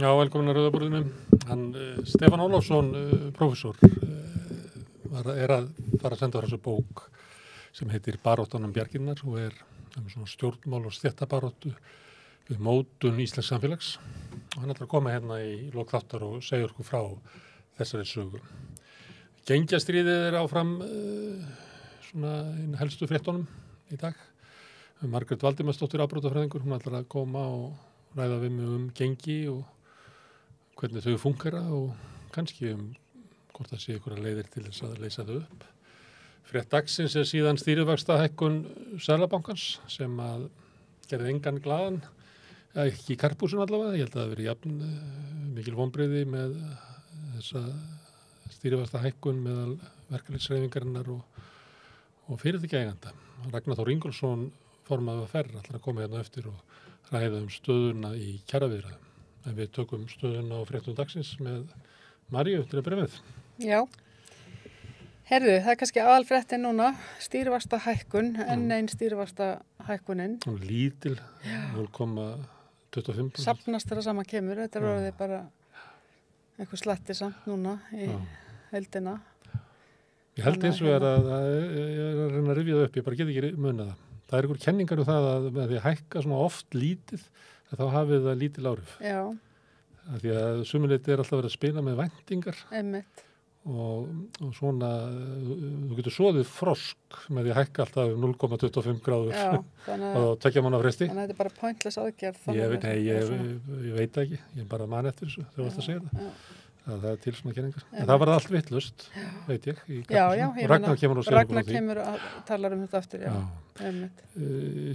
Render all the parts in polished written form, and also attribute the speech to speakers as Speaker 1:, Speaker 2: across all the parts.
Speaker 1: Já, velkomin að Rauðaborðinu. Stefán Ólafsson, prófessor, er að fara að senda frá þessu bók sem heitir Baráttan bjarginnar og svona stjórnmál og stéttabaráttu við mótun íslensks samfélags. Og hann ætlar að koma hérna í lok þáttar og segja okkur frá þessari sögu. Gengjastríðið áfram svona einn helstu fréttunum í dag. Margrét Valdimarsdóttir afbrotafræðingur, hún ætlar að koma og ræða við mig gengi og hvernig þau fúnkera og kannski hvort það sé einhverja leiðir til þess að leysa þau upp. Frétt dagsins síðan stýrivaxtahækkun Seðlabankans sem að gerði engan glaðan, ekki í karpúsun allavega. Ég held að það veri jafn mikil vonbrigði með þessa stýrivaxtahækkun meðal verkalýðshreyfingarinnar og fyrirtækjaeigenda. Ragnar Þór Ingólfsson, formaður VR, ætlar að koma hérna eftir og ræða stöðuna í kjaraviðræðum. En við tökum stöðuna á fréttum dagsins með Maríu til að byrja með.
Speaker 2: Já. Herðu, það er kannski aðalfréttin núna, stýrivaxtahækkun, enn einn stýrivaxtahækkunin.
Speaker 1: Lítil, 0,25%.
Speaker 2: Safnast þegar saman kemur, þetta er orðið bara eitthvað slatti samt núna í heildina.
Speaker 1: Ég held eins og að ég er að reyna að rifja það upp, ég bara get ekki munað það. Það er einhver kenningar það að með því að hækka svona oft lítið, að þá hafið það lítil áhrif.
Speaker 2: Já.
Speaker 1: Af því að sumuleyti alltaf verið að spila með væntingar.
Speaker 2: Einmitt.
Speaker 1: Og svona, þú getur soðið frosk með því að hækka alltaf 0,25 gráður og 2 mánaða fresti.
Speaker 2: Þannig að þetta er bara pointless aðgerð.
Speaker 1: Ég veit ekki, ég bara man eftir þessu þegar þú varst að segja það. Það er til svona kenningar. En það var allt vitlaust, veit ég. Og Ragnar kemur og segir okkur á því.
Speaker 2: Ragnar kemur og talar þetta aftur, já.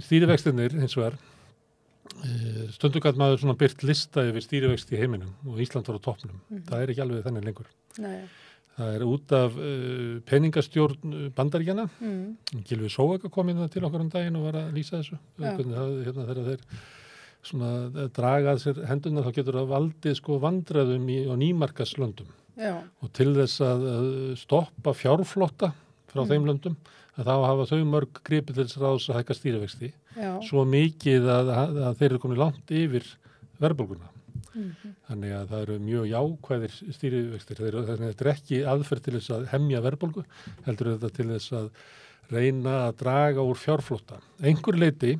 Speaker 1: Stýrivextirnir hins vegar, stundum gat maður svona birt lista yfir stýrivexti í heiminum og Ísland var á toppnum. Það er ekki alveg þannig lengur.
Speaker 2: Nei.
Speaker 1: Það er út af peningastjórn Bandaríkjanna. Gylfi Sóaka kom inn til okkar daginn og var að lýsa þessu. Þegar þeir svona draga að sér hendurna, þá getur það valdið vandræðum á nýmarkaðslöndum. Og til þess að stoppa fjárflotta frá þeim löndum, að þá hafa þau mörg gripið til þess ráðs að hækka stýrivexti. Svo mikið að þeir eru komin langt yfir verðbólguna. Þannig að það eru mjög jákvæðir stýrivextir. Þetta er ekki aðferð til þess að hemja verðbólgu, heldur þetta til þess að reyna að draga úr fjárflotta. Einhver leyti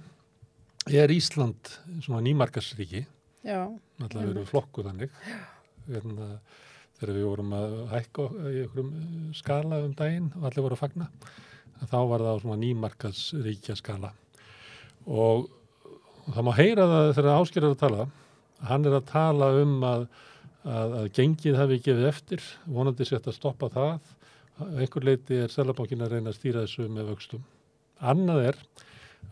Speaker 1: er Ísland svona nýmarkaðsríki. Já. Alltaf verið flokkuð þannig. Þegar við vorum að hækka í einhverjum skala daginn og allir voru að fagna, þá var það á svona nýmarkaðsríkja skala. Og það má heyra það þegar Ásgeir er að tala. Hann er að tala að gengið hafi gefið eftir, vonandi sé að stoppa það. Einhver leyti er Seðlabankinn að reyna að stýra þessu með vöxtum. Annað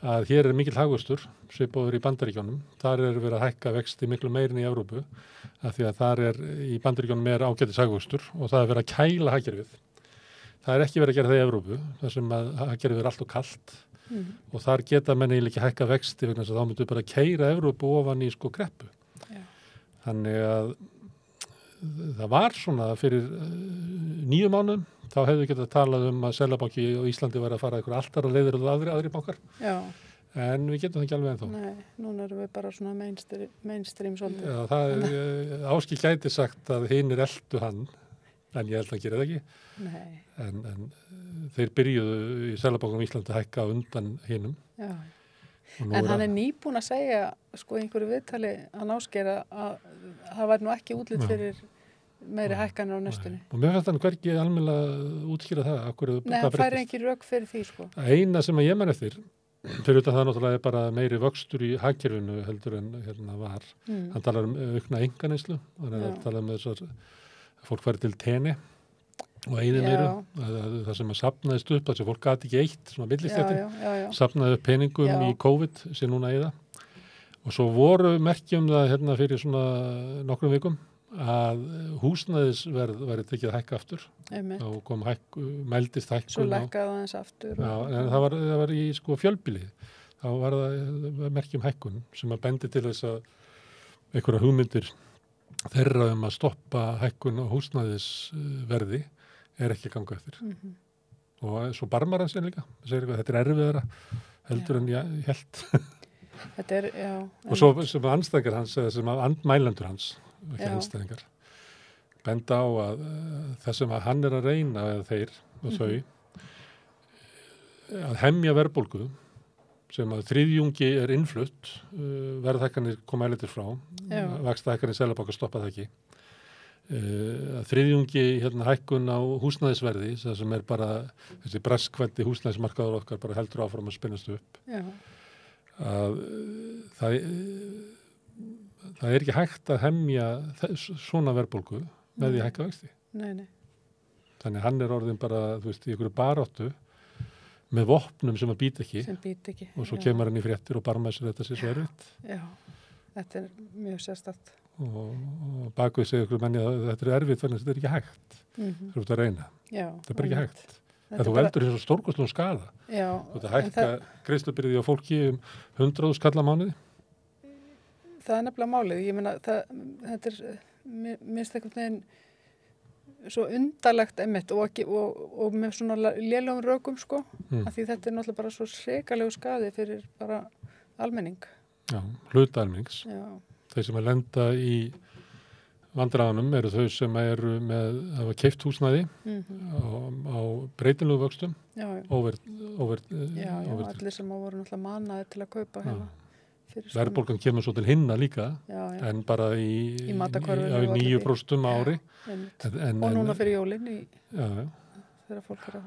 Speaker 1: að hér er mikill hagvöxtur, svipaður í Bandaríkjunum. Þar er verið að hækka vexti miklu meirin í Evrópu, af því að þar í Bandaríkjunum ágætis hagvöxtur og það er verið að kæla hagkerfið. Það er ekki verið að gera það í Evrópu, þar sem að hagkerfið er allt og kalt og þar geta menn eiginlega ekki hækka vexti vegna þess að þá myndu bara keyra Evrópu ofan í kreppu. Þannig að það var svona fyrir 9 mánuðum, þá hefðu getað talað að Seðlabanki og Íslandi var að fara eitthvað alltaf að leiðir og aðri bankar. Já. En við getum það ekki alveg ennþá. Nei, núna erum við bara svona mainstream svolítið. Já, það Ásgeir gæti sagt að hinir eltu hann, en ég held að hann gera það ekki. Nei. En þeir byrjuðu í Seðlabankanum Íslandi að hækka undan hinum. Já.
Speaker 2: En hann er nýbúinn að segja, einhverju viðtali hann Ásgeir að það væri nú ekki útlit fyrir meiri hækkanir á næstunni. Og
Speaker 1: mér finnst hann hvergi almennilega útskýra það.
Speaker 2: Nei, það fær ekki rök fyrir því,
Speaker 1: Eina sem ég man eftir, fyrir utan það náttúrulega er bara meiri vöxtur í hagkerfinu heldur en var. Hann talar aukna einkaneyslu, hann talar þessar fólk færi til tenni og eyði meiru, það sem að safnaðist upp, þess að fólk gat ekki eitt, svona millistéttin, safnaði upp peningum í COVID sem núna eyða. Og svo voru merkjum það fyrir svona nokkrum vikum að húsnæðisverð væri tekið að hækka aftur. Þá kom mældist hækkun.
Speaker 2: Svo lækkaði aðeins aftur.
Speaker 1: Já, en það var í fjölbýli. Þá var það merkjum hækkun sem að bendi til þess að einhverja hugmyndir þeirra að stoppa hækkun á húsnæðisverði er ekki að ganga eftir. Og svo barmar hann sér líka. Þetta er erfiðara heldur en ég held.
Speaker 2: Þetta er, já.
Speaker 1: Og svo sem andstæðingar hans, sem andmælendur hans, ekki einstæðingar, benda á að þessum að hann að reyna, eða þeir og þau, að hemja verðbólgu sem að þriðjungi innflutt, verðhækkanir koma erlendis frá, vaxtahækkanir Seðlabanka stoppa það ekki. Þriðjungi hækkun á húsnæðisverði, það sem bara þessi breskveldi húsnæðismarkaður okkar bara heldur áfram að spinnast upp. Að það ekki hægt að hemja svona verðbólgu með því að hækka vexti.
Speaker 2: Nei.
Speaker 1: Þannig hann orðin bara, í einhverju baráttu með vopnum sem að býta ekki. Og svo kemur hann í fréttir og barma sér þetta sér svo erfitt.
Speaker 2: Já, þetta mjög sérstakt.
Speaker 1: Og bakvið segja ykkur menni að þetta erfitt þannig að þetta ekki hægt. Þú ert að reyna.
Speaker 2: Já,
Speaker 1: þetta bara ekki hægt. Það þú veldur eins og stórkostlum skada.
Speaker 2: Já.
Speaker 1: Þú ert að hækka greiðslubyrði á fólki 100.000 kall á mánuði.
Speaker 2: Það nefnilega málið. Ég meina, þetta minnst einhvern veginn svo undarlegt einmitt og með svona lélegum rökum sko. Af því þetta náttúrulega bara svo hrikalegu skadi fyrir bara almenning.
Speaker 1: Já, hluta almennings.
Speaker 2: Já.
Speaker 1: Þeir sem að lenda í vandræðunum eru þau sem eru með að hafa keypt húsnæði á breytilegu vöxtum,
Speaker 2: allir sem voru náttúrulega mannaði til að kaupa hérna.
Speaker 1: Verðbólgan kemur svo til hinna líka, en bara í 9% ári.
Speaker 2: Og núna fyrir jólin þegar fólk að...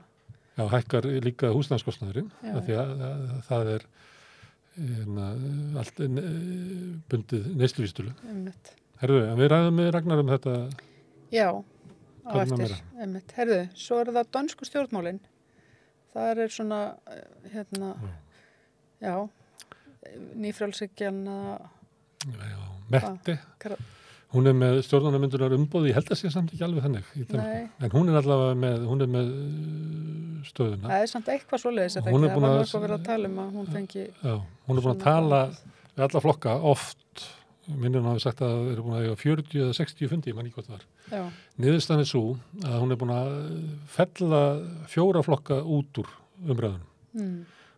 Speaker 1: Já, hækkar líka húsnæðiskostnaðurinn, því að það allt bundið neysluvísitölu. Herðu, en við ræðum með Ragnar þetta. Já,
Speaker 2: á eftir. Herðu, svo það dönsku stjórnmálin. Það svona, nýfrjálshyggjan. Já, Mette. Hún með stjórnarmyndunar umboð, ég held að sé samt ekki alveg þannig. En hún allavega með stöðuna. Það samt eitthvað svoleiðis, það var eitthvað verið að tala að hún fengi... Já, hún búin að tala við alla flokka oft, minnum hafi sagt að það eru búin að eiga 40 eða 60 fundi, ég man ekki hvað það var. Niðurstaðan svo að hún búin að fella 4 flokka út úr umræðunum.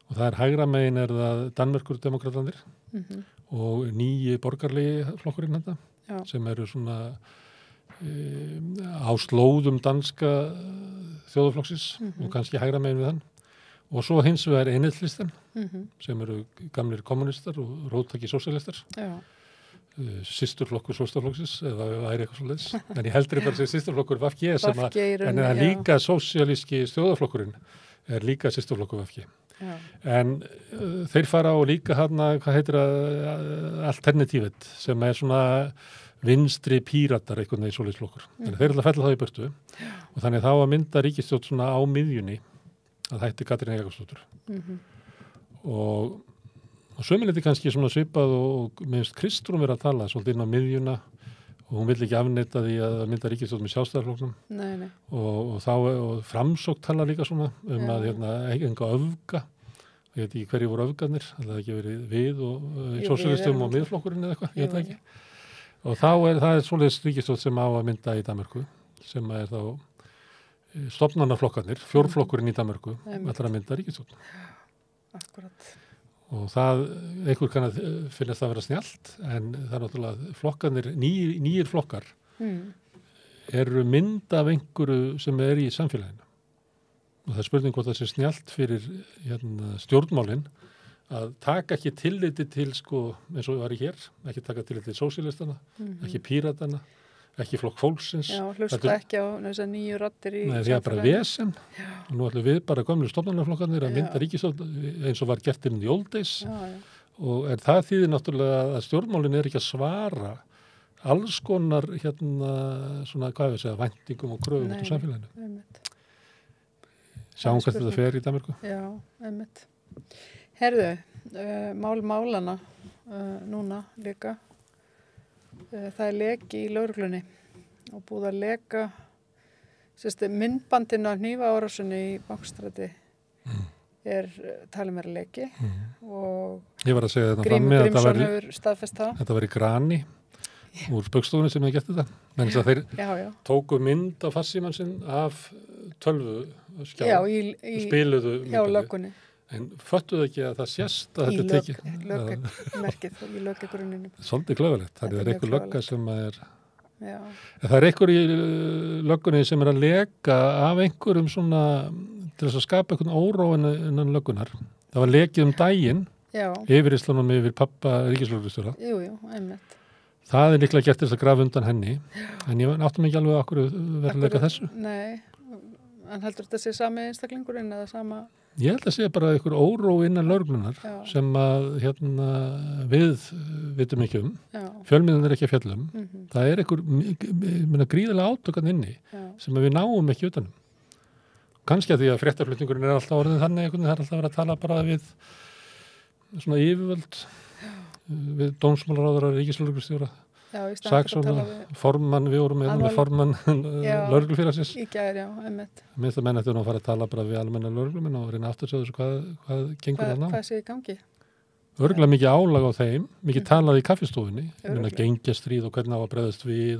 Speaker 2: Og það hægra megin það Danmerkur demokratandir og 9 borgarlegi flokkurinn þetta. Sem eru svona á slóðum danska þjóðarflokksins og kannski hægra megin við hann. Og svo hins vegar einhilllistan sem eru gamlir kommunistar og róttæki sósíalistar. Systurflokkur sósíalistaflokksins eða væri eitthvað svoleiðis. En ég heldur bara að systurflokkur VFG en það líka sósíalíski þjóðarflokkurinn líka systurflokkur VFG. En þeir fara á líka hvað heitir alternatívet sem svona vinstri píratar einhvern veginn svoleiðisflokkur. Þannig þeir að fella það í burtu og þannig þá að mynda ríkisstjórn svona á miðjunni að hætti Katrín Jakobsdóttur. Og sömuleyti kannski svona svipað og minnst Kristrún verið að tala svolítið inn á miðjuna og hún vill ekki afneita því að mynda ríkisstjórn með Sjálfstæðisflokknum. Og Framsókn tala líka svona að enga öfga. Ég veit ekki hverju voru öfgarnir, það hefði ekki verið við og sósíalistum og miðflokkurinn eða eitthvað, ég veit ekki. Og það er svoleiðis ríkisstjórn sem á að mynda í Danmörku, sem þá stofnanaflokkarnir, 4 flokkurinn í Danmörku, ætlar að mynda ríkisstjórn. Akkurat. Og einhver kann að finnast það að vera snjallt, en það náttúrulega flokkarnir, nýjir flokkar, eru mynd af einhverju sem í samfélaginu. Og það spurning hvort það sé snjallt fyrir stjórnmálin að taka ekki tilliti til eins og var í hér, ekki taka tilliti til sósíalistana, ekki píratana, ekki flokk fólksins. Já, hlusta ekki á þessar nýju raddir í samfélaginu. Nei, það bara vesen. Og nú ætlum við bara gömlu stofnanaflokkarnir að mynda ríkisstjórn eins og var gert in the old days. En það þýðir náttúrulega að stjórnmálin ekki að svara alls konar svona, hvað við segja, væntingum og kröfum út á samfélaginu. Sjáum hvert þetta fer í Danmörku. Já, einmitt. Herðu, málana núna líka. Það leki í lögreglunni og búið að leka myndbandinu af hnífaárásinni í Bankastræti talið meira leki og
Speaker 1: ég var að segja þetta
Speaker 2: Grímur Grímsson hefur staðfest það.
Speaker 1: Þetta var í Grani úr spaukstofunni sem hefði gert þetta. Menn þess að þeir tóku mynd af farsímann sinn af tölvuskjá og spiluðu
Speaker 2: hjá löggunni.
Speaker 1: En föttuðu ekki að það sést að þetta tekið?
Speaker 2: Í löggegrunninum.
Speaker 1: Svolítið klöfulegt. Það er einhver lögga sem
Speaker 2: Já.
Speaker 1: Það einhver í löggunni sem að leka af einhverjum svona til þess að skapa einhvern óró innan löggunar. Það var lekið daginn yfirheyrslunum yfir pappa ríkislögreglustjóra.
Speaker 2: Jú, einmitt.
Speaker 1: Það líklega gert þess að grafa undan henni. En ég áttum ekki alveg okkur verið að leka þessu.
Speaker 2: Nei, en heldur þetta sé sami einstaklingurinn eða sama?
Speaker 1: Ég held að sé bara einhver óró innan lögreglunar sem að við vitum ekki fjölmiðlun ekki að fjallum það einhver gríðarlega átökan inni sem við náum ekki utanum kannski að því að fréttaflutningurinn alltaf orðin þannig það alltaf verið að tala bara við svona yfirvöld við dómsmálaráðara, ríkislögreglustjóra saksóknara, formann við vorum með formann lögreglufélagsins
Speaker 2: í gær, einmitt
Speaker 1: minnst að menn ættu nú að fara að tala bara við almenna lögreglumenn og reyna aftur að segja hvað gengur það ná
Speaker 2: hvað sé í gangi?
Speaker 1: Örugglega mikið álag á þeim, mikið talað í kaffistofunni gengjastríð og hvernig á að bregðast við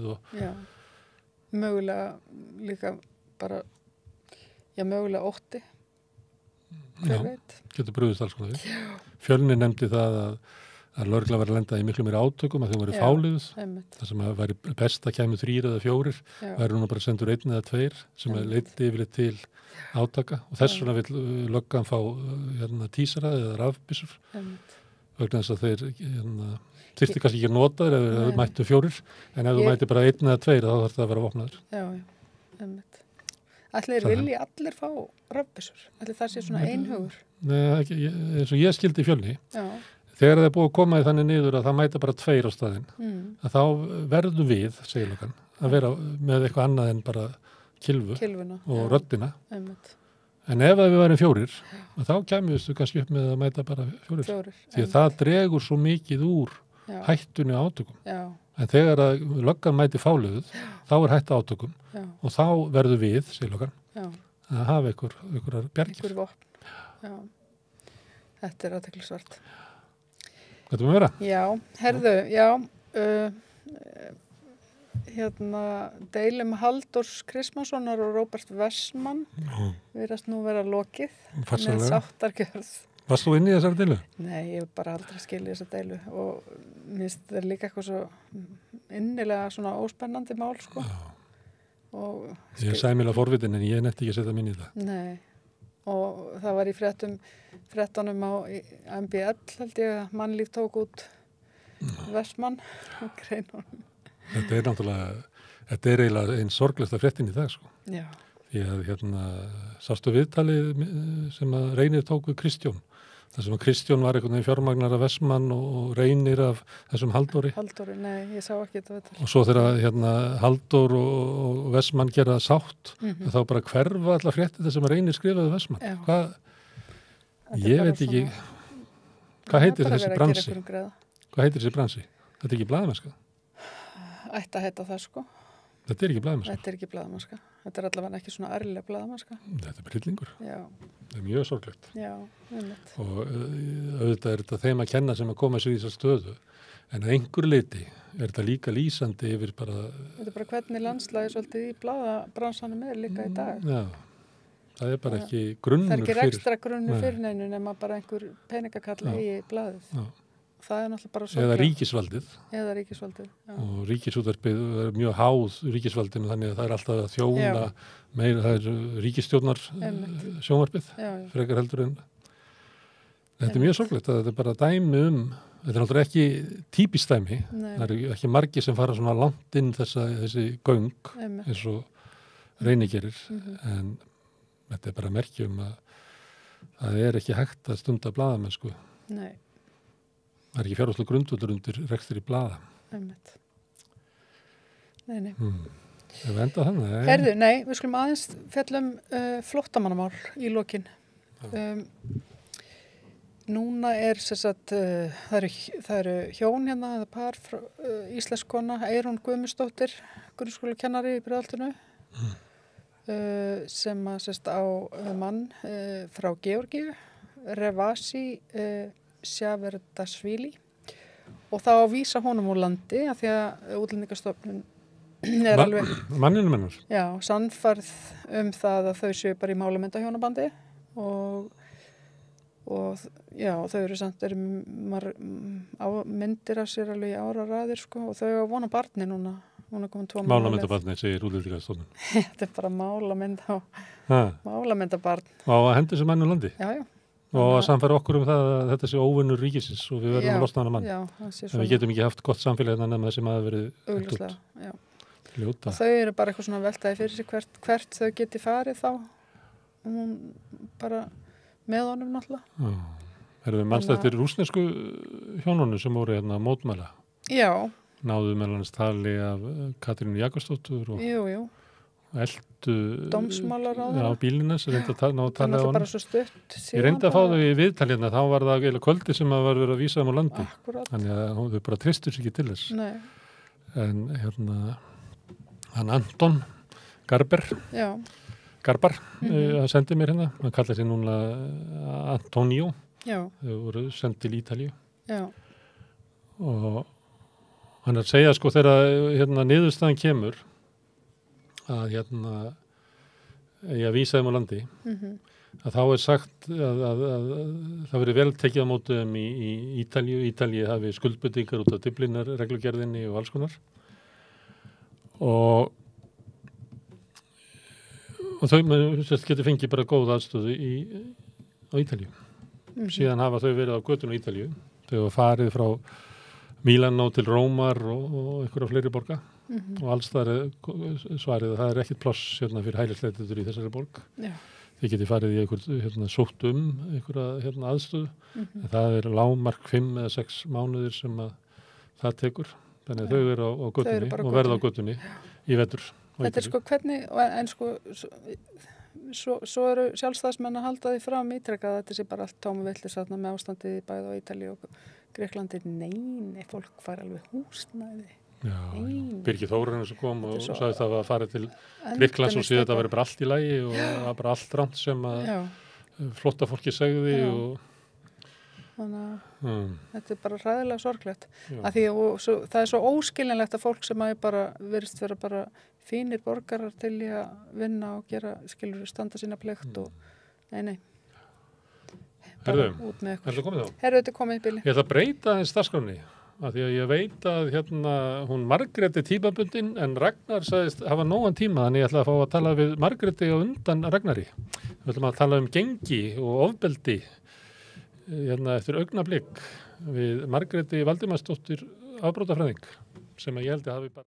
Speaker 2: mögulega líka bara mögulega ótti
Speaker 1: getur brugðist alls konar Fjölnir nefndi það að lögregla var að lenda í miklu meiri átökum að þau voru fáliðuð, það sem að væri best að kæmu 3 eða 4, væri nú bara sendur 1 eða 2 sem að leiddi yfirleitt til átaka og þess vegna vill löggan fá tísara eða rafbyssur vegna þess að þeir þyrfti kannski ekki að nota þeir eða mættu 4 en ef þú mætti bara 1 eða 2 þá þarf það að vera vopnaður.
Speaker 2: Einmitt. Ætli vilji allir fá rafbyssur? Ætli það sé svona einhugur?
Speaker 1: Nei, eins og ég skildi í Fjölni þegar það er búið að koma í þannig niður að það mæta bara 2 á staðinn að þá verðum við, segir löggan, að vera með eitthvað annað en bara kylfuna og röddina en ef við værum 4 þá kemjustu kannski upp með að mæta bara 4 því að það dregur svo mikið úr hættunni átökum en þegar að löggan mæti fáliðuð þá er hætta átökum og þá verðum við, segir löggan að hafa einhverjar bjargir
Speaker 2: einhver vopn Þetta er athyglisvert
Speaker 1: Hvað er það að vera?
Speaker 2: Já, herðu, deilum Halldórs Kristmannssonar og Róbert Wessman virðast nú vera lokið með sáttargjörð.
Speaker 1: Varst þú inn í þessari deilu?
Speaker 2: Nei, ég hef bara aldrei skilið þessa deilu og minnst það er líka eitthvað svo innilega svona óspennandi mál, sko.
Speaker 1: Ég er sæmilega forvitin en ég nefndi ekki að setja mín í það.
Speaker 2: Nei. Og það var í fréttunum á MBL held ég að Mannlíf tók út Wessman og greinunum.
Speaker 1: Þetta er náttúrulega, þetta er eiginlega einn sorglegsta fréttin í dag sko.
Speaker 2: Já.
Speaker 1: Því að sástu viðtalið sem að Reynir tók við Kristjón. Það sem að Kristjón var einhvern veginn fjármagnar af Wessman og Reynir af þessum Halldóri.
Speaker 2: Halldóri, nei, ég sá ekki þetta viðtal.
Speaker 1: Og svo þegar Halldór og Wessman gera sátt, þá bara hverfa allar fréttir sem að Reynir skrifaði Wessman. Ég veit ekki, hvað heitir þessi bransi? Hvað heitir þessi bransi? Þetta er ekki blaðamennska?
Speaker 2: Ætti að heita það sko.
Speaker 1: Þetta er ekki blaðamennska?
Speaker 2: Þetta er ekki blaðamennska. Þetta er allavega ekki svona ærlega blaðamennska.
Speaker 1: Þetta er hryllingur.
Speaker 2: Já.
Speaker 1: Það er mjög sorglegt.
Speaker 2: Já, einmitt.
Speaker 1: Og auðvitað er þetta þeim að kenna sem að koma sér í þessa stöðu. En að einhver leiti er þetta líka lýsandi yfir bara...
Speaker 2: Þetta er bara hvernig landslagi svolítið í blaðabransanum er líka í dag.
Speaker 1: Já, það er bara ekki grunnur fyrir...
Speaker 2: Það er ekki ekstra grunnur fyrir neinu nema bara einhver peningakall í blaðið. Já. Það er náttúrulega bara
Speaker 1: eða ríkisvaldið.
Speaker 2: Já.
Speaker 1: Og ríkisútvarpið er mjög háð ríkisvaldinu þannig að það er alltaf að þjóna meira, það er ríkisstjórnar sjónvarpið, frekar heldur en þetta er mjög sorglegt að þetta er bara dæmi þetta er náttúrulega ekki típist dæmi, það eru ekki margir sem fara svona langt inn þessi göng eins og Reyni gerir, en þetta er bara merkjum að það er ekki hægt að stunda blaðamennsku.
Speaker 2: Nei.
Speaker 1: Það er ekki fjárhagslegur grundvöllur undir rekstur í blaða.
Speaker 2: Einmitt. Nei.
Speaker 1: Ef við enda þannig?
Speaker 2: Herðu, nei, við skulum aðeins fjallum flóttamannamál í lokin. Núna er það eru hjón hérna, það er par íslenskona, Eyrún Guðmundsdóttir, grunnskólakennari í Breiðholtinu, sem á mann frá Georgíu, Revasi Sjaverdasvili og þá að vísa honum úr landi af því að Útlendingastofnun er alveg
Speaker 1: manninu mennur
Speaker 2: sannfærð það að þau séu bara í málamyndahjónabandi og þau eru samt myndir af sér alveg í áraraðir sko, og þau að vona barni núna
Speaker 3: hún er komin 2
Speaker 1: Málamyndabarni, segir útlendingastofnun.
Speaker 3: Þetta bara málamyndabarn.
Speaker 1: Og að hendur sem mannum landi.
Speaker 3: Já.
Speaker 1: Og að samfæra okkur það að þetta sé óvinnur ríkisins og við verðum að losna hana mann.
Speaker 3: Já, það sé
Speaker 1: svona. En við getum ekki haft gott samfélag en nema þessi maður verið
Speaker 3: augljóslega, já.
Speaker 1: Ljóta.
Speaker 3: Og þau eru bara eitthvað svona veltaði fyrir sig hvert þau geti farið þá. Og hún bara með honum náttúrulega.
Speaker 1: Erum við mannstættir rússnesku hjónunum sem voru hérna að mótmæla?
Speaker 3: Já.
Speaker 1: Náðu meðlans tali af Katrínu Jakobsdóttur og
Speaker 3: Jú.
Speaker 1: eldu
Speaker 3: dómsmálaráðherra
Speaker 1: á bílina sem reynda að ná að tala á hann.
Speaker 3: Bara svo stutt síðan.
Speaker 1: Ég reyndi að fá þau í viðtalina, þá var það eiginlega kvöldi sem að var verið að vísa þeim á landi.
Speaker 3: Akkurat.
Speaker 1: Þannig að þau bara tristur sér ekki til þess.
Speaker 3: Nei.
Speaker 1: En hann Anton Garbar, að sendi mér hérna, hann kallaði sér núna Antonio.
Speaker 3: Já.
Speaker 1: Þau voru sendið til Ítalíu.
Speaker 3: Já.
Speaker 1: Og hann er að segja sko þegar niðurstaðan kemur að ég vísa þeim á landi að þá er sagt að það verið vel tekið á móti þeim í Ítalíu hafi skuldbindingar út af Dyflinnar reglugerðinni og alls konar og þau getur fengið bara góð aðstöðu á Ítalíu. Síðan hafa þau verið á götun á Ítalíu. Þau hafa farið frá Mílanó til Rómar og einhverja fleiri borga og alls það er svarið að það er ekkert pláss fyrir hælisleitendur í þessari borg.
Speaker 3: Já.
Speaker 1: Þið getið farið í einhver sótt einhverja aðstöðu en það er lágmark 5 eða 6 mánuðir sem að það tekur. Þannig að þau eru á götunni og verða á götunni í vetur.
Speaker 3: Þetta er sko hvernig, en sko svo eru sjálfstæðismenn að halda því fram ítrekka að þetta sé bara allt tómu villis með ástandið bæði á Ítalíu og Grikklandi. Nei, fólk fær alveg húsnæði.
Speaker 1: Já. Birgir Þórarinn sem kom og sagði það að fara til Grikklands og síðan þetta verið bara allt í lagi og það var bara allt rámt sem að flotta fólki segði og
Speaker 3: þannig að þetta er bara hræðilega sorglegt. Það er svo óskiljanlegt að fólk sem að bara virðist vera bara fínir borgarar til í að vinna og gera, standa sína plikt og nei. Bara út með ykkur. Herðu, þetta komið í bili.
Speaker 1: Ég ætla að breyta þess starfskránni, af því að ég veit að hún Margréti tímabundin en Ragnar sagðist hafa nógan tíma, þannig ég ætla að fá að tala við Margréti á undan Ragnari. Við ætlum að tala gengi og ofbeldi eftir augnablik við Margréti Valdimarsdóttir afbrotafræðing sem að ég held að hafi bara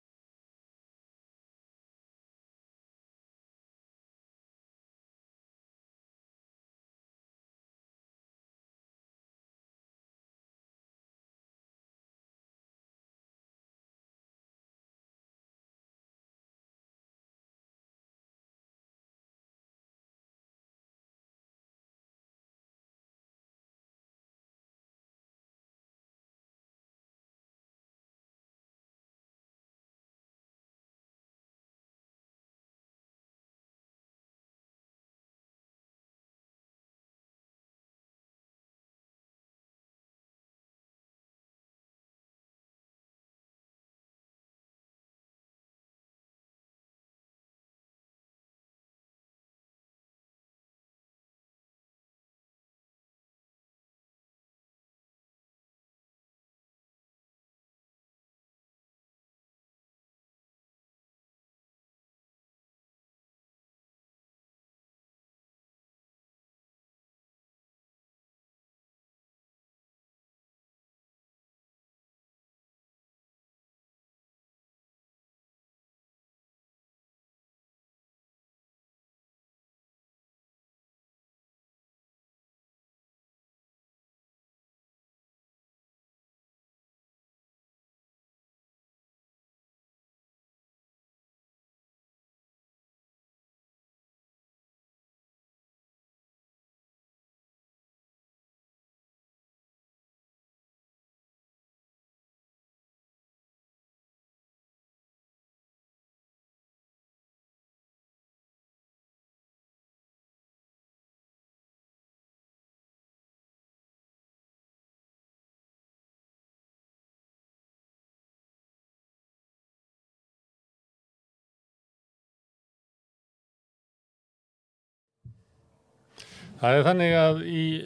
Speaker 1: Það er þannig að í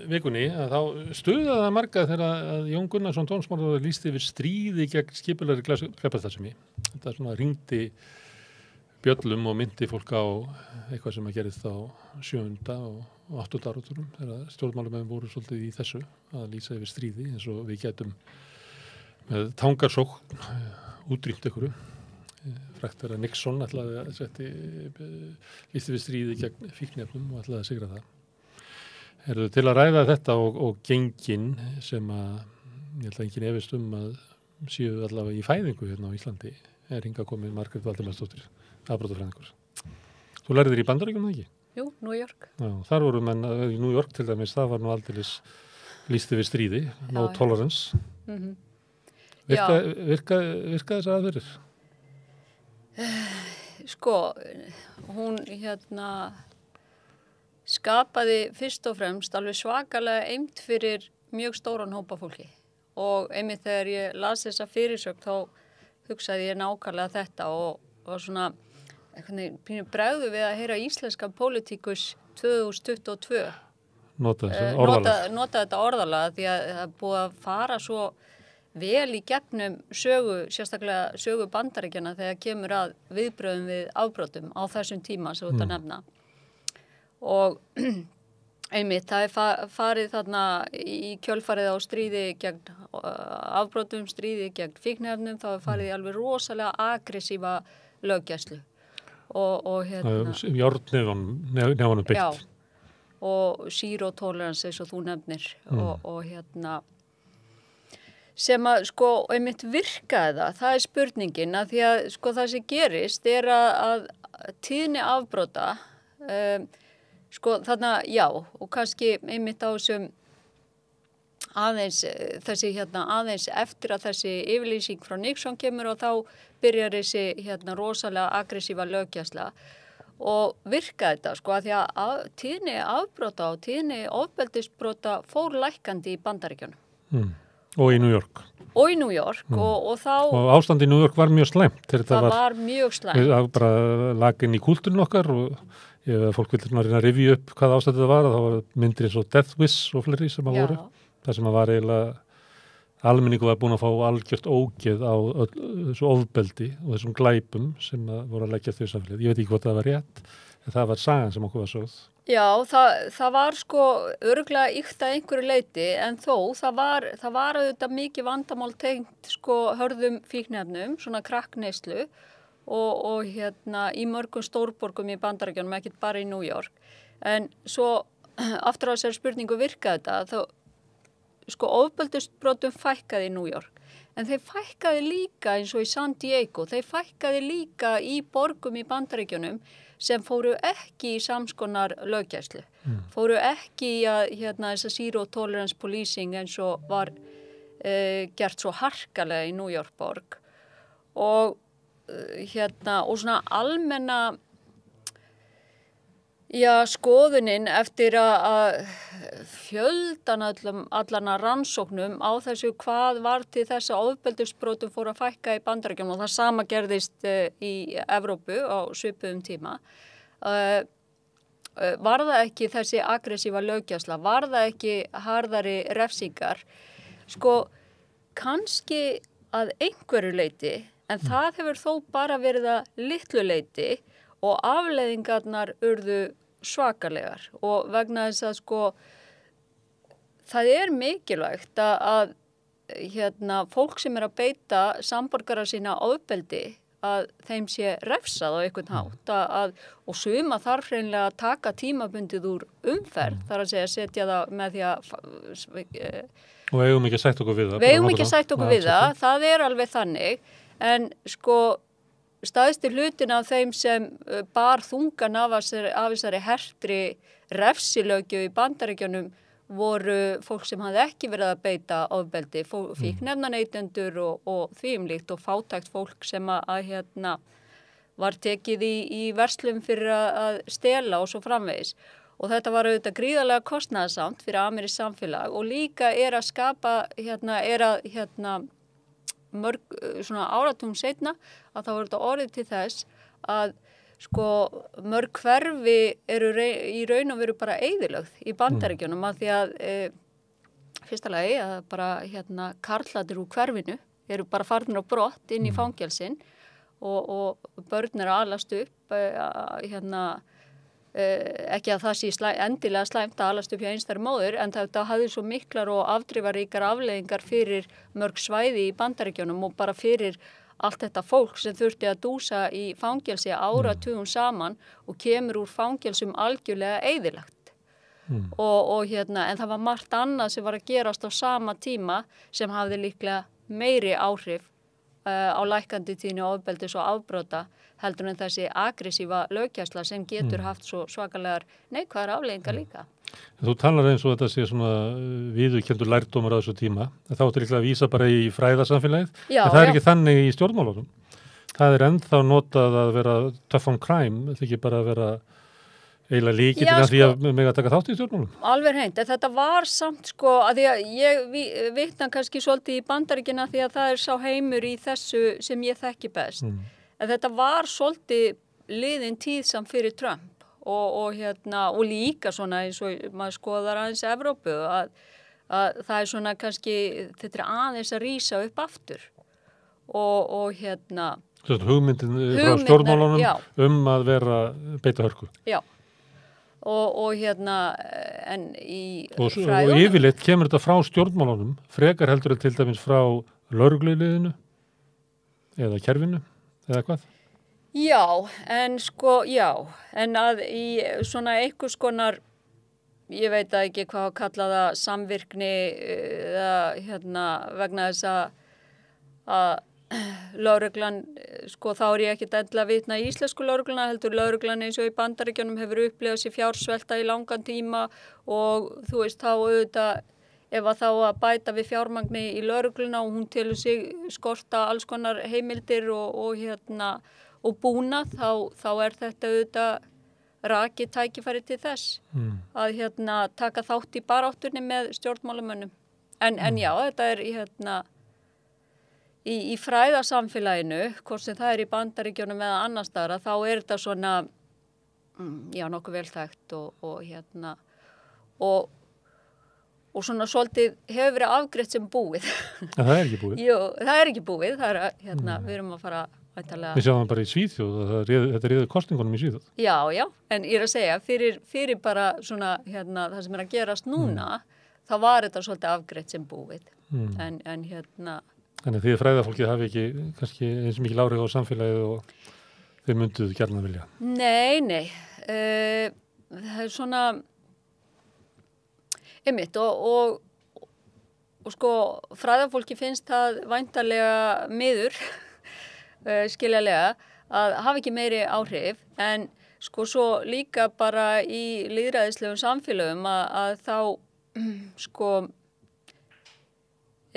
Speaker 1: vikunni að þá stuðaði það marga þegar að Jón Gunnarsson dómsmálaráðherra lýsti yfir stríði gegn skipulagðri glæpastarfsemi. Þetta svona hringdi bjöllum og myndi fólk á eitthvað sem að gerist á 7. og 8. áraturum þegar stjórnmálamenn voru svolítið í þessu að lýsa yfir stríði eins og við getum með tangarsókn útrýmt einhverju. Frægt er að Nixon ætlaði að lýsti yfir stríði gegn fíkniefnum og ætlaði að sigra það. Eru til að ræða þetta og gengin sem að ég held að enginn efist að séu allavega í fæðingu hérna á Íslandi hingað komið Margrét Valdimarsdóttir, afbrotafræðingur. Þú lærðir í Bandaríkjunum, ekki?
Speaker 3: Jú, New York.
Speaker 1: Já, þar voru menn í New York til dæmis, það var nú aldeilis lýsti yfir stríði, no tolerance. Virka þessar aðferðir?
Speaker 4: Sko, hún skapaði fyrst og fremst alveg svakalega eimt fyrir mjög stóran hópa fólki og einmitt þegar ég las þessa fyrirsögn þá hugsaði ég nákvæmlega þetta og svona bregðu við að heyra íslenska pólitíkus 2022
Speaker 1: nota
Speaker 4: þetta orðalag því að það er búið að fara svo vel í gegnum sérstaklega sögu Bandaríkjanna þegar kemur að viðbröðum við afbrotum á þessum tíma sem þú ert að nefna. Og einmitt, það er farið þarna í kjölfarið á stríði gegn afbrotum, stríði gegn fíkniefnum, þá er farið í alveg rosalega aggressíva löggæslu. Og
Speaker 1: Járnnefanum byggt.
Speaker 4: Já, og zero tolerance eins og þú nefnir og sem að sko einmitt virkaði það er spurningin að því að sko það sem gerist er að tíðni afbrota sko þarna já og kannski einmitt á þessum aðeins aðeins eftir að þessi yfirlýsing frá Nixon kemur og þá byrjar þessi rosalega aggressíva löggæsla og virkaði þetta sko að því að tíðni afbrota og tíðni ofbeldisbrota fór lækkandi í Bandaríkjunum.
Speaker 1: Og í New York.
Speaker 4: Og í New York og þá... Og
Speaker 1: ástand í New York var mjög slæmt.
Speaker 4: Það var mjög slæmt.
Speaker 1: Það var bara laginn í kúltúrin okkar og ef fólk vil reyna að rifja upp hvað ástandið það var, þá var myndir eins og Death Wish og fleiri sem að voru. Það sem að var eiginlega almenningu var búin að fá algjört ógeð á þessu ofbeldi og þessum glæpum sem að voru að leggja þau samfélagið. Ég veit ekki hvort það var rétt, en það var sagan sem okkur var sögð.
Speaker 4: Já, það var sko örugglega ýkt að einhverju leyti en þó það var auðvitað mikið vandamál tengt sko hörðum fíkniefnum, svona krakkneyslu og í mörgum stórborgum í Bandaríkjunum, ekkert bara í New York. En svo aftur á þessari spurningu virkaði þetta, þá sko ofbeldisbrotum fækkaði í New York. En þeir fækkaði líka eins og í San Diego, þeir fækkaði líka í borgum í Bandaríkjunum sem fóru ekki í samskonar löggæslu. Fóru ekki í þessa zero tolerance policing eins og var gert svo harkalega í New York borg. Og svona almenna skoðunin eftir að fjöldan allan að rannsóknum á þessu hvað var til þess að ofbeldisbrotum fóru að fækka í Bandaríkjunum og það sama gerðist í Evrópu á svipuðum tíma. Var það ekki þessi aggressíva löggæsla, var það ekki harðari refsingar? Sko, kannski að einhverju leyti, en það hefur þó bara verið að litlu leyti og afleiðingarnar urðu svakalegar og vegna þess að sko það er mikilvægt að fólk sem er að beita samborgara sína ofbeldi að þeim sé refsað á einhvern hátt og suma þarf hreinlega að taka tímabundið úr umferð, þar að setja það með því að
Speaker 1: og eigum ekki að sætta okkur við það.
Speaker 4: Við eigum ekki að sætta okkur við það, það er alveg þannig, en sko stæðsti hlutin af þeim sem bar þungan af þessari hertri refsilöggjöf í Bandaríkjunum voru fólk sem hafði ekki verið að beita ofbeldi, fíkniefnaneytendur og því líkt og fátækt fólk sem var tekið í verslum fyrir að stela og svo framvegis. Og þetta var auðvitað gríðarlega kostnaðarsamt fyrir amerískt samfélag og líka er að skapa, mörg svona áratugum seinna að það voru þetta orðið til þess að sko mörg hverfi eru í raun og veru bara eyðilögð í Bandaríkjunum af því að fyrsta lagi að bara karlarnir úr hverfinu eru bara farnir á brott inn í fangelsin og börn eru að alast upp ekki að það sé endilega slæmt að alast upp hjá einstæðri móður en þetta hafði svo miklar og afdrifaríkar afleiðingar fyrir mörg svæði í Bandaríkjunum og bara fyrir allt þetta fólk sem þurfti að dúsa í fangelsi áratugum saman og kemur úr fangelsum algjörlega eyðilagt. En það var margt annað sem var að gerast á sama tíma sem hafði líklega meiri áhrif á lækkandi tíðni ofbeldis og afbrota heldur en þessi aggressífa löggæsla sem getur haft svo svakalegar neikvæðar afleiðingar líka.
Speaker 1: Þú talar eins og þetta sé svona viðurkenndur lærdómur á þessu tíma. Þá ertu líklega að vísa bara í fræðasamfélagið. En það er ekki þannig í stjórnmálunum. Það er ennþá notað að vera tough on crime, þetta ekki bara að vera eiginlega líkillinn að því að mega taka þátt í stjórnmálum.
Speaker 4: Alveg hreint, en þetta var samt að því að ég vitna kannski svolítið í Bandaríkina því að það er sá heimur í þessu sem ég þekki best. En þetta var svolítið liðin tíðsam fyrir Trump og líka svona eins og maður skoðar aðeins Evrópu að það er svona kannski þetta aðeins að rísa upp aftur og
Speaker 1: hugmyndin frá stjórnmálunum að vera beita hörku.
Speaker 4: Já. Og en í
Speaker 1: fræðunum. Og yfirleitt kemur þetta frá stjórnmálunum frekar heldur en til dæmis frá lögregluliðinu eða kerfinu eða hvað?
Speaker 4: Já, en að í svona einhvers konar, ég veit ekki hvað að kalla það samvirkni eða vegna þess að lögreglan, þá er ég ekkert endilega að vitna í íslensku lögregluna, heldur lögreglan eins og í Bandaríkjunum hefur upplifað sér fjársvelta í langan tíma og þú veist þá auðvitað ef að þá að bæta við fjármagni í lögregluna og hún telur sig skorta alls konar heimildir og búnað, þá er þetta auðvitað rakið tækifæri til þess að taka þátt í baráttunni með stjórnmálamönnum. En já, þetta er í fræðasamfélaginu, hvort sem það er í Bandaríkjunum eða annars staðar, þá er þetta svona, nokkuð vel þekkt og svona svolítið hefur verið afgreitt sem búið.
Speaker 1: Það er ekki búið?
Speaker 4: Jú, það er ekki búið, það er við erum að fara
Speaker 1: Við sjáum bara í Svíþjóð, þetta réður kosningunum í Svíþjóð.
Speaker 4: Já, en ég er að segja, fyrir bara svona, það sem er að gerast núna, þá var þetta svolítið afgreitt sem búið.
Speaker 1: Þannig því að fræðafólkið hafi ekki kannski eins mikið áhrif á samfélagið og þeir mynduðu gjarnan vilja.
Speaker 4: Nei, það er svona, einmitt og fræðafólki finnst það væntanlega miður, skiljanlega að hafa ekki meiri áhrif en svo líka bara í lýðræðislegum samfélögum að þá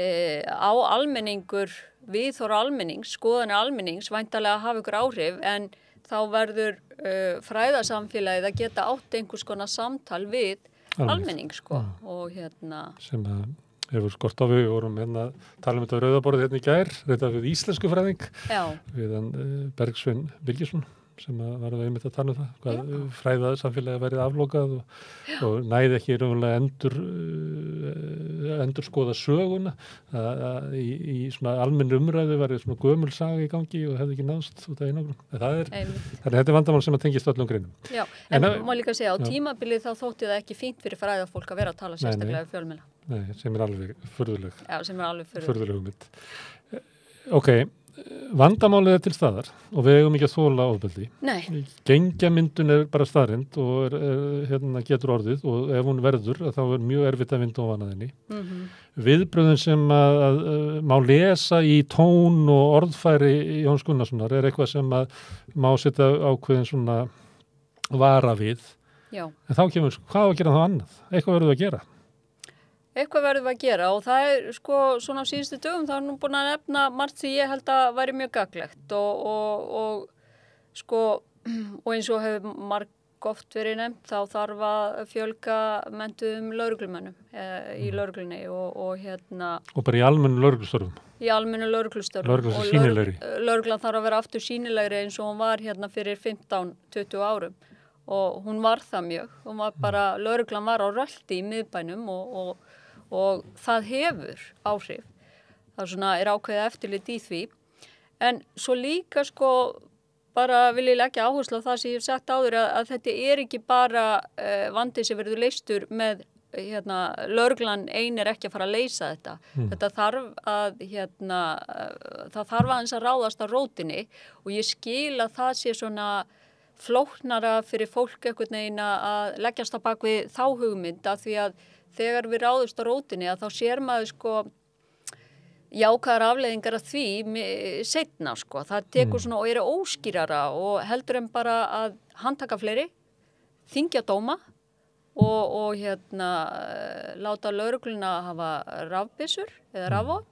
Speaker 4: á almenningur viðhorf almennings, skoðanir almennings væntanlega að hafa ykkur áhrif en þá verður fræðasamfélagið að geta átt einhvers konar samtal við almenning og
Speaker 1: sem að hefur skort á við vorum tala þetta við rauðaborðið í gær, þetta við íslensku fræðing við Bergsvein Birgisson sem var að einmitt að tala það, hvað fræðað samfélagi verið aflokað og næði ekki raunverulega endur skoða söguna í svona almenn umræðu var svona gömul saga í gangi og hefði ekki náðst út af einangrum. Þetta er vandamál sem að tengist öllum greinum.
Speaker 4: Já, en má líka segja, á tímabilið þá þótti það ekki fínt fyrir fræðafólk að vera að tala sérstaklega við fjölmiðla.
Speaker 1: Nei, sem er alveg furðuleg.
Speaker 4: Já, sem er alveg
Speaker 1: furðuleg hugmynd. Ok, vandamálið er til staðar og við eigum ekki að þola ofbeldi.
Speaker 4: Nei.
Speaker 1: Gengjamyndun er bara staðrind og getur orðið og ef hún verður þá er mjög erfitt að vinda ofan að henni. Viðbröðin sem að má lesa í tón og orðfæri Jóns Gunnarssonar er eitthvað sem að má setja ákveðin svona vara við.
Speaker 4: Já.
Speaker 1: En þá kemur, hvað að gera þá annað? Eitthvað verður að gera.
Speaker 4: Eitthvað verðum við að gera og það er svona á síðustu dögum þá er nú búin að nefna margt sem ég held að væri mjög gagnlegt og eins og hefur margoft verið nefnt, þá þarf að fjölga menntuðum lögreglumönnum í lögreglunni og
Speaker 1: Og bara í almennu lögreglustörfum?
Speaker 4: Í almennu lögreglustörfum.
Speaker 1: Lögreglan sé sýnilegri?
Speaker 4: Lögreglan þarf að vera aftur sýnilegri eins og hún var fyrir 15-20 árum og hún var það mjög. Hún var bara, lögreglan var á rölti í miðbænum og það hefur áhrif. Það svona ákveðið eftirlit í því. En svo líka bara vil ég leggja áherslu á það sem ég hef sagt áður að þetta ekki bara vandi sem verður leystur með lögreglan ein ekki að fara að leysa þetta. Þetta þarf að það þarf aðeins að ráðast á rótinni og ég skil að það sé svona flóknara fyrir fólk einhvern veginn að leggjast á bak við þá hugmynd af því að þegar við ráðumst á rótinni að þá sér maður jákvæðar afleiðingar af því seinna það tekur svona og óskýrara og heldur en bara að handtaka fleiri, þyngja dóma og láta lögregluna hafa rafbyssur eða rafvopn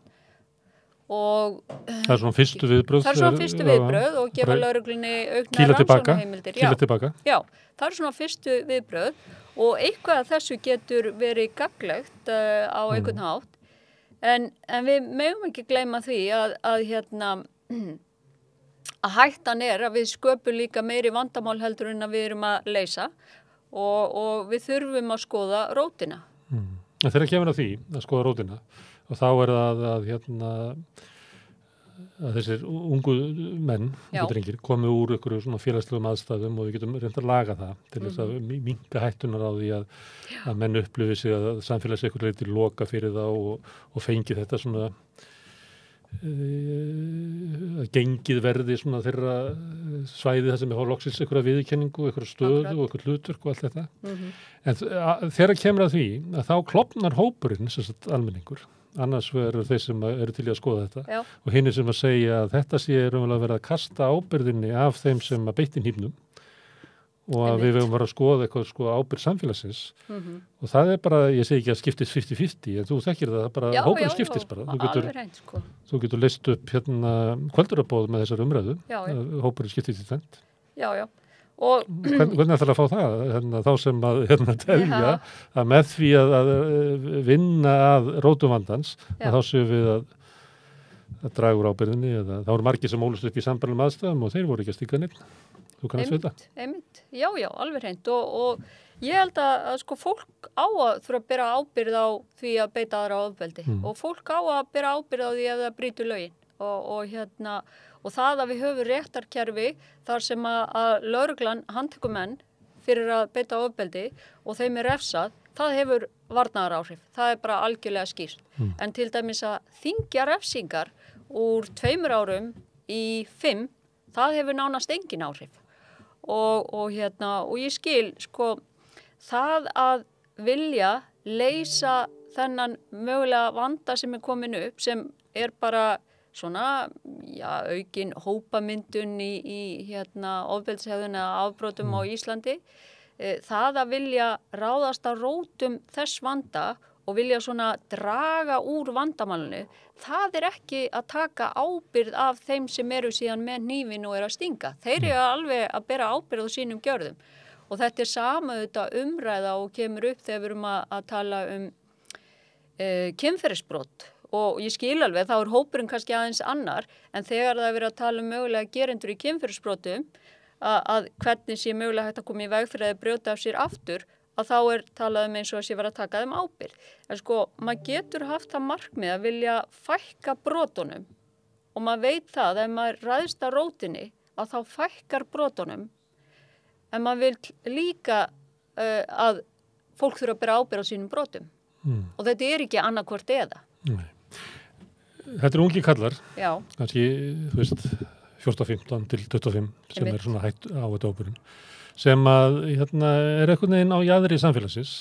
Speaker 4: og
Speaker 1: það svona fyrstu viðbrögð.
Speaker 4: Það svona fyrstu viðbrögð og gefa lögreglunni aukna rannsóknarheimildir.
Speaker 1: Kýla tilbaka.
Speaker 4: Já, það svona fyrstu viðbrögð og eitthvað af þessu getur verið gagnlegt á einhvern hátt. En við megum ekki gleyma því að hættan að við sköpum líka meiri vandamál heldur en að við erum að leysa og við þurfum að skoða rótina.
Speaker 1: Þegar kemur að því að skoða rótina og þá það að þessir ungu menn, ungu drengir, komi úr einhverju svona félagslegum aðstæðum og við getum reynt að laga það til þess að minnka hættunar á því að menn upplifi sig að samfélags einhverju leyti loka fyrir þá og fengi þetta svona að gengið verði svona þeirra svæði þar sem við hafa loksins einhverja viðurkenningu, einhverja stöðu og einhver hlutverk og allt þetta. En þegar kemur að því að þá klofnar hópurinn, sem sagt almenningur, annars verður þeir sem eru til í að skoða þetta og hinir sem að segja að þetta sé að vera að kasta ábyrðinni af þeim sem að beitti hnífnum og að við verðum að skoða eitthvað ábyrgð samfélagsins og það bara, ég segi ekki að skiptist 50-50 en þú þekkir það bara, hópurinn skiptist bara. Þú getur leist upp kvöldurabóð með þessar umræðu, hópurinn skiptist í tvent.
Speaker 4: Já.
Speaker 1: Hvernig ætlar að fá það? Þá sem að telja að með því að vinna að rótum vandans að þá séum við að draga úr ábyrðinni eða þá eru margir sem ólust upp í sambærilegum aðstæðum og þeir voru ekki að stíka neitt. Þú kannast við það?
Speaker 4: Einmitt. Já, alveg hreint og ég held að fólk á að þurfa að bera ábyrgð á því að beita aðra á ofbeldi og fólk á að bera ábyrgð á því að það brýtur lögin og það að við höfum réttarkerfi þar sem að lögreglan handtekur menn fyrir að beita ofbeldi og þeim refsað, það hefur varnaðaráhrif. Það bara algjörlega skýrt. En til dæmis að þyngja refsingar úr 2 árum í 5, það hefur nánast engin áhrif. Og ég skil, það að vilja leysa þennan mögulega vanda sem komin upp, sem bara svona, aukin hópamyndun í ofbeldishegðun eða afbrotum á Íslandi. Það að vilja ráðast á rótum þess vanda og vilja svona draga úr vandamálinu, það ekki að taka ábyrgð af þeim sem eru síðan með hnífinn og að stinga. Þeir eru alveg að bera ábyrgð á sínum gjörðum. Og þetta sama umræða og kemur upp þegar við erum að tala kynferðisbrot. Og ég skil alveg, þá hópurinn kannski aðeins annar, en þegar það verið að tala mögulega gerendur í kynferðisbrotum, að hvernig sé mögulega hægt að koma í veg fyrir að brjóta af sér aftur, að þá talað eins og að sé verið að taka þeim ábyrgð. En maður getur haft það markmið að vilja fækka brotunum og maður veit það, ef maður ræðst að rótinni, að þá fækkar brotunum, en maður vil líka að fólk þurfa að bera ábyrgð á sínum brotum. Og þetta ekki annarkvort eða.
Speaker 1: Nei. Þetta ungi kallar, kannski, 14-15 til 25 sem svona hætt á þetta ábyrgðin, sem að einhvern veginn á jaðri samfélagsins,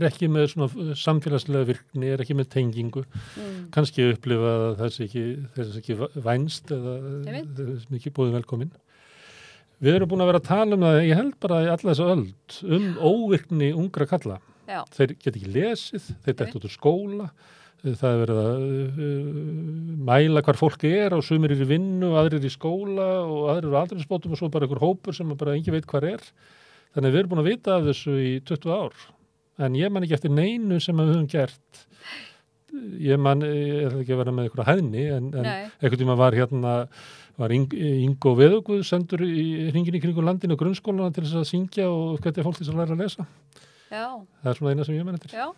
Speaker 1: ekki með svona samfélagslega virkni, ekki með tengingu, kannski upplifa að þess ekki vænst eða þess ekki búið velkomin. Við erum búin að vera að tala það, ég held bara í alla þessa öld, óvirkni ungra kalla. Þeir geta ekki lesið, þeir dættu út úr skóla, það er verið að mæla hvar fólk á sumir í vinnu, aðrir í skóla og aðrir á atvinnuleysisbótum og svo bara einhver hópur sem bara engin veit hvar Þannig við erum búin að vita af þessu í 20 ár. En ég man ekki eftir neinu sem við höfum gert. Ég ætla ekki að vera með einhverja hæðni, en einhvern tíma var Ingo Veðuguð sendur í hringinn í kringum landinu og grunnskólana til þess að syngja og hvetja fólk til að læra að lesa.
Speaker 4: Já.
Speaker 1: Það er svona eina sem ég man eftir.
Speaker 4: Já.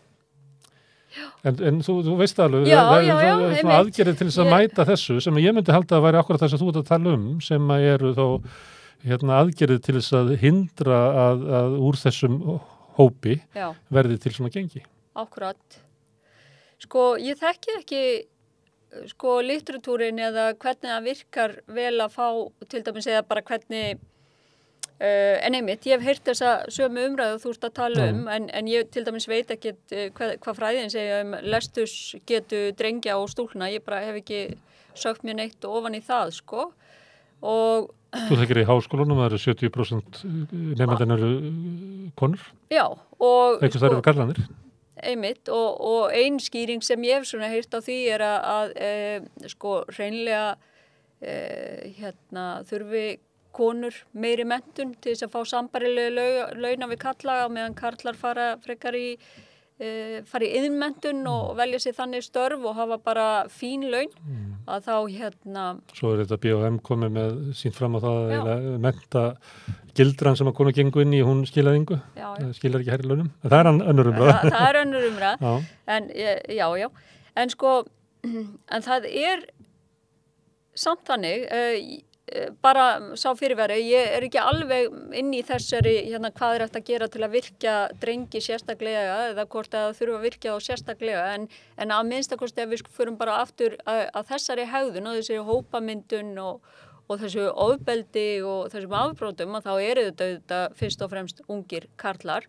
Speaker 1: En þú veist alveg, það er svona aðgerðir til þess að mæta þessu sem ég myndi halda að væri akkurat þess að þú ert að tala sem eru þó aðgerðir til þess að hindra að úr þessum hópi verði til svona gengi.
Speaker 4: Akkurat. Sko, ég þekki ekki literatúrin eða hvernig það virkar vel að fá til dæmis eða bara hvernig en einmitt, ég hef heyrt þessa sömu umræðu þú ert að tala en ég til dæmis veit ekki hvað fræðin segja lestusgetu drengja og stúlna, ég bara hef ekki sögt mér neitt ofan í það, sko. Og
Speaker 1: þú þekkir í háskólanum, það eru 70% nefndarnir eru konur.
Speaker 4: Já, og
Speaker 1: einhvers þar eru karlarnir.
Speaker 4: Einmitt, og ein skýring sem ég hef svona heyrt á því er að hreinlega þurfi konur meiri menntun til þess að fá sambærilega launa við karla meðan karlar fara frekar í iðnmenntun og velja sér þannig störf og hafa bara fín laun að þá
Speaker 1: Svo er þetta BHM komið með sínt fram á það að mennta gildran sem að konu gengur inn í, hún skilaði engu, skilar ekki hærri launum. Það er önnur umræða.
Speaker 4: Það er önnur umræða, en já. En en það er samt þannig, bara sá fyrirveri, ég er ekki alveg inn í þessari, hvað er hægt að gera til að virkja drengi sérstaklega eða hvort að þurfa að virkja þá sérstaklega en að minnstakosti ef við förum bara aftur að þessari hegðun og þessari hópamyndun og þessu ofbeldi og þessum afbrotum að þá eru þetta fyrst og fremst ungir karlar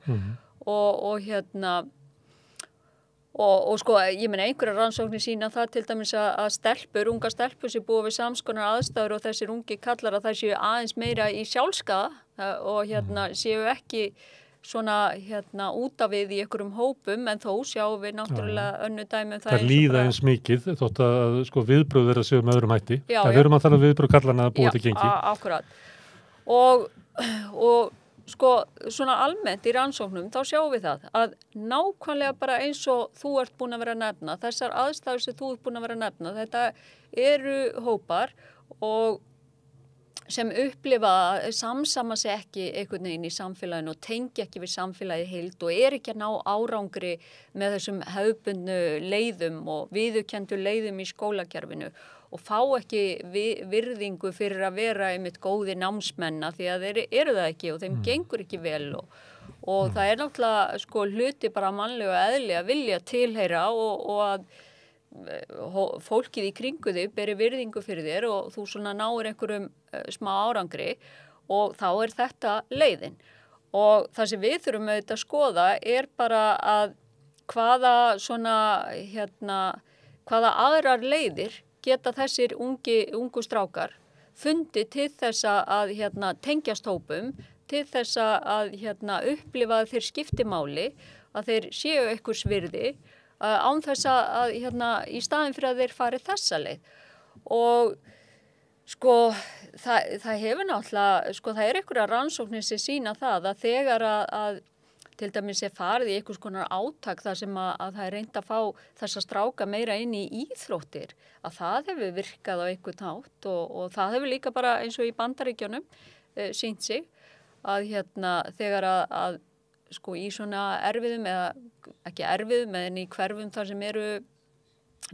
Speaker 4: og sko, ég meina einhverja rannsóknir sína það til dæmis að unga stelpur sem búa við samskonar aðstæður og þessir ungi kallar að það séu aðeins meira í sjálfskaða og séu ekki svona út af við í einhverjum hópum en þó sjáum við náttúrulega önnu dæmi
Speaker 1: það líða eins mikið þótt að viðbrögð er að séu með öðrum hætti. Við erum að tala um viðbrögð karlarna að búa til gengi.
Speaker 4: Akkurat. Og sko, svona almennt í rannsóknum, þá sjáum við það að nákvæmlega bara eins og þú ert búin að vera að nefna, þessar aðstæður sem þú ert búin að vera að nefna, þetta eru hópar og sem upplifa samsama sig ekki einhvern veginn í samfélaginu og tengi ekki við samfélagi heild og ekki að ná árangri með þessum hefðbundnu leiðum og viðurkenndu leiðum í skólakerfinu og fá ekki virðingu fyrir að vera einmitt góði námsmenna því að þeir eru það ekki og þeim gengur ekki vel og það er náttúrulega hluti bara mannlegu eðli að vilja tilheyra og að fólkið í kringu þig beri virðingu fyrir þér og þú svona náir einhverjum smá árangri og þá er þetta leiðin og það sem við þurfum auðvitað að skoða er bara að hvaða aðrar leiðir geta þessir ungu strákar fundið til þess að tengjast hópum, til þess að upplifa að þeir skipti máli, að þeir séu einhvers virði, án þess að í staðinn fyrir að þeir fari þessa leið. Og sko, það hefur náttúrulega, það er einhverja rannsóknir sem sýna það að þegar að til dæmis farið í einhvers konar átak þar sem að það reynt að fá þessa stráka meira inn í íþróttir að það hefur virkað á einhvern hátt og það hefur líka bara eins og í Bandaríkjunum sýnt sig að þegar að í svona erfiðum eða ekki erfiðum en í hverfum þar sem eru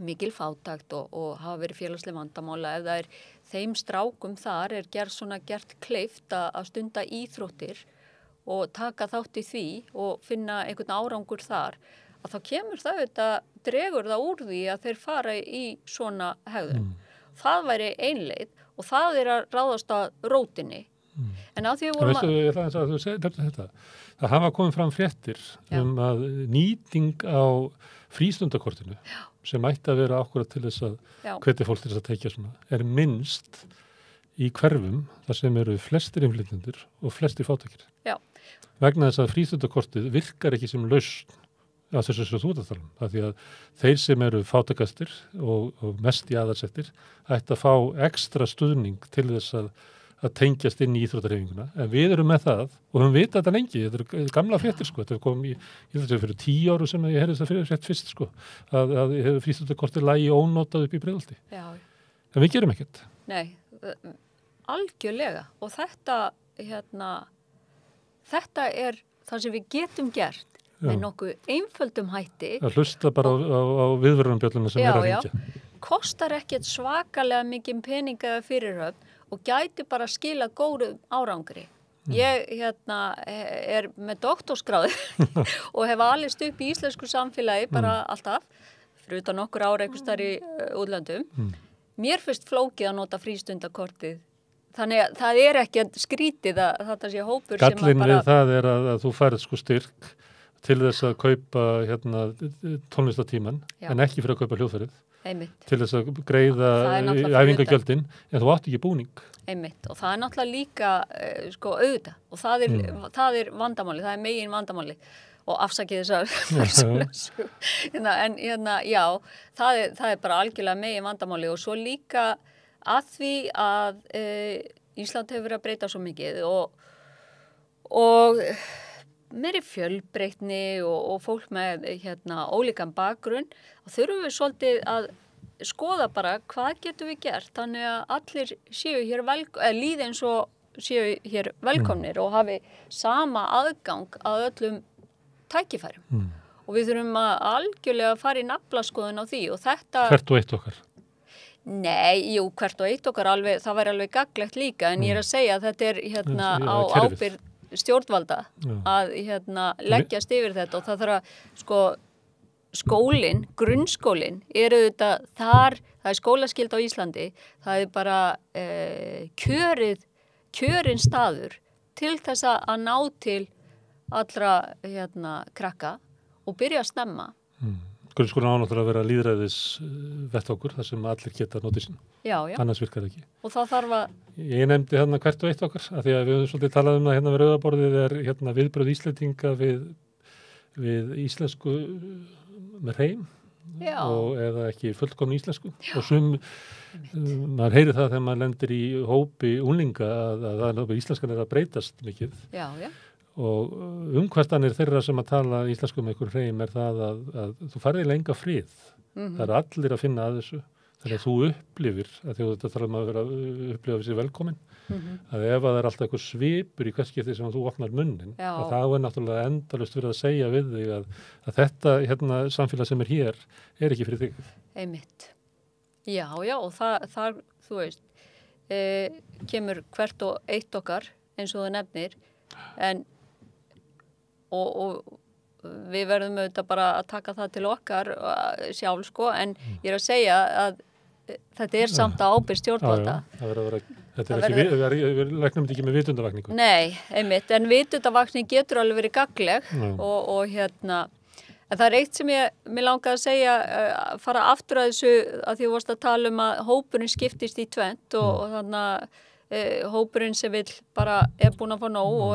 Speaker 4: mikil fátækt og hafa verið félagsleg vandamála ef það er þeim strákum þar er gert kleift að stunda íþróttir og taka þátt í því og finna einhvern árangur þar, að þá kemur dregur það úr því að þeir fara í svona hegðun. Það væri einleið og það er að ráðast að rótinni. En að því við vorum
Speaker 1: það hafa komið fram fréttir að nýting á frístundakortinu sem ætti að vera akkurat til þess að hvetja fólk til þess að tekja svona, er minnst í hverfum þar sem eru flestir innflytjendur og flestir fátækir.
Speaker 4: Já.
Speaker 1: Vegna þess að frístundakortið virkar ekki sem lausn á þessu sem þú ert að tala um. Því að þeir sem eru fátakastir og mest í aðarsettir ætti að fá ekstra stuðning til þess að tengjast inn í íþróttahreyfinguna. En við erum með það og höfum vitað þetta lengi. Þetta er gamla fréttir, sko. Þetta kom ég held að fyrir 10 árum sem ég heyrði þetta frétt fyrst, sko. Að frístundakortið lægi ónotað upp í Breiðholti. Já. En við gerum ekkert.
Speaker 4: Nei, algjörlega. Og þetta er það sem við getum gert með nokkuð einföldum hætti.
Speaker 1: Að hlusta bara á viðvörunarbjölluna sem er að hringja.
Speaker 4: Kostar ekkert svakalega mikið peninga fyrirhöfn og gæti bara skila góðum árangri. Ég er með doktorsgráðu og hef alist upp í íslensku samfélagi bara alltaf, fyrir utan nokkur ára einhvers þar í útlöndum. Mér finnst flókið að nota frístundakortið. Þannig að það er ekki skrítið að þetta sé hópur sem að bara...
Speaker 1: Gallinn við það er að þú færð sko styrk til þess að kaupa tónlistatíman, en ekki fyrir að kaupa hljóðfærið.
Speaker 4: Einmitt.
Speaker 1: Til þess að greiða æfingagjöldin, en þú átt ekki búning.
Speaker 4: Einmitt, og það er náttúrulega líka auðvitað, og það er vandamáli, það er megin vandamáli og afsakið þessar já, það er bara algjörlega megin vandamáli og svo líka að því að Ísland hefur verið að breyta svo mikið og meiri fjölbreytni og fólk með ólíkan bakgrunn og þurfum við svolítið að skoða bara hvað getum við gert þannig að allir séu hér líði eins og séu hér velkomnir og hafi sama aðgang að öllum tækifærum og við þurfum að algjörlega fara í naflaskoðun á því og þetta...
Speaker 1: Hvert og eitt okkar?
Speaker 4: Nei, hvert og eitt okkar alveg, það væri alveg gagnlegt líka en ég er að segja að þetta er á ábyrgð stjórnvalda að leggjast yfir þetta og það þarf að skólinn, grunnskólinn er auðvitað það er skólaskylda á Íslandi, það er bara kjörin staður til þess að ná til allra krakka og byrja að snemma.
Speaker 1: Grunnskólinn á náttúrulega að vera lýðræðis vettvangur þar sem allir geta notið sín. Já. Annars virkar það ekki.
Speaker 4: Og það þarf að...
Speaker 1: Ég nefndi hvert og eitt okkar, af því að við höfum svolítið talað um að við rauðaborðið er viðbrögð Íslendinga við íslensku með hreim eða ekki fullkomni íslensku. Já. Og maður heyri það þegar maður lendir í hópi unglinga að íslenskan er að breytast mikið. Já. Og umkvartanir þeirra sem að tala íslensku með einhver hreim er það að þú farið lenga frið. Það er allir að finna að þessu. Þannig að þú upplifir, að því að þetta þarf að vera upplifa við sér velkomin, að ef það er alltaf eitthvað svipur í hvert skipti sem þú opnar munnin, að það er náttúrulega endalaust verið að segja við þig að þetta samfélag sem er hér er ekki fyrir þig.
Speaker 4: Einmitt. Já, og það þú veist, kemur hvert og eitt okkar, eins og þú nefnir, en og við verðum auðvitað bara að taka það til okkar sjálf, en ég er að segja að þetta er samt að ábyrgð stjórnvalda.
Speaker 1: Þetta er ekki, við læknum þetta ekki með vitundavakningu.
Speaker 4: Nei, einmitt, en vitundavakning getur alveg verið gagnleg og en það er eitt sem mér langaði að segja, fara aftur að þessu að því þú varst að tala um að hópurinn skiptist í tvennt og þannig að hópurinn sem er búin að fá nóg og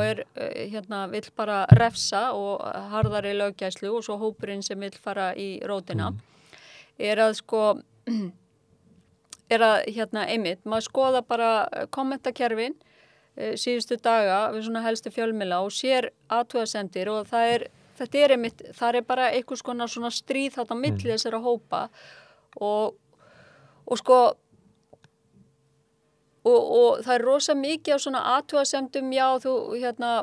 Speaker 4: vill bara refsa og harðari löggæslu og svo hópurinn sem vill fara í rótina er að einmitt, maður skoða bara kommentakerfin síðustu daga við svona helstu fjölmiðla og sér athugasemdir og þetta er einmitt, það er bara einhvers konar svona stríð þarna á milli þessara hópa og það er rosa mikið af svona athugasemdum,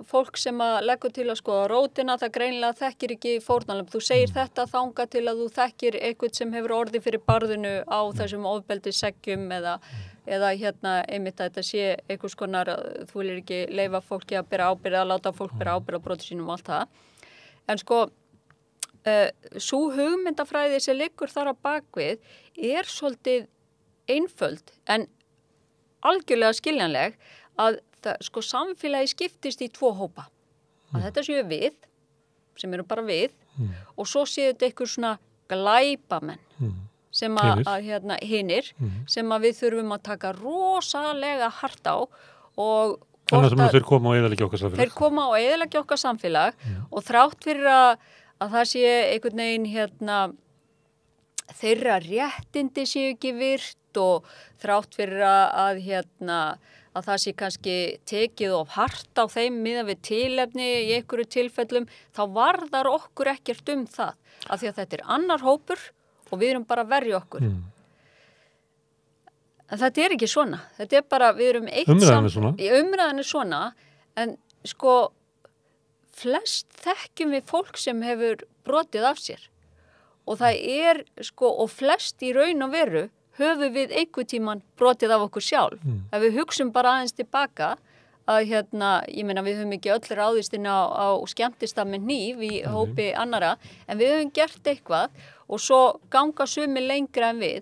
Speaker 4: fólk sem að leggur til að skoða rótina, það greinilega þekkir ekki fórnarlömb. Þú segir þetta þanga til að þú þekkir eitthvað sem hefur orðið fyrir barðinu á þessum ofbeldisseggjum eða einmitt að þetta sé einhvers konar, þú viljir ekki leyfa fólki að bera ábyrgð, að láta fólk bera ábyrgð á broti sínum og allt það. En sú hugmyndafræði sem liggur þar á bakvið er svolítið einföld, en algjörlega skiljanleg að samfélagi skiptist í tvo hópa. Að þetta séu við, sem eru bara við, og svo séu þetta einhver svona glæpamenn sem hinir, sem að við þurfum að taka rosalega hart á og
Speaker 1: Þannig að þeir koma og eyðileggja okkar samfélag.
Speaker 4: Þeir koma og eyðileggja okkar samfélag og þrátt fyrir að það sé einhvern veginn þeirra réttindi séu ekki virt og þrátt fyrir að það sé kannski tekið of hart á þeim miðað við tilefni í einhverju tilfellum, þá varðar okkur ekkert það, af því að þetta er annar hópur og við erum bara að verja okkur. En þetta er ekki svona. Þetta er bara, við erum umræðan er svona, en sko, flest þekkjum við fólk sem hefur brotið af sér. Og það er, sko, og flest í raun og veru höfum við einhvern tíman brotið af okkur sjálf. Ef við hugsum bara aðeins tilbaka að ég meina við höfum ekki öll ráðist inn á skemmtista með hníf í hópi annara, en við höfum gert eitthvað og svo ganga sumi lengra en við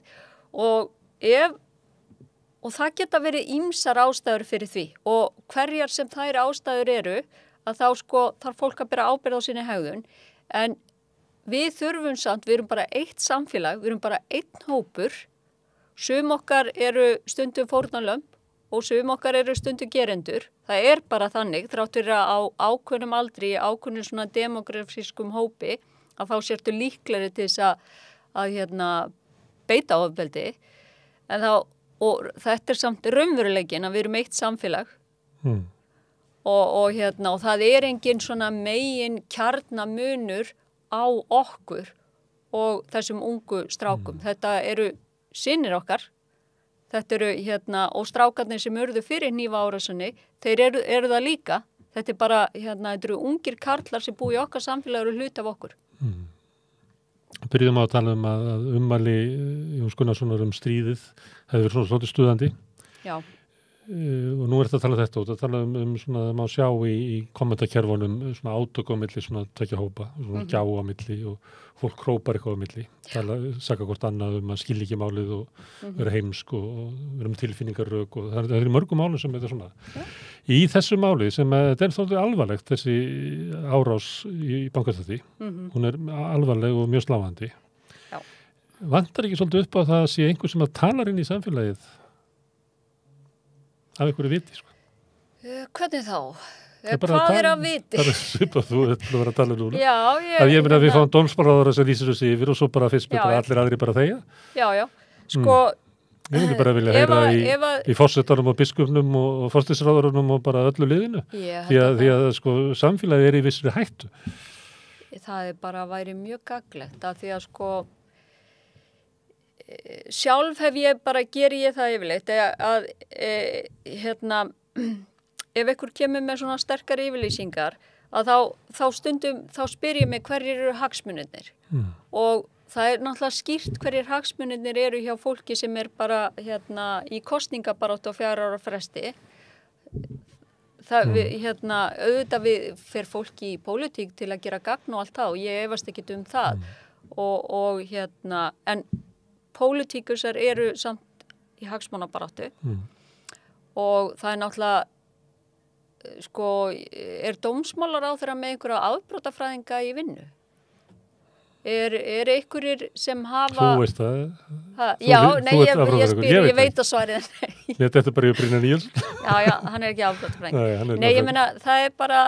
Speaker 4: og það geta verið ýmsar ástæður fyrir því og hverjar sem þær ástæður eru að þá sko þarf fólk að bera ábyrgð á sinni hegðun, en við þurfum samt, við erum bara eitt samfélag, við erum bara einn hópur, sum okkar eru stundum fórnarlömb og sum okkar eru stundum gerendur, það er bara þannig, þrátt fyrir að á ákveðnum aldri, ákveðnum svona demografískum hópi, að þá sértu líklegri til þess að beita ofbeldi, en og þetta er samt raunveruleikin að við erum eitt samfélag og það er engin svona megin kjarnamunur á okkur og þessum ungu strákum. Þetta eru synir okkar, þetta eru og strákarnir sem urðu fyrir hnífaárásinni, þeir eru það líka. Þetta er bara, þetta eru ungir karlar sem búi í okkar samfélag og hluti af okkur.
Speaker 1: Byrjum á að tala að ummæli Jóns Gunnarssonar stríðið hefði verið svona svolítið stuðandi. Já. Og nú er þetta að tala þetta og þetta tala svona að má sjá í kommentakerfunum svona átök á milli, svona tvekja hópa, svona gjá á milli og fólk hrópar eitthvað á milli, saka hvort annað að skilja ekki málið og vera heimsk og vera með tilfinningarök og það er mörgum málum sem þetta svona. Ja. Í þessu máli sem þetta er þóttið alvarlegt, þessi árás í bankastætti, hún er alvarleg og mjög sláandi. Já. Vantar ekki svolítið upp á það að sé einhver sem að talar inn í samfélagið af einhverju viti, sko?
Speaker 4: Hvernig þá? Hvað er að viti? Það
Speaker 1: er svipað, þú ætla að vera að tala núna.
Speaker 4: Já,
Speaker 1: ég meina að við fáum dómsmálaráðherra sem lýsir þessu yfir og svo bara fyrst bara allir aðrir bara þegja.
Speaker 4: Já, sko...
Speaker 1: Ég myndi bara vilja heyra í forsetanum og biskupnum og forsætisráðherrunum og bara öllu liðinu. Því að sko samfélagið er í vissri hættu.
Speaker 4: Það er bara að væri mjög gagnlegt að því að sko sjálf geri ég það yfirleitt að ef einhver kemur með svona sterkar yfirlýsingar að þá stundum þá spyr ég mig hverjir eru hagsmunirnir og það er náttúrulega skýrt hverjir hagsmunirnir eru hjá fólki sem er bara í kosningabaráttu á 4 ára fresti. Auðvitað fer fólki í pólitík til að gera gagn og allt það og ég efast ekki það en pólitíkusar eru samt í hagsmunabaráttu og það er náttúrulega sko, er dómsmálaráðherra með einhverja afbrotafræðinga í vinnu? Er einhverjir sem hafa...
Speaker 1: Þú veist það?
Speaker 4: Já, nei, ég spyr, ég veit að svarið.
Speaker 1: Þetta er bara í Brynjar Níelsson.
Speaker 4: Já, hann er ekki afbrotafræðingur. Nei, ég meina, það er bara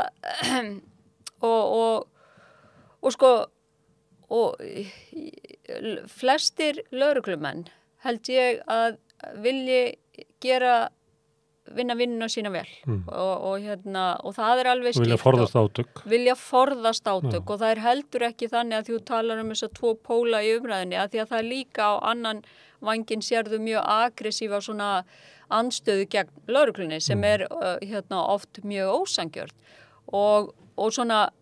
Speaker 4: og sko flestir lögreglumenn held ég að vilji vinna vinnuna sína vel og það er alveg skýrt. Vilja forðast átök og það er heldur ekki þannig að þú talar um þess að 2 póla í umræðinni að því að það er líka á annan vænginn sérðu mjög aggressífa svona andstöðu gegn lögreglunni sem er oft mjög ósangjörn og svona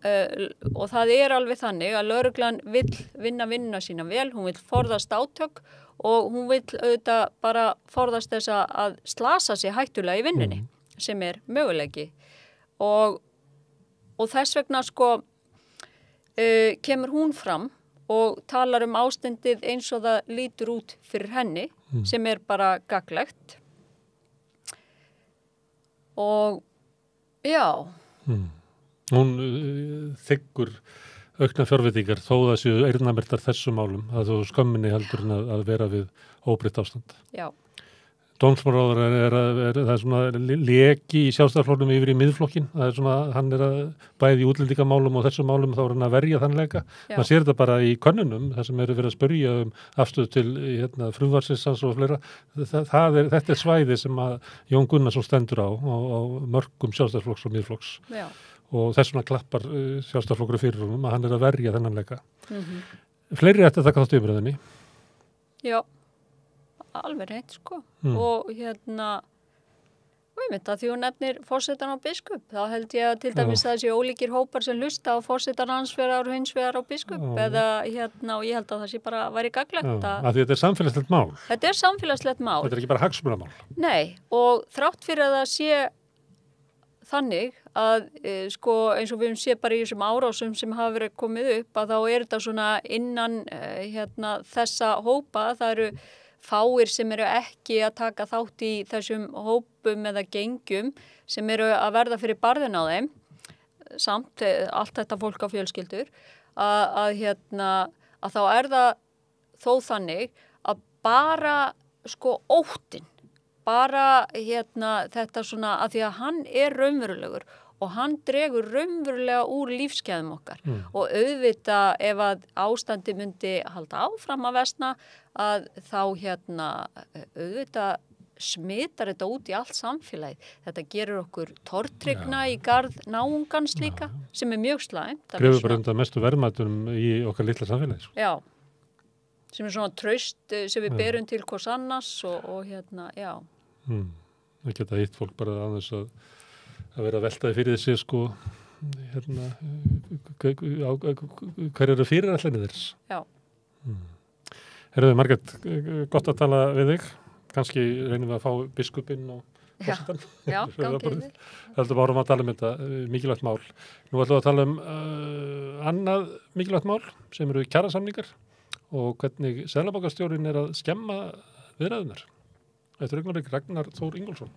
Speaker 4: og það er alveg þannig að lögreglan vill vinna vinnuna sína vel, hún vill forðast átök og hún vill auðvitað bara forðast þess að slasa sig hættulega í vinnunni sem er möguleiki og þess vegna sko kemur hún fram og talar um ástandið eins og það lítur út fyrir henni sem er bara gagnlegt og já
Speaker 1: Hún þiggur aukna fjárveitingar þó það séu eyrnamerktar þessum málum að þú skömminni heldur en að vera við óbreytt ástand.
Speaker 4: Já.
Speaker 1: Dómsmálaráðherra það svona leki í Sjálfstæðisflokknum yfir í miðflokkin. Það svona, hann að bæði í útlendingamálum og þessum málum þá hann að verja þann leka. Man sér þetta bara í könnunum, þar sem verið að spyrja afstöðu til frumvarpsins og fleira. Þetta svæði sem að Jón Gunnarsson stendur á mörkum Sjálfstæðisflokks og miðflokks. Já. Og þess vegna klappar Sjálfstæðisflokkur fyrir honum að hann að verja þennan leka. Fleiri ætti að taka þátt í umræðunni.
Speaker 4: Já. Alveg reynt sko og og ég mynd að því hún nefnir forsetan á biskup, þá held ég að til dæmis það sé ólíkir hópar sem hlusta á forsetan hans vegar og hins vegar á biskup eða og ég held að það sé bara væri gagnlegt
Speaker 1: að því þetta samfélagslegt mál.
Speaker 4: Þetta samfélagslegt mál.
Speaker 1: Þetta ekki bara hagsmunamál.
Speaker 4: Nei, og þrátt fyrir að það sé þannig að sko eins og við höfum séð bara í þessum árásum sem hafa verið komið upp að þá þetta svona innan þessa hópa, það eru fáir sem eru ekki að taka þátt í þessum hópum eða gengjum sem eru að verða fyrir barðin á þeim samt allt þetta fólk á fjölskyldur að þá það þó þannig að bara sko óttinn bara þetta svona að því að hann raunverulegur og hann dregur raunverulega úr lífsgæðum okkar og auðvitað ef að ástandi myndi halda áfram að versna að þá auðvitað smitar þetta út í allt samfélagið. Þetta gerur okkur tortryggna í garð náungans líka sem mjög slæmt.
Speaker 1: Grefur bara undan mestu verðmætunum í okkar litla samfélagi.
Speaker 4: Já, sem svona traust sem við berum til hvers annars og já.
Speaker 1: Það geta hitt fólk bara aðeins að vera að veltaði fyrir þessi sko hver eru fyrirætlanir þess?
Speaker 4: Já.
Speaker 1: Herðu, Margrét, gott að tala við þig. Kannski reynum við að fá biskupinn og forsetann.
Speaker 4: Já, gangið þig.
Speaker 1: Höldum árum að tala þetta, mikilvægt mál. Nú ætlum við að tala annað mikilvægt mál sem eru kjarasamningar og hvernig seðlabankastjórinn að skemma viðræðurnar. Eftir augnablik Ragnar Þór Ingólfsson.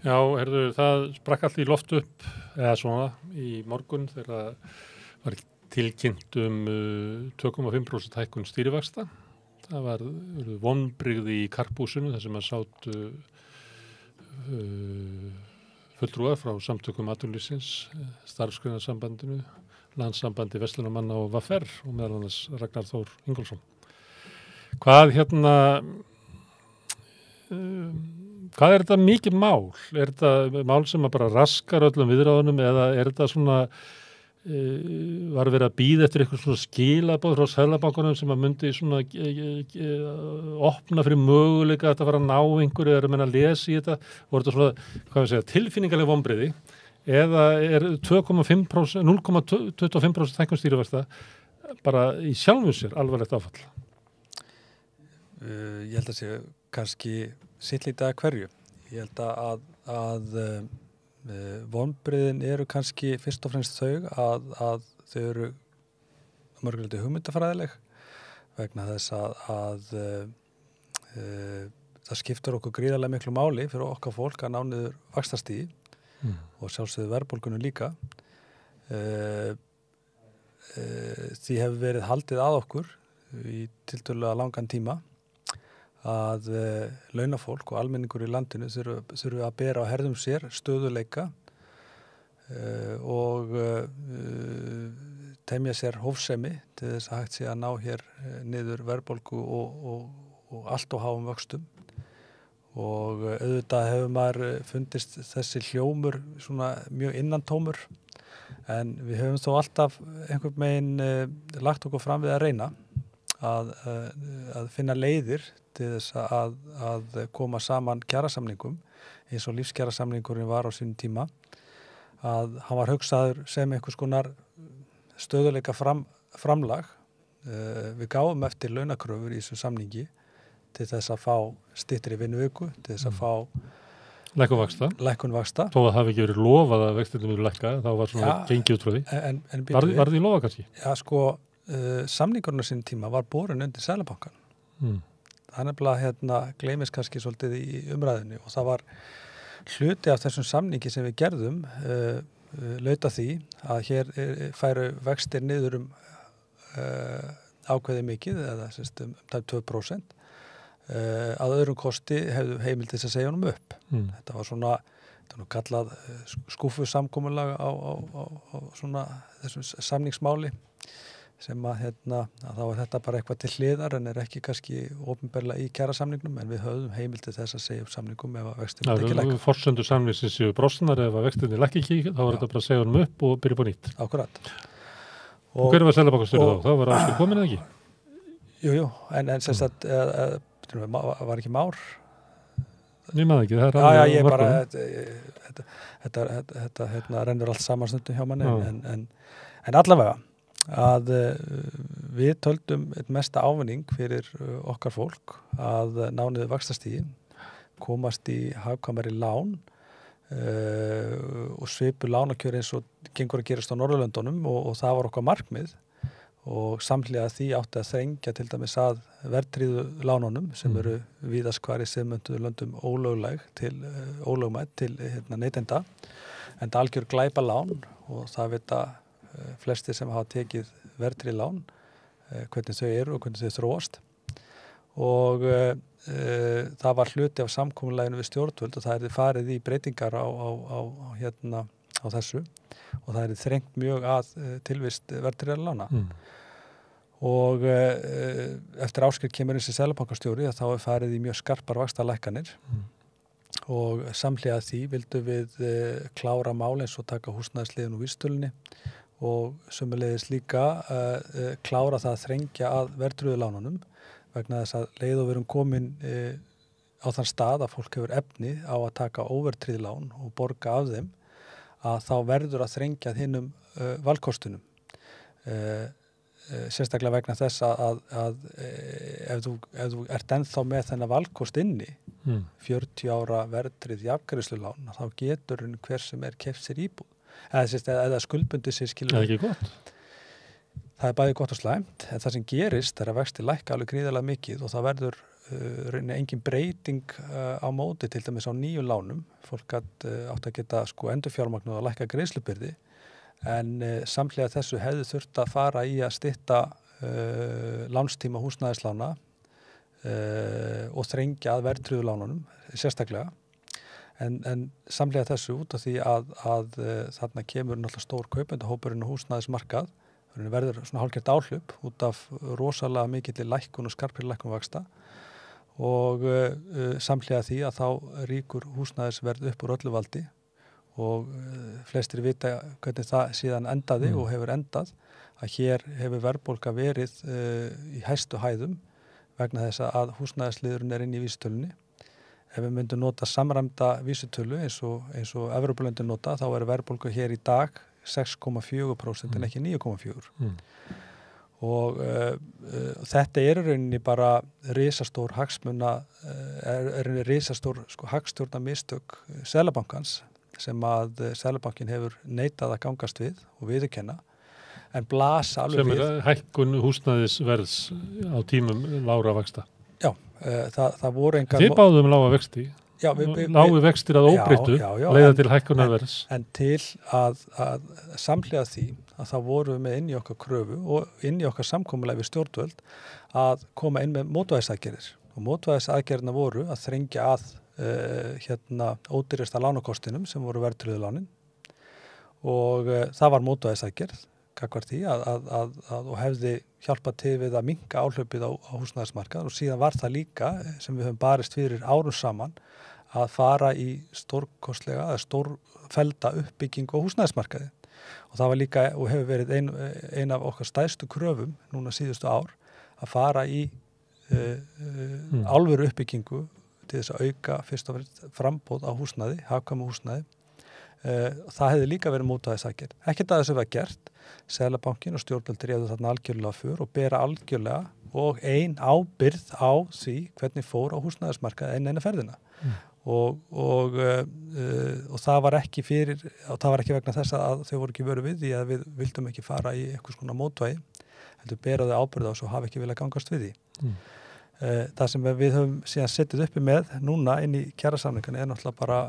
Speaker 1: Já, það sprakk allt í loft upp eða svona í morgun þegar var tilkynnt 2,5% hækkun stýrivaxta. Það var vonbrigði í Karphúsinu þar sem að sátu fulltrúar frá samtökum atvinnulífsins, Starfsgreinasambandinu, Landssambandi Verslunarmanna og VFR og meðal annars Ragnar Þór Ingólfsson. Hvað hvað er þetta mikið mál? Er þetta mál sem bara raskar öllum viðráðunum eða er þetta svona, var verið að bíða eftir eitthvað svona skilaboð frá Seðlabankanum sem að myndi svona opna fyrir möguleika að þetta var að ná einhverju eða menn að lesa í þetta? Voru þetta svona, hvað við segja, tilfinningaleg vonbrigði eða er 0,25% hækkun stýrivaxta bara í sjálfum sér alvarlegt áfall?
Speaker 2: Ég held að sé kannski sittlítið að hverju. Ég held að vonbrigðin eru kannski fyrst og fremst þau að þau eru mörguleiti hugmyndafræðileg vegna þess að það skiptur okkur gríðarlega miklu máli fyrir okkar fólk að ná niður vaxtastigi og sjálfsögðu verðbólgunum líka. Því hefur verið haldið að okkur í tiltölulega langan tíma að launafólk og almenningur í landinu þurfi að bera á herðum sér stöðuleika og temja sér hófsemi til þess að hægt sé að ná hér niður verðbólgu og allt og háum vöxtum. Og auðvitað hefur maður fundist þessi hljómur svona mjög innantómur en við höfum þó alltaf einhvern veginn lagt okkur fram við að reyna að finna leiðir til þess að koma saman kjarasamningum eins og lífskjarasamningurinn var á sínum tíma að hann var hugsaður sem einhvers konar stöðuleika framlag. Við gáum eftir launakröfur í þessum samningi til þess að fá styttri vinnuviku, til þess að fá lækkun vaxta. Þó að hafi ekki verið lofað að vextirnir myndu lækka, þá var svona gengið út frá því. Var því lofað kannski? Já, sko, samningurinn á sínum tíma var borin undir Seðlabankann. Það er nefnilega gleymist kannski svolítið í umræðinu og það var hluti af þessum samningi sem við gerðum lauta því að hér færu vextir niður ákveðið mikið eða tæp 2%. Að öðrum kosti hefðu heimild þess að segja honum upp. Þetta var svona, þetta var nú kallað skúfusamkomulag á svona þessum samningsmáli sem að þá er þetta bara eitthvað til hliðar en er ekki kannski opinberlega í kjarasamningnum en við höfum heimild til þess að segja upp samningum ef að vextirnir ekki lækka. Forsendur samningsins séu brostnar ef að vextirnir lækki ekki, þá er þetta bara að segja honum upp og byrja upp á nýtt. Akkurat. Og hver var Seðlabankastjóri þá? Það var Ásgeir komin eða ekki? Jú, en sem sagt var ekki Már? Ég maður ekki, það er alveg ég bara, þetta rennur allt saman stundum hjá manni en allavega að við töldum mesta ávinning fyrir okkar fólk að ná niður vaxtastigi, komast í hagkvæmari lán og svipu lánakjör eins og gengur að gerast á Norðurlöndunum og það var okkar markmið og samhliða því átti að þrengja til dæmis að verðtryggðu lánunum sem eru víðast hvar í siðmönduðu löndum ólögmætt til neytenda en það algjör glæpa lán og það vita flestir sem hafa tekið verðtryggð lán hvernig þau eru og hvernig þau þróast og það var hluti af samkomulaginu við stjórnvöld og það er farið í breytingar á þessu og það er þrengt mjög að tilvist verðtryggðra lána og eftir Ásgeir kemur þessi Seðlabankastjóri þá er farið í mjög skarpar vaxtalækkanir og samhliða því vildum við klára mál eins og taka húsnæðisliðin úr vísitölunni og sömuleiðis líka klára það að þrengja að verðtryggðu lánunum vegna þess að leið og við erum komin á þann stað að fólk hefur efni á að taka óverðtryggð lán og borga af þeim að þá verður að þrengja hinnum valkostunum. Sérstaklega vegna þess að ef þú ert ennþá með þennan valkost inni 40 ára verðtryggð jafngreiðslulán þá getur hver sem keypt sér íbúð. Eða skuldbundið sér skilur. Það er ekki gott. Það er bæði gott og slæmt, en það sem gerist er að vextir lækka alveg gríðarlega mikið og það verður engin breyting á móti til dæmis á nýju lánum. Fólk átt að geta endurfjármagn og lækka greiðslubyrði, en samhliða þessu hefði þurft að fara í að stytta lánstíma húsnæðislána og þrengja að verðtryggðu lánunum sérstaklega. En samlega þessu út af því að þarna kemur náttúrulega stór kaupendahópurinn og húsnæðismarkað, verður svona hálfgert áhlaup út af rosalega mikilli lækkun og skarpri lækkun vaxta og samlega því að þá ríkur húsnæðisverð upp úr öllu valdi og flestir vita hvernig það síðan endaði og hefur endað að hér hefur verðbólga verið í hæstu hæðum vegna þess að húsnæðisliðurinn inn í vísitölunni. Ef við myndum nota samræmda vísitölu eins og Evrópulöndin nota, þá verðbólga hér í dag 6,4% en ekki 9,4%. Og þetta í rauninni bara risastór risastór hagstjórnarmistök Seðlabankans sem að Seðlabankin hefur neitað að gangast við og viðurkenna, en blasa alveg við.
Speaker 1: Sem hækkun húsnæðisverðs á tímum lágra vaxta.
Speaker 2: Já, það voru engar...
Speaker 1: Þið báðum lága vexti. Já, lágu vextir að óbreyttu leiða til hækkunarverðs.
Speaker 2: En til að samhliða því að það voru með inn í okkar kröfu og inn í okkar samkomulagi við stjórnvöld að koma inn með mótvægisaðgerðir. Og mótvægisaðgerðina voru að þrengja að ódýrasta lánakostinum sem voru verðtryggðu lánin og það var mótvægisaðgerð gagnvart því og hefði hjálpað til við að minnka áhlaupið á húsnæðismarkað og síðan var það líka sem við höfum barist fyrir árum saman að fara í stórkostlega eða stórfellda uppbyggingu á húsnæðismarkaði og það var líka og hefur verið ein af okkar stærstu kröfum núna síðustu ár að fara í alvöru uppbyggingu til þess að auka fyrst og fremst framboð á húsnæði, hagkvæmu húsnæði. Það hefði líka verið mótvægisaðgerð. Ekkert að þessu var gert. Seðlabankinn og stjórnvöld réðu þarna algjörlega för og bera algjörlega og ein ábyrgð á því hvernig fór á húsnæðismarkaði eina ferðina. Og það var ekki vegna þess að þau voru ekki vöru við því að við vildum ekki fara í eitthvað svona mótvægi, heldur bera þau ábyrgð á svo hafa ekki viljað gangast við því. Það sem við höfum síðan setið uppi með núna inn í kjarasamningunni náttúrulega bara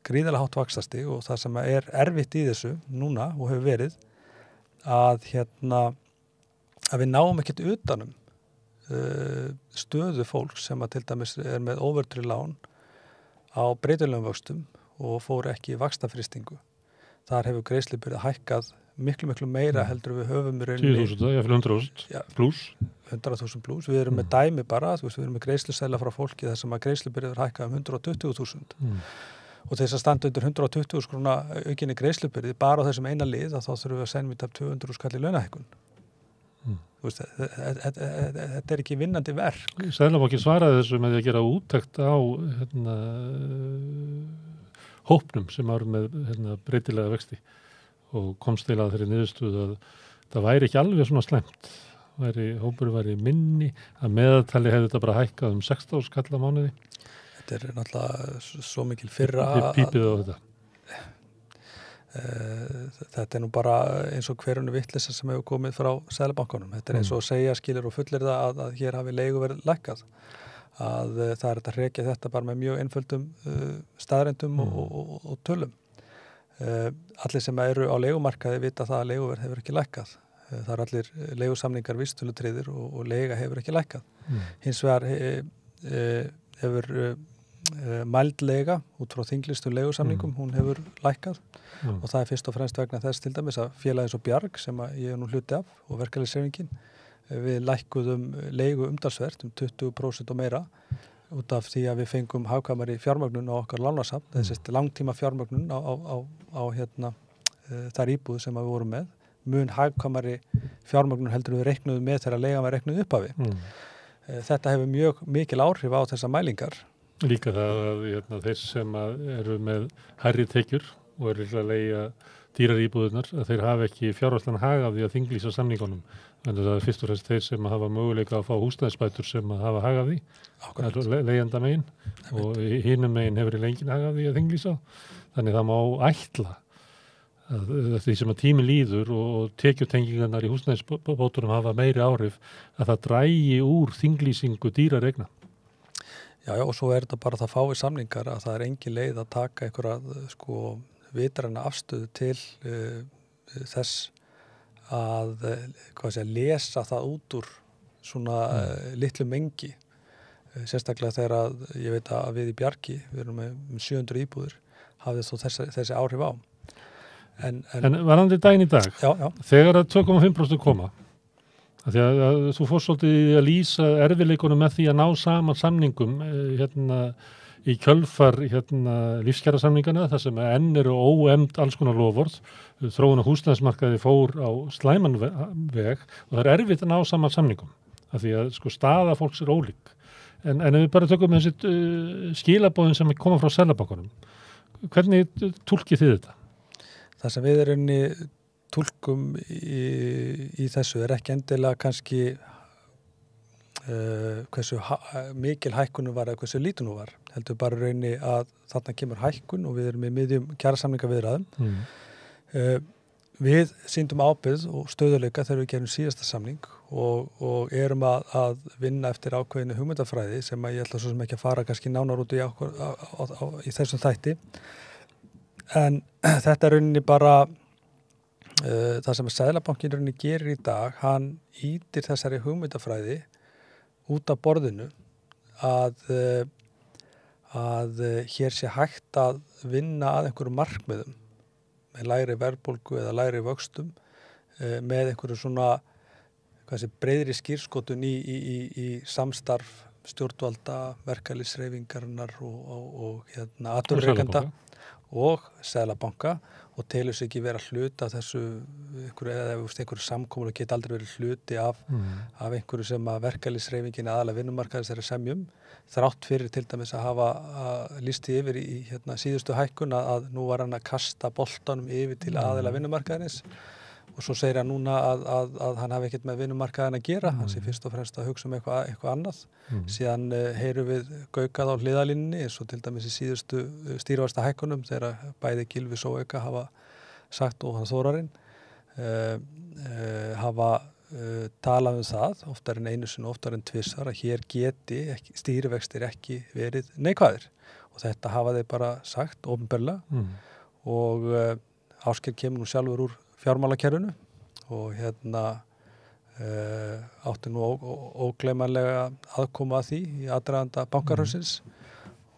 Speaker 2: gríðarlega hátt vaxtastig og það sem erfitt í þessu núna og hefur verið að við náum ekkert utanum stöðu fólks sem að til dæmis með óverðtryggð lán á breytilegum vöxtum og fór ekki í vaxtafrystingu. Þar hefur greiðslubyrði hækkað miklu meira heldur við höfum í rauninni
Speaker 1: 10.000, jafnvel 100.000 pluss.
Speaker 2: 100.000 pluss. Við erum með dæmi bara, við erum með greiðsluseðla frá fólki þar sem að greiðslubyrði er hækkað 120.000. Og þess að standa undir 120.000 króna aukinni greiðslubyrði bara á þessum eina lið að þá þurfum við að senda við 200.000 kall í launahækkun. Þetta ekki vinnandi verk.
Speaker 1: Seðlabanki svaraði þessu með því að gera úttekt á hópnum sem eru með breytilega vexti og komst til að þeirri niðurstöðu að það væri ekki alveg svona slæmt. Hópurinn væri minni, að meðaltali hefði þetta bara hækkað 16.000 kall á mánuði.
Speaker 2: Þetta náttúrulega svo mikil fyrra
Speaker 1: Pípið á þetta.
Speaker 2: Þetta nú bara eins og hverjunu vitleysa sem hefur komið frá Seðlabankanum. Þetta eins og að segja skilir og fullir það að hér hafi leiguverð lækkað. Að það þetta að hrekja þetta bara með mjög einföldum staðreyndum og tölum. Allir sem eru á leigumarkaði vita það að leiguverð hefur ekki lækkað. Það allir leigusamningar vísitölutryggðir og leiga hefur ekki lækkað. Hins vegar hefur mældlega út frá þinglýstum leigusamningum, hún hefur lækkað og það fyrst og fremst vegna þess til dæmis að félagið svo Bjarg sem ég nú hluti af og verkalýðshreyfingin við lækkuðum leigu umtalsvert 20% og meira út af því að við fengum hagkvæmari fjármögnun á okkar lánasafn, þessi langtíma fjármögnun á þær íbúð sem við vorum með, mun hagkvæmari fjármögnun heldur við reiknuðum með þegar leigan var reiknuð upp af við. Þetta hefur mjög mikil áhrif á þessar mælingar.
Speaker 1: Líka það að þeir sem eru með hærri tekjur og eru að leigja dýrar íbúðurnar, að þeir hafa ekki fjárhagslegan hag af því að þinglýsa samningunum. En það fyrst og fremst þeir sem hafa möguleika að fá húsnæðisbætur sem hafa hag af því, leigjanda megin og hinum megin hefur engin hag af því að þinglýsa. Þannig það má ætla að því sem að tíminn líður og tekjutengingarnar í húsnæðisbóturum hafa meiri áhrif að það drægi úr þinglýsingu dýrar eigna.
Speaker 2: Já, og svo þetta bara það fái samningar að það engin leið að taka einhverja vitræna afstöðu til þess að lesa það út úr svona litlu mengi sérstaklega þegar að ég veit að við í Bjargi, við erum með 700 íbúðir, hafði þó þessi áhrif á. En
Speaker 1: varðandi daginn í dag,
Speaker 2: já.
Speaker 1: Þegar að 2,5% koma, því að þú fórst svolítið að lýsa erfiðleikunum með því að ná saman samningum í kjölfar lífskjara samningana, þar sem enn eru óefnd alls konar loforð, þróun á húsnæðismarkaði fór á slæman veg og það er erfitt að ná saman samningum, af því að staða fólks er ólík. En ef við bara tökum þessi skilaboðin sem koma frá Seðlabankanum, hvernig túlkið þið þetta?
Speaker 2: Það sem við erum túlkum í þessu er ekki endilega kannski hversu mikil hækkunu var eða hversu lítinu var. Heldur bara raunni að þarna kemur hækkun og við erum í miðjum kjarasamninga viðræðum. Við sýndum ábyrgð og stöðuleika þegar við gerum síðasta samning og erum að vinna eftir ákveðinu hugmyndafræði sem að ég ætla svo sem ekki að fara kannski nánar út í þessum þætti. En þetta er rauninni bara það sem að Seðlabankinn rauninni gerir í dag, hann ýtir þessari hugmyndafræði út af borðinu að hér sé hægt að vinna að einhverjum markmiðum með lægri verðbólgu eða lægri vöxtum með einhverju svona breiðri skírskotun í samstarf stjórnvalda, verkalýðshreyfingarinnar og atvinnurekenda og Seðlabanka og telur sig ekki vera hluta af þessu einhverju samkomur geta aldrei verið hluti af einhverju sem að verkalýðshreyfingin aðalega vinnumarkaðis er að semjum þrátt fyrir til dæmis að hafa lýst yfir í síðustu hækkun að nú var hann að kasta boltanum yfir til aðalega vinnumarkaðins og svo segir hann núna að hann hafi ekkert með vinnumarkaðin að gera, hann sé fyrst og fremst að hugsa eitthvað annað. Síðan heyrum við gaukað á hliðalínunni eins og til dæmis í síðustu stýrivexta hækkunum þegar bæði Gylfi Zoëga hafa sagt og hann Þórarinn hafa talað það, oftar en einu sinni, oftar en tvisvar, að hér geti stýrivextir ekki verið neikvæðir og þetta hafa þeir bara sagt opinberlega og Ásgeir kemur nú sjálfur úr fjármálakerfinu og átti nú ógleymanlega aðkoma að því í aðdraganda bankahraunsins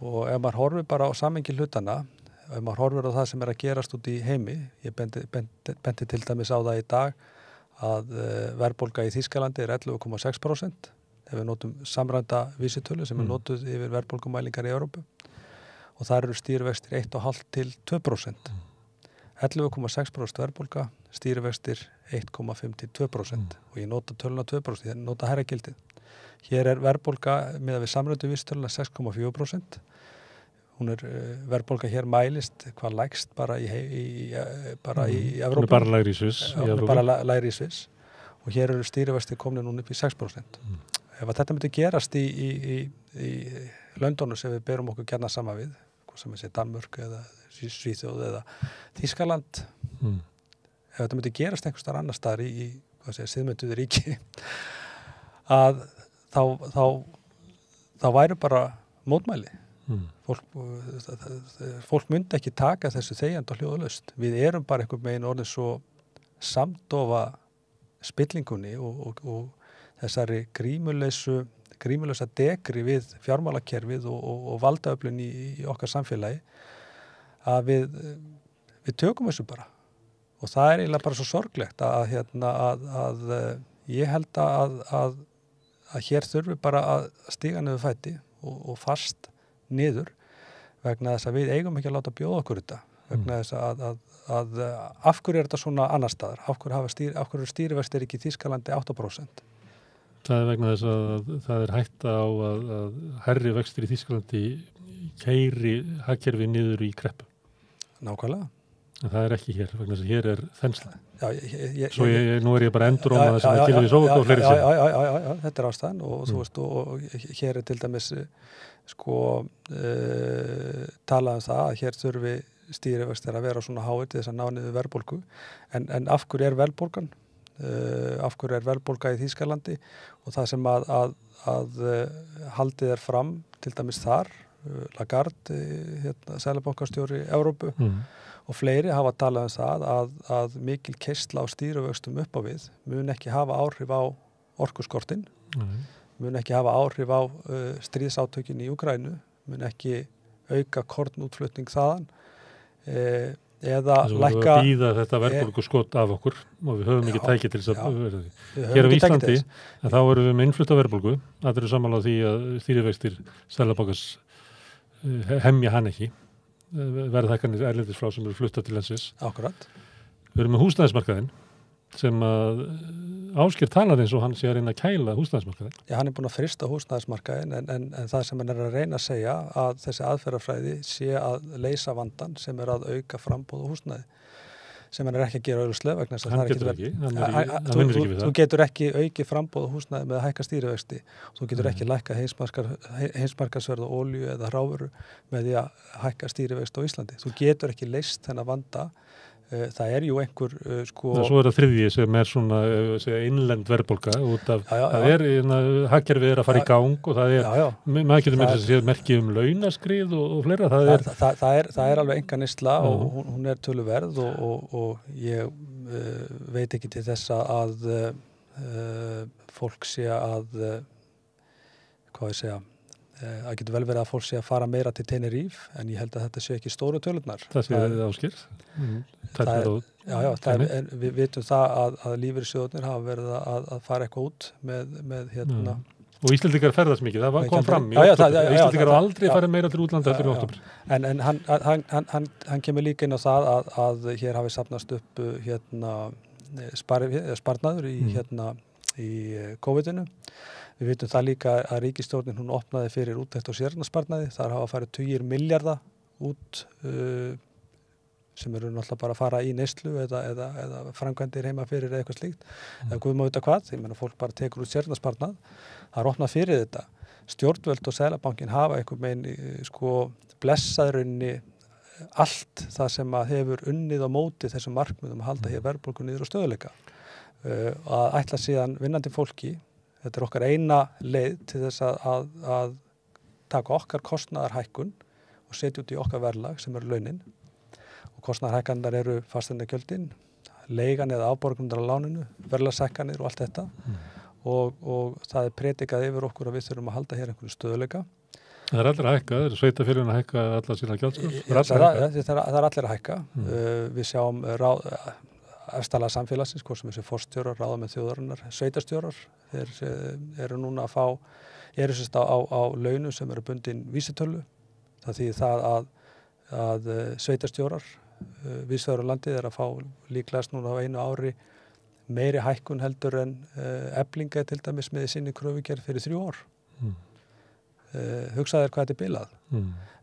Speaker 2: og ef maður horfir bara á samhengi hlutana, ef maður horfir á það sem er að gerast út í heimi, ég benti til dæmis á það í dag að verðbólga í Þýskalandi er 11,6% ef við notum samræmda vísitölu sem er notuð yfir verðbólgumælingar í Evrópu og þar eru stýrivextir 1,5 til 2%. 11,6% verðbólga, stýrivextir 1,5 til 2% og ég nota töluna 2%, ég nota hærra gildið. Hér er verðbólga miðað við samræmdu vísitöluna 6,4%. Hún er verðbólga hér mælist hvað lægst bara í Evrópu.
Speaker 1: Hún er bara lægri í Sviss.
Speaker 2: Hún er bara lægri í Sviss og hér eru stýrivextir komin núna upp í 6%. Ef að þetta myndi gerast í löndunum sem við berum okkur gjarna saman við, sem er Danmörk eða Svíþjóð eða Þýskaland, ef þetta myndi gerast einhvers staðar annar staðar í siðmenntuðu ríki, að þá væru bara mótmæli. Fólk myndi ekki taka þessu þegjandi og hljóðalaust. Við erum bara einhvern veginn orðin svo samdofa spillingunni og þessari grímulausa degri við fjármálakerfið og valdaöflun í okkar samfélagi að við tökum þessu bara og það er eiginlega bara svo sorglegt að ég held að hér þurfi bara að stíga niður fæti og fast niður vegna þess að við eigum ekki að láta bjóða okkur þetta vegna þess að af hverju er þetta svona annar staðar, af hverju eru stýrivextir ekki í Þýskalandi 8%.
Speaker 1: Það er vegna þess að það er hætta á að hærri vextir í Þýskalandi keyri hagkerfið niður í kreppu.
Speaker 2: Nákvæmlega.
Speaker 1: En það er ekki hér, vegna þess að hér er þensla.
Speaker 2: Já,
Speaker 1: Svo nú er ég bara endur það sem að Gylfi Zoëga og fleiri sér.
Speaker 2: Já, þetta er ástæðan og þú veist, og hér er til dæmis talað það að hér þurfi stýrivextir að vera svona háir til þess að ná niður verðbólgu. En af hverju er verðbólgan? Af hverju er verðbólga í Þýskalandi og það sem að haldið er fram til dæmis þar, Lagarde, Seðlabankastjóri Evrópu og fleiri hafa talað það að mikil keyrsla á stýrivöxtum upp á við mun ekki hafa áhrif á orkuskortinn mun ekki hafa áhrif á stríðsátökin í Úkraínu, mun ekki auka kornútflutning þaðan, eða lækka...
Speaker 1: Að býða þetta verðbólgu skot af okkur og við höfum ekki tæki til þess að verða því. Hér á Íslandi, en þá erum við með innflutta verðbólgu, allir eru sammála á því að stýrivextir Seðlabankans hemja hann ekki, verðhækkanir erlendis frá sem eru flutta til landsins.
Speaker 2: Akkurat.
Speaker 1: Við erum með húsnæðismarkaðinn sem að Ásgeir talar eins og hann sé að reyna að kæla húsnæðismarkaðinn.
Speaker 2: Já, hann er búin að frysta húsnæðismarkaðinn en það sem hann er að reyna að segja að þessi aðferðafræði sé að leysa vandann sem er að auka framboð og húsnæði sem hann er ekki að gera auðvitað vegna þess að
Speaker 1: hann getur ekki, hann vinnur ekki við það.
Speaker 2: Þú getur ekki auki framboð og húsnæði með að hækka stýrivexti, þú getur ekki lækka heimsmarkaðsverð og olíu eða hrávöru með því að hækka stýrivexti á Íslandi. Þú getur ekki leyst þennan vanda. Það er jú einhver
Speaker 1: Svo það þriðji sem er svona innlend verðbólga út af hagkerfið er að fara í gang og það er, maður getur með þess að séð merki launaskrið og fleira.
Speaker 2: Það er alveg enga neysla og hún er töluverð og ég veit ekki til þess að fólk sé að hvað ég segja það getur vel verið að fólk sé að fara meira til Tenerife en ég held að þetta sé ekki stóru tölurnar.
Speaker 1: Það sé Ásgeir.
Speaker 2: Við vitum það að lífeyrissjóðirnir hafa verið að fara eitthvað út með hérna.
Speaker 1: Og Íslendingar ferðast mikið, það kom fram í október. Íslendingar hafa aldrei farið meira til útlanda eftir í október.
Speaker 2: En hann kemur líka inn á það að hér hafi safnast upp sparnaður í COVID-inu. Við vitum það líka að ríkisstjórnin hún opnaði fyrir úttekt á séreignarsparnaði. Þar hafa farið tugir milljarða út sem eru náttúrulega bara að fara í neyslu eða framkvæmdir heima fyrir eða eitthvað slíkt. Eða guð má vita hvað, ég meina fólk bara tekur út séreignarsparnað. Það er opnað fyrir þetta. Stjórnvöld og Seðlabankinn hafa einhvern veginn blessaðrunni allt það sem að hefur unnið á móti þessum markmiðum að halda hér verðbólgu niður og stöðuleika. Að ætla síðan vinnandi fólki. Þetta er okkar eina leið til þess að taka okkar kostnaðarhækkun og setja út í okkar verðlag sem eru launin. Og kostnaðarhækkanir eru fasteignagjöldin, leigan eða afborganir af láninu, verðlagshækkanir og allt þetta. Og það er predikað yfir okkur að við þurfum að halda hér einhverju stöðuleika.
Speaker 1: Það er allir að hækka, það eru sveitarfélögin að hækka alla sína gjaldskráð.
Speaker 2: Það er allir að hækka. Við sjáum efstalega samfélagsins, hvort sem þessi forstjórar, ráðamenn þjóðarinnar, sveitarstjórar, þeir eru núna að fá, eru sérst á launum sem eru bundin vísitölu. Það þýðir það að sveitarstjórar vísvegar á landið er að fá líklegast núna á einu ári meiri hækkun heldur en Eflinga til dæmis með sinni kröfugerð fyrir 3 ár. Hugsaðu þér hvað þetta er bilað.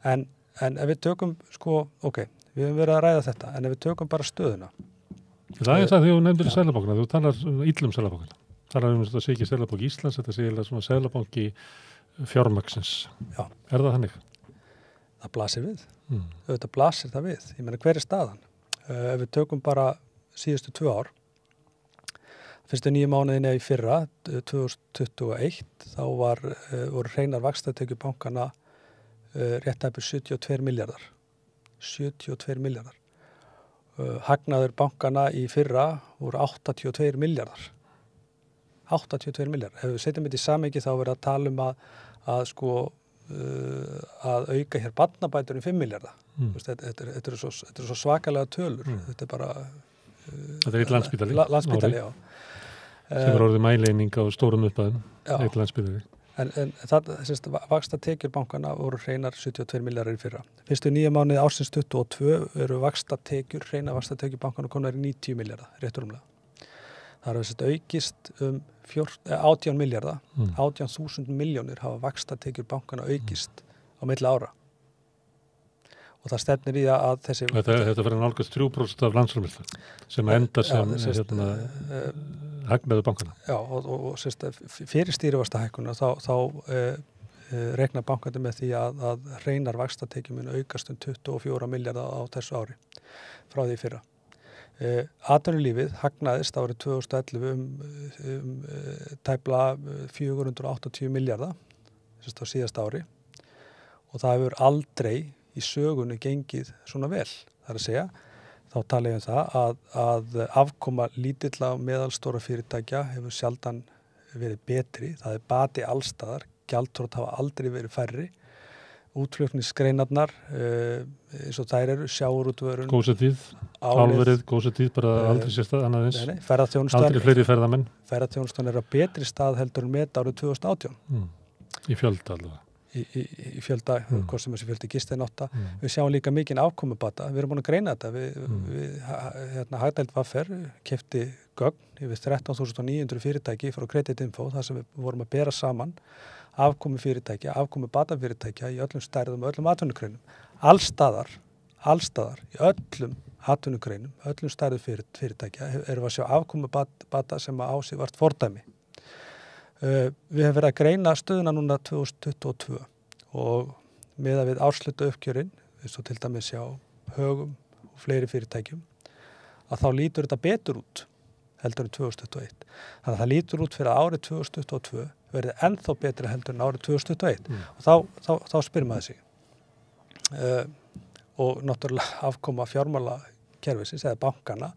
Speaker 2: En ef við tökum, við höfum verið að ræða þetta, en ef við tökum bara stöðuna.
Speaker 1: Það er það þegar þú nefndir Seðlabankana, þú talar illum Seðlabankana. Talar þetta sé ekki Seðlabanki Íslands, þetta sé svona Seðlabanki fjármagnsins. Já. Er það þannig?
Speaker 2: Það blasir við. Þetta blasir það við. Ég meina, hver er staðan? Ef við tökum bara síðustu 2 ár, fyrstu 9 mánuðina í fyrra, 2021, þá voru hreinar vaxtatekjur bankana rétt tæpur 72 milljarðar. 72 milljarðar. Hagnaður bankana í fyrra voru 82 milljarðar. 82 milljarðar. Ef við setjum þetta í samhengi þá verður að tala um að auka hér barnabætur 5 milljarða. Þetta eru svo svakalega tölur. Þetta er bara...
Speaker 1: Þetta er eitt Landspítali.
Speaker 2: Landspítali, já.
Speaker 1: Sem er orðið mæleining á stórum uppæðum. Eitt Landspítali.
Speaker 2: En vaxtatekjur bankana voru hreinar 72 milljarðar í fyrra. Fyrstu 9 mánuði ársins 22 eru hreinar vaxtatekjur bankana komnar í 90 milljarða, rétt rúmlega. Það er aukist 18 milljarða, 18.000 milljónir hafa vaxtatekjur bankana aukist á milli ára. Og það stefnir í að þessi...
Speaker 1: Þetta verður nálgast 3% af landsframleiðslu sem endar sem hagnaður bankana.
Speaker 2: Já, og fyrir stýrivaxtahækkuna þá rekna bankandi með því að hreinar vaxtatekjur munu aukast 24 milljarða á þessu ári frá því fyrra. Atvinnulífið hagnaðist árið 2011 tæpla 480 milljarða á síðasta ári og það hefur aldrei í sögunni gengið svona vel. Það er að segja, þá tala ég um það að afkoma lítilla og meðalstóra fyrirtækja hefur sjaldan verið betri, það bati allstaðar, gjaldþrot hafa aldrei verið færri, útflutningsgreinarnar, eins og þær eru, sjávarútvörun,
Speaker 1: gósetíð, álverið, gósetíð, bara aldrei sérstað annað eins, aldrei fleiri ferðamenn.
Speaker 2: Ferðaþjónustan á betri stað heldur en met árið 2018.
Speaker 1: Í fjölda allavega.
Speaker 2: Í fjölda, hvort sem þessi fjöldi gistinátta. Við sjáum líka mikinn afkomubata. Við erum búin að greina þetta. Hagdeild Vaffer keypti gögn yfir 13.900 fyrirtæki frá Creditinfo, þar sem við vorum að bera saman afkomu fyrirtækja, afkomu batafyrirtækja í öllum stærðum og öllum atvinnugreinum. Allstaðar, í öllum atvinnugreinum, öllum stærðum fyrirtækja erum við að sjá afkomu bata sem á sig vart fordæmi. Við hefum verið að greina stöðuna núna 2022 og miðað við ársluta uppgjörinn, eins og til dæmis hjá Högum og fleiri fyrirtækjum, að þá lítur þetta betur út heldur en 2021. Þannig að það lítur út fyrir að árið 2022 verði ennþá betri heldur en árið 2021. Og þá spyrir maður sig. Og náttúrulega afkoma fjármálakerfisins eða bankana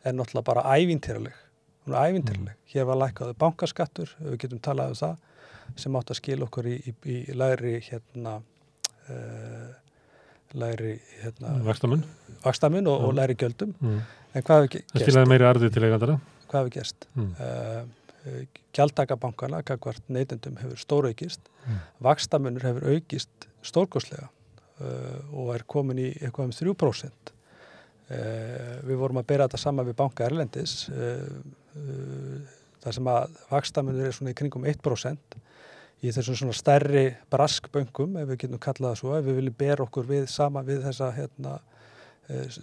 Speaker 2: er náttúrulega bara ævintýraleg. Hún er ævintýraleg. Hér var lækkaður bankaskattur, við getum talað það, sem átt að skila okkur í lægri vaxtamun og lægri gjöldum. En hvað hefur gerst?
Speaker 1: Það skilaði meiri arði til eigandana.
Speaker 2: Hvað hefur gerst? Gjaldtaka bankana, gagnvart neytendum hefur stóraukist, vaxtamunur hefur aukist stórkostlega og er komin í eitthvað 3%. Við vorum að bera þetta saman við banka erlendis, þar sem að vaxtamunur er svona í kringum 1%. Í þessum svona stærri braskbönkum, ef við getum kallað það svo, ef við viljum bera okkur saman við þessa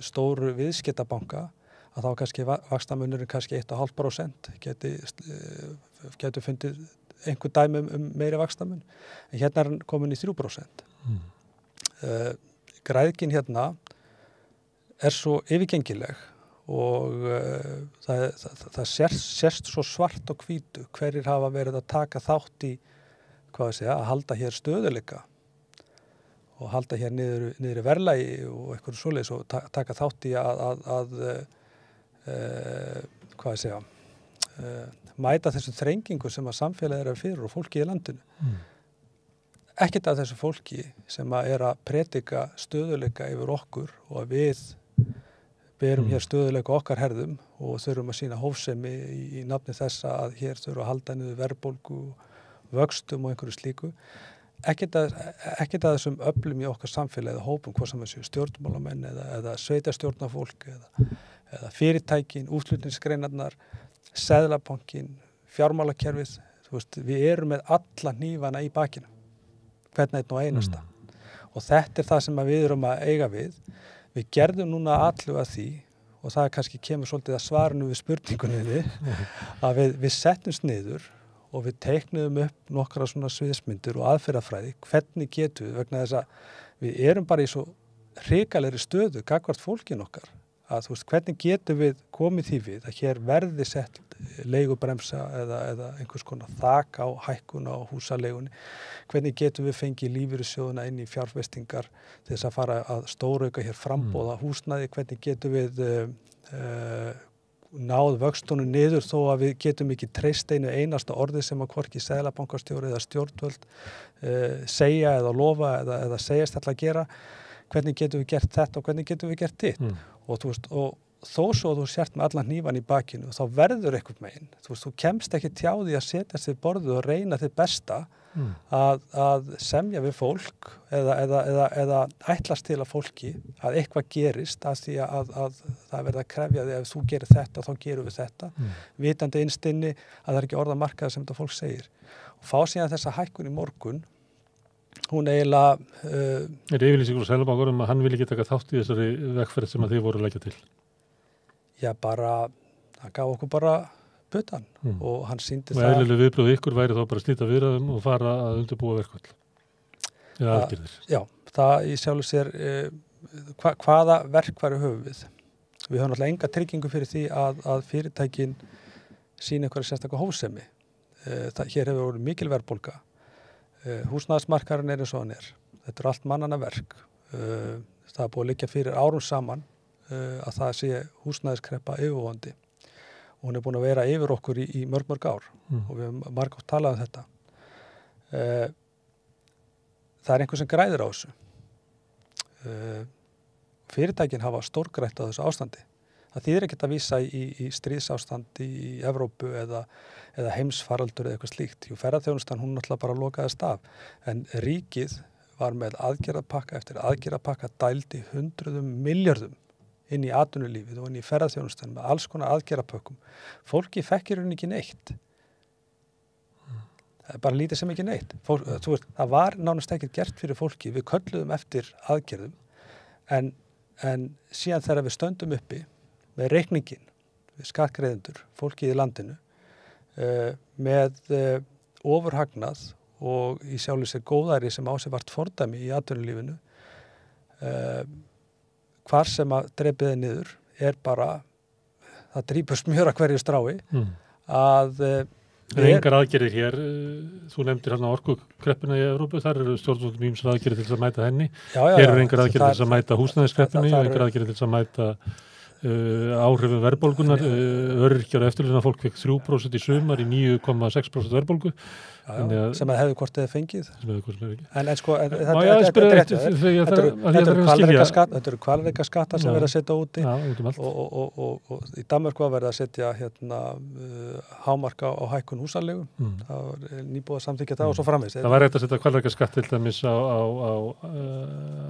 Speaker 2: stóru viðskiptabanka, að þá kannski vaxtamunurinn kannski 1,5% geti fundið einhver dæmi meiri vaxtamun, en hérna er hann komin í 3%. Græðgin hérna er svo yfirgengileg og það sérst svo svart og hvítu hverjir hafa verið að taka þátt í að halda hér stöðuleika og halda hér niður í verðlagi og eitthvað svoleiðis og taka þátt í að mæta þessu þrengingu sem að samfélagið er fyrir og fólki í landinu. Ekkert af þessu fólki sem að er að predika stöðuleika yfir okkur og að við berum hér stöðuleika okkar herðum og þurfum að sýna hófsemi í nafni þessa að hér þurfum að halda niður verðbólgu, vöxtum og einhverju slíku. Ekkert að þessum öflum í okkar samfélagi eða hópum, hvað sem þessu stjórnmálamenn eða sveitarstjórnarfólk eða fyrirtækin, útflutningsgreinarnar, seðlabankin, fjármálakerfið, við erum með alla hnífana í bakinu, hvern einn og einasta. Og þetta er það sem við erum að eiga við. Við gerðum núna allu að því, og það kannski kemur svolítið að svarinu við spurningunni, að við settumst niður og við teiknum upp nokkra svona sviðsmyndir og aðferðafræði, hvernig getum við, vegna þess að við erum bara í svo hrikalegri stöðu gagnvart fólkin okkar, að hvernig getum við komið því við að hér verði sett leigubremsa eða einhvers konar þak á hækkun á húsaleigunni, hvernig getum við fengið lífeyrissjóðuna inn í fjárfestingar til þess að fara að stórauka hér framboða húsnæði, hvernig getum við náð vöxtunum niður þó að við getum ekki treyst einu einasta orði sem að hvorki seðlabankastjóri eða stjórnvöld segja eða lofa eða segjast ætla að gera. Hvernig getum við gert þetta og hvernig getum við gert hitt? Og þó svo þú sért með allan hnífan í bakinu, þá verður eitthvað megin. Þú kemst ekki tjá því að setjast við borðið og reyna þitt besta að semja við fólk eða ætlast til að fólki að eitthvað gerist að því að það verða að krefja því að ef þú gerir þetta, þá gerum við þetta. Vitandi innst inni að það er ekki orðamarkaður sem þetta fólk segir. Og fá síðan þessa hækkun í morgun, hún eiginlega...
Speaker 1: Er yfirlýsingur á Seðlabanka að hann vil ekki taka þátt í þessari vegferð sem að þið voru að leggja til?
Speaker 2: Já, hann gaf okkur bara puttan og hann sýndi það...
Speaker 1: Og eðlileg viðbröð ykkur væri þá bara að slíta viðræðum og fara að undirbúa verkfall? Eða aðgerðir?
Speaker 2: Já, það í sjálfu sér, hvaða verkfæri höfum við? Við höfum náttúrulega enga tryggingu fyrir því að fyrirtækin sýni einhverja sérstaklega hófsemi. Hér hefur verið mikil verðbólga. Húsnæðismarkaðurinn er eins og hann er. Þetta er allt mannanna verk. Það er búið að liggja fyrir árum saman að það sé húsnæðiskreppa yfirvofandi. hún búin að vera yfir okkur í mörg ár og við höfum margótt talað þetta. Það einhver sem græðir á þessu. Fyrirtækin hafa stórgrætt á þessu ástandi. Það þýðir ekkert að vísa í stríðsástand í Evrópu eða heimsfaraldur eða eitthvað slíkt. Ferðaþjónustan hún náttúrulega bara lokaðist af. En ríkið var með aðgerðapakka eftir aðgerðapakka dældi 100 milljörðum inn í atvinnulífið og inn í ferðaþjónustan með alls konar aðgerðapökkum. Fólki fekkir hún ekki neitt. Það bara lítið sem ekki neitt. Það var nánast ekkert gert fyrir fólki. Við kölluðum eftir aðgerðum en síðan þegar við stöndum uppi með reikningin, við skattgreiðendur, fólkið í landinu, með ofurhagnað og í sjálfu sér góðæri sem á sig vart fordæmi í atvinnulífinu, hvar sem að dreipið niður bara, það drýpur smjör að hverju strái, að
Speaker 1: Það engar aðgerðir hér, þú nefndir hérna orkukreppuna í Evrópu, þar eru stjórnvöldum ýmsar aðgerðir til þess að mæta henni, hér eru engar aðgerðir til þess að mæta húsnæðiskreppinu, engar aðgerðir til þess að mæta áhrifum verðbólgunar, öryrkjar og eftirlaunafólk fekk 3% í sumar í 9,6% verðbólgu.
Speaker 2: Sem að hefðu hvort eða fengið. En sko, þetta eru hvalrekaskattar sem verða að setja úti og í Danmörku verða að setja hámarka á hækkun húsaleigu. Það var nýbúið að samþykkja það og svo framvegis.
Speaker 1: Það var rétt að setja hvalrekaskatt til dæmis á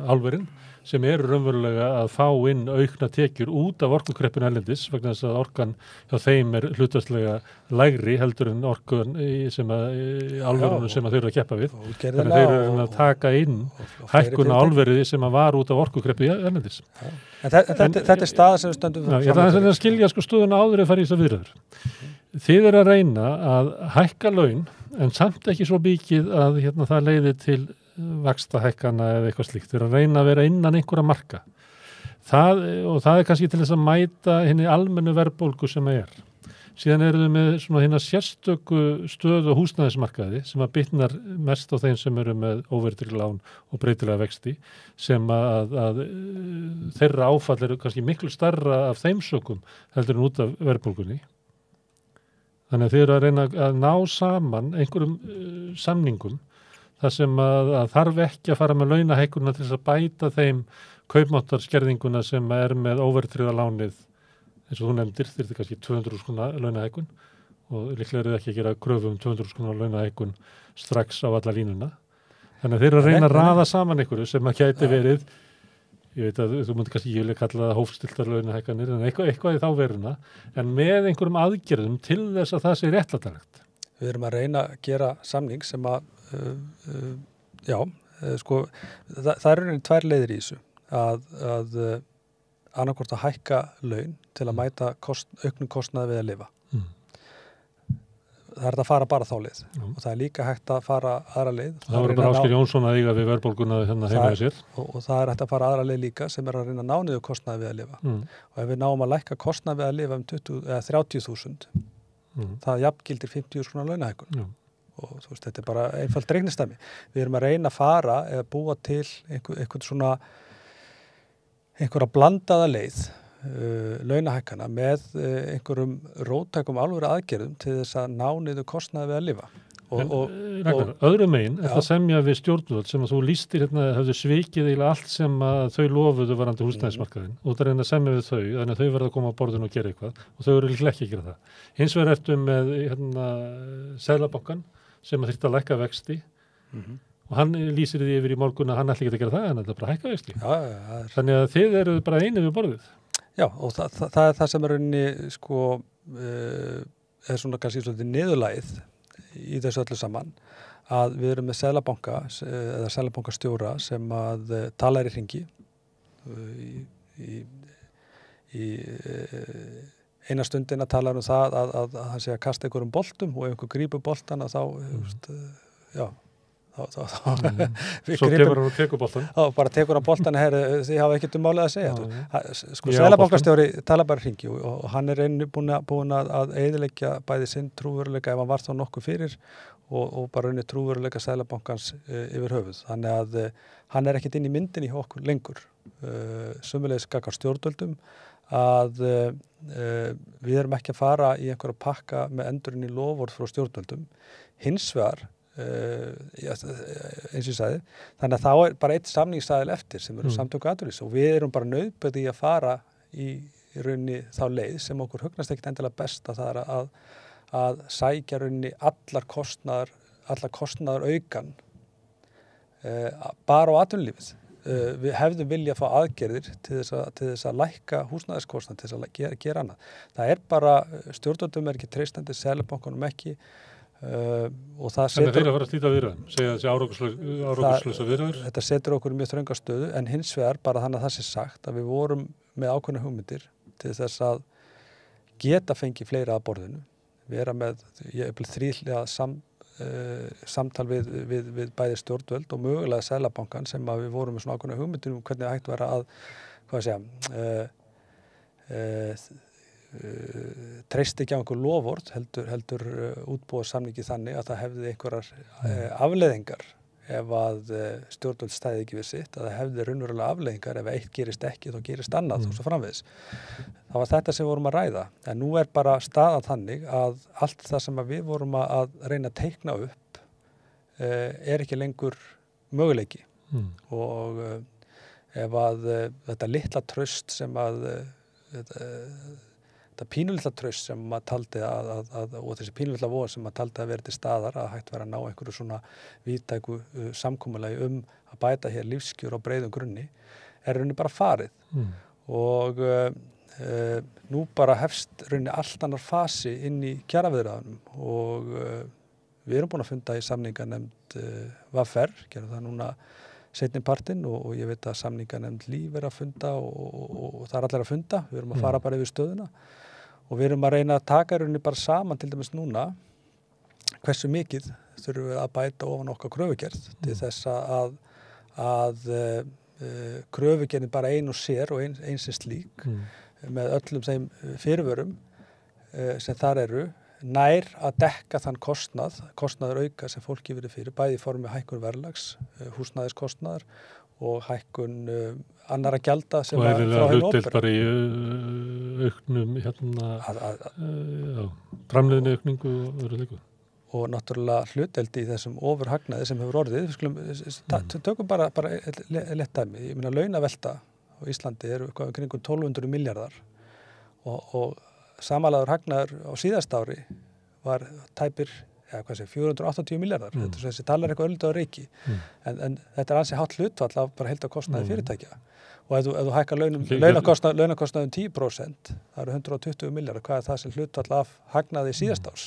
Speaker 1: álverin sem eru raunverulega að fá inn aukna tekjur út af orkukreppinu erlendis vegna þess að orkan hjá þeim hlutfallslega lægri heldur en orkan sem álverunum sem þau eru að keppa við. Þannig að þeir eru að taka inn hækkun á álverið sem var út af orkukreppu erlendis.
Speaker 2: Þetta er staða sem við stöndum fram.
Speaker 1: Það er að skilja stöðuna áður að fara í þessar viðræður. Þið eru að reyna að hækka laun en samt ekki svo mikið að það leiði til vaxtahækkana eða eitthvað slíkt. Þeir eru að reyna að vera innan einhverja marka. Það er kannski til þess að mæta hinni almennu verðbólgu sem er. Síðan eru þau með svona hinna sérstöku stöðu húsnæðismarkaði sem að bitnar mest á þeim sem eru með óverðtryggð lán og breytilega vexti sem að þeirra áfall eru kannski miklu starra af þeim sökum heldur en út af verðbólgunni. Þannig að þeir eru að reyna að ná saman einhverjum samningum þar sem að þarf ekki að fara með launahækkunina til þess að bæta þeim kaupmáttarskerðinguna sem er með óverðtryggða lánið eins og þú nefndir, þyrfti kannski 200.000 króna launahækkun og líklega eru ekki að gera kröfu 200.000 króna launahækkun strax á alla línuna. Þannig að þeir eru að reyna að raða saman einhverju sem að gæti verið, ég veit að þú mútti kannski ekki kalla það hófstiltar launahækkanir, en eitthvað í þá veruna, en með einhverjum aðgerðum til þess að það sé réttlætanlegt.
Speaker 2: Við erum að reyna að gera samning sem að, það eru tvær leiðir í þessu, að annarkvort að hækka laun til að mæta auknum kostnaði við að lifa. Það er að fara bara þá leið og það er líka hægt að fara aðra leið.
Speaker 1: Það voru bara Ásgeir Jónsson að eiga við verðbólguna heima hjá sér.
Speaker 2: Og það er hægt að fara aðra leið líka sem er að reyna að ná niður kostnaði við að lifa. Og ef við náum að lækka kostnaði við að lifa 30.000, það jafngildir 50.000 króna launahækkun. Og þú veist, þetta er bara einfalt reiknistæmi. Við erum að reyna að fara eða búa til einhverja blandaða leið launahækkana með einhverjum róttækum alvöru aðgerðum til þess að ná niður kostnaði við að lifa.
Speaker 1: Ragnar, öðrum megin er það semja við stjórnvöld sem að þú lýstir höfðu svikið eiginlega allt sem að þau lofuðu varandi húsnæðismarkaðinn og það reyna að semja við þau, þannig að þau verða að koma á borðinu og gera eitthvað og þau eru líklega ekki að gera það. Hins vegar ertu með Seðlabankann sem að þyrfti að lækka vexti og hann lýsir því yfir í morgun að hann ætli ekki að gera það en þetta er bara hækka vexti. Þannig að þið eru bara einu við borðið.
Speaker 2: Já, og það er það sem er er svona kannski svolítið niðurlagið í þessu öllu saman að við erum með Seðlabanka eða Seðlabankastjóra sem að talar í hringi í eina stundina talar það að hann sé að kasta einhverjum boltum og ef einhver grípur boltana þá
Speaker 1: Svo kemur hann og tekur boltan.
Speaker 2: Bara tekur hann boltan, þið hafa ekkert málið að segja. Seðlabankastjóri talar bara hringi og hann er búin að eyðileggja bæði sinn trúveruleika ef hann var þá nokkuð fyrir og bara raunir trúveruleika Seðlabankans yfir höfuð. Þannig að hann er ekkert inn í myndinni hjá okkur lengur. Sömuleiðis gagnvart stjórnvöldum
Speaker 5: að við erum ekki að fara í einhverja pakka með endurinn í loforð frá stjórnvöldum. Hins vegar, eins og ég sagði, þannig að þá bara eitt samningsaðil eftir sem eru samtök atvinnulífs og við erum bara nauðbeygð í að fara í rauninni þá leið sem okkur hugnast ekkert endilega best að það er að sækja rauninni allar kostnaðar aukan bara á atvinnulífið. Við hefðum vilja að fá aðgerðir til þess að lækka húsnæðiskostnað, til þess að gera annað. Það er bara, stjórnvöldum er ekki treystandi, Seðlabankanum ekki og það setur...
Speaker 1: Þannig þeir að fara að slíta viðræðum, segja þessi árangurslausa viðræður?
Speaker 5: Þetta setur okkur í mjög þrönga stöðu, en hins vegar bara þannig að það sé sagt að við vorum með ákveðna hugmyndir til þess að geta fengið fleira að borðinu. Við erum með þríhliða samtal við bæði stjórnvöld og mögulega Seðlabankann sem að við vorum með svona ákveðna hugmyndir hvernig það hægt vera að treysti ekki á einhver loforð heldur útbúa samningi þannig að það hefði einhverjar afleiðingar ef að stjórnvöld stæði ekki við sitt, að það hefði raunverulega afleiðingar ef eitt gerist ekki þá gerist annað og svo framvegis. Það var þetta sem við vorum að ræða, en nú er bara staðan þannig að allt það sem við vorum að reyna að teikna upp er ekki lengur möguleiki og ef að þetta litla traust sem að þetta pínulitla traust sem maður taldi og þessi pínulitla von sem maður taldi að vera til staðar að hægt vera að ná einhverju svona víðtæku samkomulagi að bæta hér lífskjör á breiðum grunni er rauninni bara farið og nú bara hefst rauninni allt annar fasi inn í kjaraviðræðunum og við erum búin að funda í samninganefnd VR, gerum það núna seinni partinn og ég veit að samninganefnd Líf er að funda og það er allir að funda, við erum að fara bara yfir stöðuna og við erum að reyna að taka rauninni bara saman til dæmis núna hversu mikið þurfum við að bæta ofan okkar kröfugerð til þess að kröfugerðin bara ein og sér og eins er slík með öllum þeim fyrirvörum sem þar eru nær að dekka þann kostnaður auka sem fólki verið fyrir, bæði í formi hækkun verðlags, húsnæðiskostnaðar og hækkun annarra gjalda sem
Speaker 1: og
Speaker 5: frá hinu
Speaker 1: hlutdeild bara í auknum framleiðni aukningu og öðru líku.
Speaker 5: Og náttúrulega hlutdeild í þessum ofurhagnaði sem hefur orðið. Við skulum tökum bara lett dæmi. Ég meina launavelta á Íslandi eru kringum 1200 milljarðar og samanlagður hagnaður á síðasta ári var tæpir 480 milljarðar. Þessi talar eitthvað öllítið á reiki. En þetta er ansi hátt hlutfall af bara heildarkostnaði fyrirtækja. Og ef þú hækkar launakostnaði 10%, það eru 120 milljarðar. Hvað er það sem hlutfall af hagnaði síðasta árs?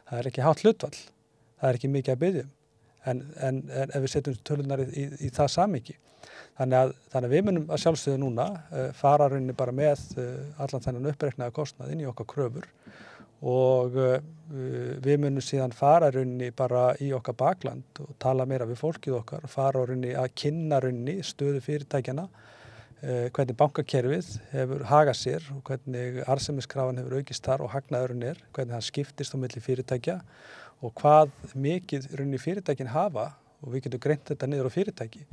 Speaker 5: Það er ekki hátt hlutfall. Það er ekki mikið að biðja um. En ef við setjum tölunar í það samhengi. Þannig að við munum að sjálfsögðu núna fara rauninni bara með allan þennan uppreiknaða kostnað inn í okkar kröfur og við munum síðan fara rauninni bara í okkar bakland og tala meira við fólkið okkar, fara rauninni að kynna rauninni stöðu fyrirtækjana, hvernig bankakerfið hefur hagað sér og hvernig arðsemiskrafan hefur aukist þar og hagnaðurinn hvernig hann skiptist á milli fyrirtækja og hvað mikið rauninni fyrirtækin hafa og við getum greint þetta niður á fyrirtæki.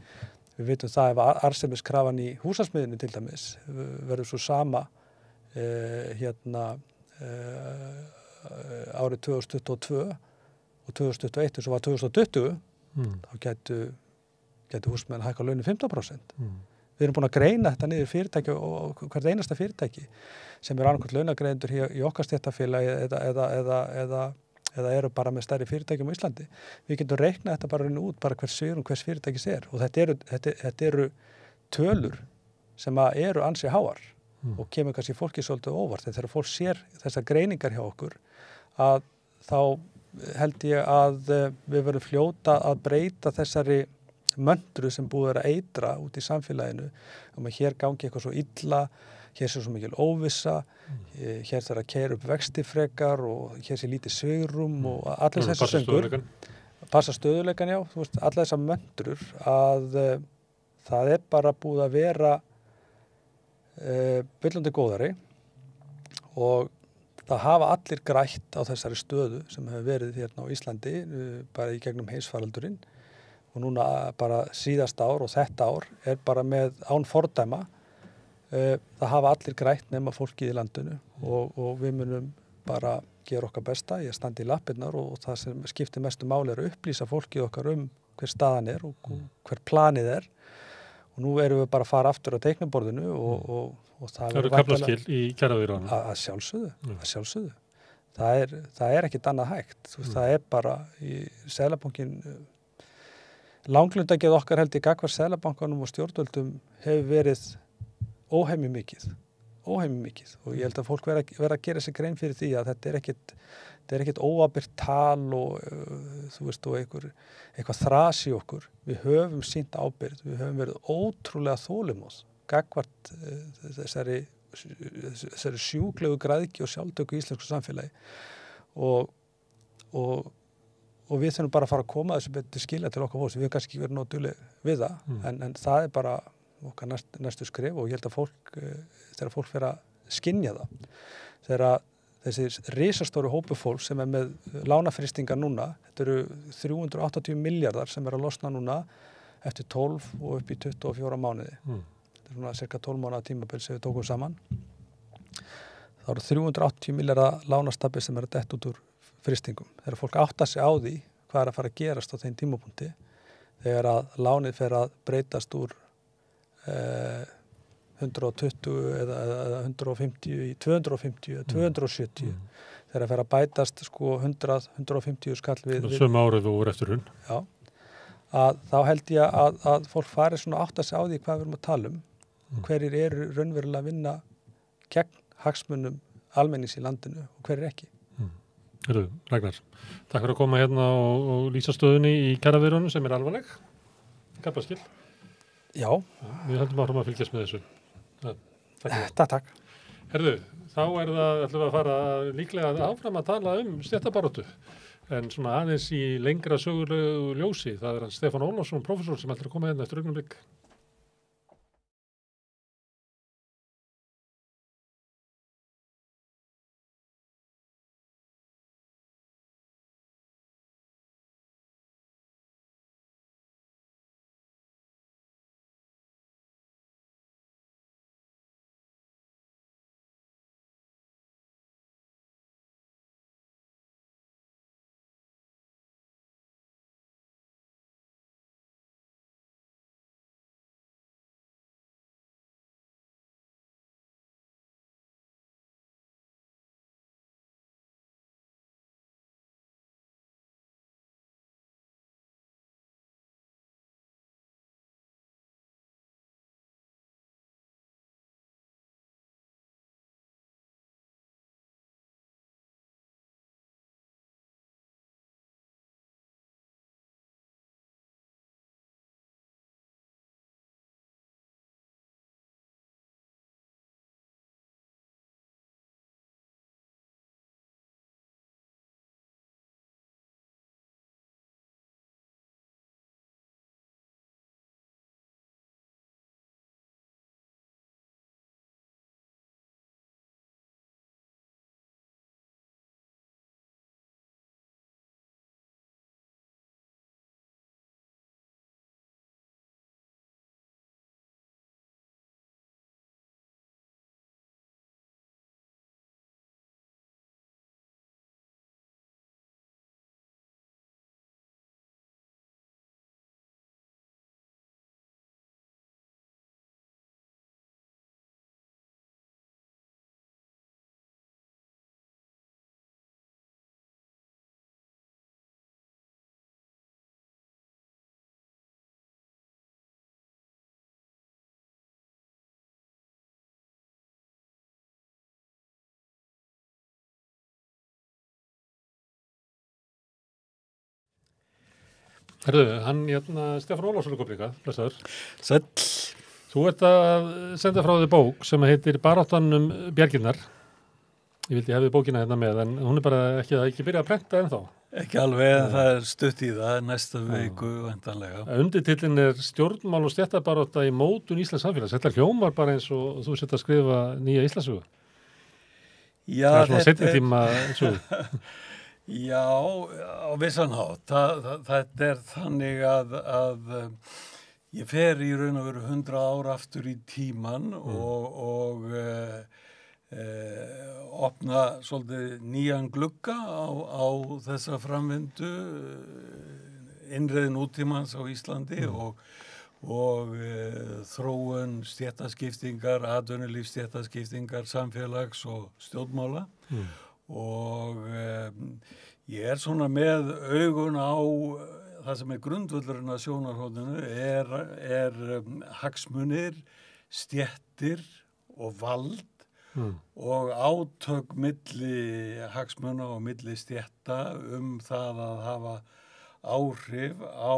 Speaker 5: Við veitum það ef arðsemiskrafan í húsasmiðinu til dæmis verður svo sama árið 2022 og 2021 eins og var 2020 þá gætu húsmenn hækka launin 15%. Við erum búin að greina þetta niður fyrirtæki og hvert einasta fyrirtæki sem er annarkvæmt launagreiðendur hér í okkar stéttarfélagi eða eru bara með stærri fyrirtækjum á Íslandi. Við getum reiknað þetta bara út bara hvers fyrirtækis er og þetta eru tölur sem eru ansi háar og kemur kannski fólki svolítið óvart en þegar fólk sér þessar greiningar hjá okkur að þá held ég að við verðum fljóta að breyta þessari möndru sem búið að eitra út í samfélaginu að hér gangi eitthvað svo illa, hér sé svo mikil óvissa, hér þarf að keyra upp vexti frekar og hér sé lítið svigrúm og allir þessi söngur. Passa stöðuleikan, já. Þú veist, allar þessar möndrur að það er bara búið að vera byllandi góðari og það hafa allir grætt á þessari stöðu sem hefur verið hérna á Íslandi bara í gegnum heimsfaraldurinn og núna bara síðasta ár og þetta ár er bara með án fordæma Það hafa allir grætt nema fólkið í landinu og við munum bara gera okkar besta í að standa í lappirnar og það sem skiptir mestu máli að upplýsa fólkið okkar hver staðan og hver planið og nú erum við bara að fara aftur á teikniborðinu og það
Speaker 1: eru kaflaskil í kjaraviðræðunum.
Speaker 5: Að sjálfsögðu. Það er ekkert annað hægt. Það er bara í Seðlabankinn langlundageð okkar held í gagnvart Seðlabankanum og stjórnvöldum hefur verið óheimi mikið og ég held að fólk verða að gera sér grein fyrir því að þetta er ekkert óábyrgt tal og þú veist og eitthvað þras í okkur. Við höfum sýnt ábyrgð, við höfum verið ótrúlega þolinmóð gagnvart þessari sjúklegu græðgi og sjálftöku í íslensku samfélagi og við þurfum bara að fara að koma þessu betur skilja til okkar fólks. Við höfum kannski ekki verið nóg dugleg við það en það er bara okkar næstu skrif og ég held að þegar fólk fer að skynja það, þegar þessi risastóru hópu fólk sem með lánafrystingar núna, þetta eru 380 miljardar sem að losna núna eftir 12 og upp í 24 mánuði. Þetta er svona cirka 12 mánuða tímabil sem við tókum saman. Það eru 380 miljardar lánastabbi sem dett út úr frystingum. Þegar fólk áttar sig á því hvað að fara að gerast á þeim tímapunkti, þegar að lánið fer að breytast úr 120 eða 150 í 250 eða 270 þegar að fer að bætast 100-150 skall við
Speaker 1: sömu árið og eftir hrun.
Speaker 5: Já, að þá held ég að fólk fari svona átt að sjá því hvað við erum að tala hverjir eru raunverulega að vinna gegn hagsmunum almennings í landinu og hverjir ekki.
Speaker 1: Ragnar, takk fyrir að koma hérna og lýsa stöðunni í kjaraviðræðunum sem alvarleg. Kaflaskil.
Speaker 5: Já.
Speaker 1: Við höldum áfram að fylgjast með þessu.
Speaker 5: Takk.
Speaker 1: Herðu, þá ætlum við að fara líklega áfram að tala stéttabaráttu. En svona aðeins í lengra sögulegu ljósi. Það hann Stefán Ólafsson, prófessor, sem ætlar að koma hérna eftir augnablik. Herðu, hann Stefán Ólafsson kom líka, blessaður.
Speaker 6: Sæll.
Speaker 1: Þú ert að senda frá þig bók sem heitir Baráttan bjargirnar. Ég vildi hefði bókina hérna með, en hún bara ekki byrjað að prenta ennþá.
Speaker 6: Ekki alveg, en það stutt í það, næsta viku væntanlega.
Speaker 1: Undirtillinn stjórnmál og stéttabarátta í mótun Íslands samfélags. Þetta hljómar bara eins og þú sett að skrifa nýja Íslandssögu.
Speaker 6: Já,
Speaker 1: það svona seinni tíma sögu.
Speaker 6: Já, á vissan hátt. Þetta þannig að Ég fer í raun og veru 100 ár aftur í tíman og opna svolítið nýjan glugga á þessa framvindu innreiðin útímans á Íslandi og þróun stéttaskiptingar, atvinnulífs stéttaskiptingar, samfélags og stjórnmála og ég svona með augun á það sem grundvöllurinn að sjónarhóðinu er hagsmunir, stéttir og vald og átök milli hagsmuna og milli stétta það að hafa áhrif á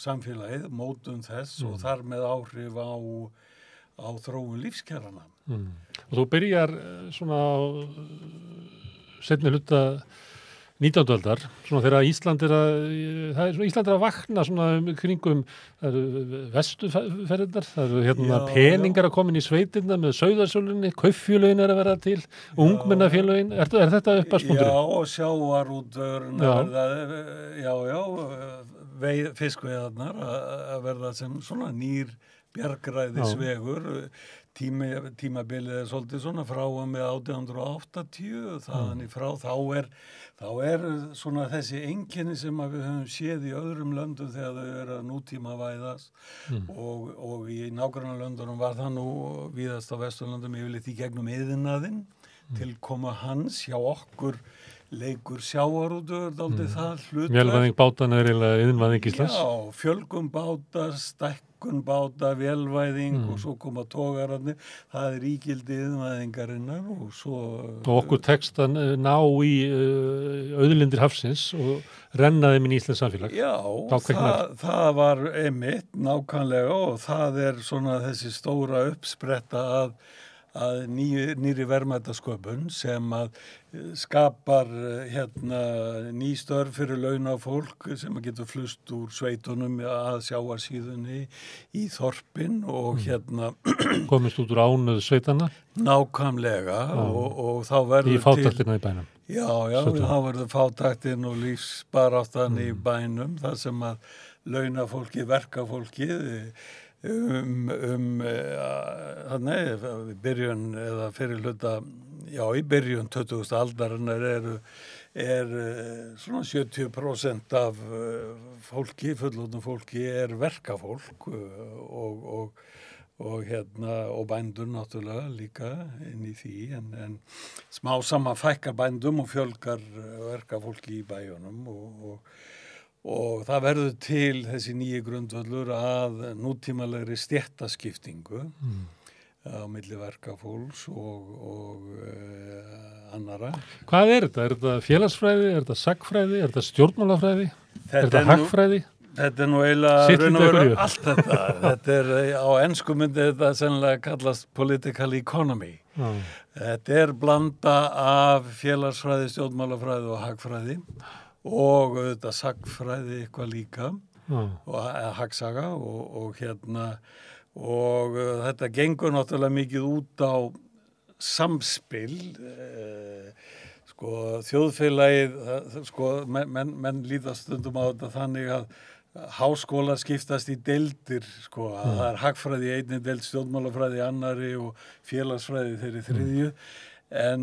Speaker 6: samfélagið, mótun þess og þar með áhrif á þróun lífskjarana.
Speaker 1: Og þú byrjar svona á seinni hluta 19. aldar, svona þegar Ísland er að vakna svona kringum vestuferðirnar, það eru peningar að koma inn í sveitirna með sauðarsölunni, kauffélögin að vera til, ungmennafélögin, er þetta upphafspunkturinn?
Speaker 6: Já, og sjávarútvegurinn að verða, fiskveiðarnar að verða sem svona nýr bjargræðisvegur, tímabilið svolítið svona frá og með 1880, þaðan í frá, þá er svona þessi einkenni sem við höfum séð í öðrum löndum þegar þau eru að nútímavæðast og í nágrannalöndunum var það nú víðast á Vesturlöndum yfirleitt í gegnum iðnaðinn til koma hans hjá okkur leikur sjávarútvegur dálítið það hlutverk.
Speaker 1: Vélvæðing bátana er eiginlega iðnvæðing Íslands.
Speaker 6: Já, fjölgun báta, stækkun báta, vélvæðing og svo koma togararnir. Það er ígildi iðnvæðingarinnar og svo...
Speaker 1: Og okkur tekst að ná í auðlindir hafsins og renna þeim inn í Íslands samfélag.
Speaker 6: Já, það var einmitt nákvæmlega og það er svona þessi stóra uppspretta að nýri verðmætasköpun sem að skapar ný störf fyrir launafólk sem að getur flust úr sveitunum að sjávarsíðunni í þorpin og
Speaker 1: komist út úr ánuð sveitana
Speaker 6: nákvæmlega og þá verður
Speaker 1: í fátæktina í bænum.
Speaker 6: Já, þá verður fátaktinn og lífsbaráttan í bænum þar sem að launafólki, verkafólki byrjun eða fyrir hluta í byrjun 20. aldarinnar er svona 70% af fólki, fullorðnu fólki er verkafólk og bændur náttúrulega líka inn í því en smá saman fækkar bændum og fjölgar verkafólki í bæjunum og það verður til þessi nýju grundvöllur að nútímalegri stéttaskiptingu á milli verkafólks og annara.
Speaker 1: Hvað er þetta? Er þetta félagsfræði? Er þetta sagfræði? Er þetta stjórnmálafræði? Er þetta hagfræði?
Speaker 6: Þetta er nú eiginlega raun og veru allt þetta. Þetta er á ensku myndi þetta sennilega kallast political economy. Þetta er blanda af félagsfræði, stjórnmálafræði og hagfræði. Og auðvitað sagfræði eitthvað líka og hagsaga og þetta gengur náttúrulega mikið út á samspil þjóðfélagið menn líta stundum á þetta þannig að háskóla skiptast í deildir að það er hagfræði í einni deild, stjórnmálafræði í annari og félagsfræði þeirri þriðju en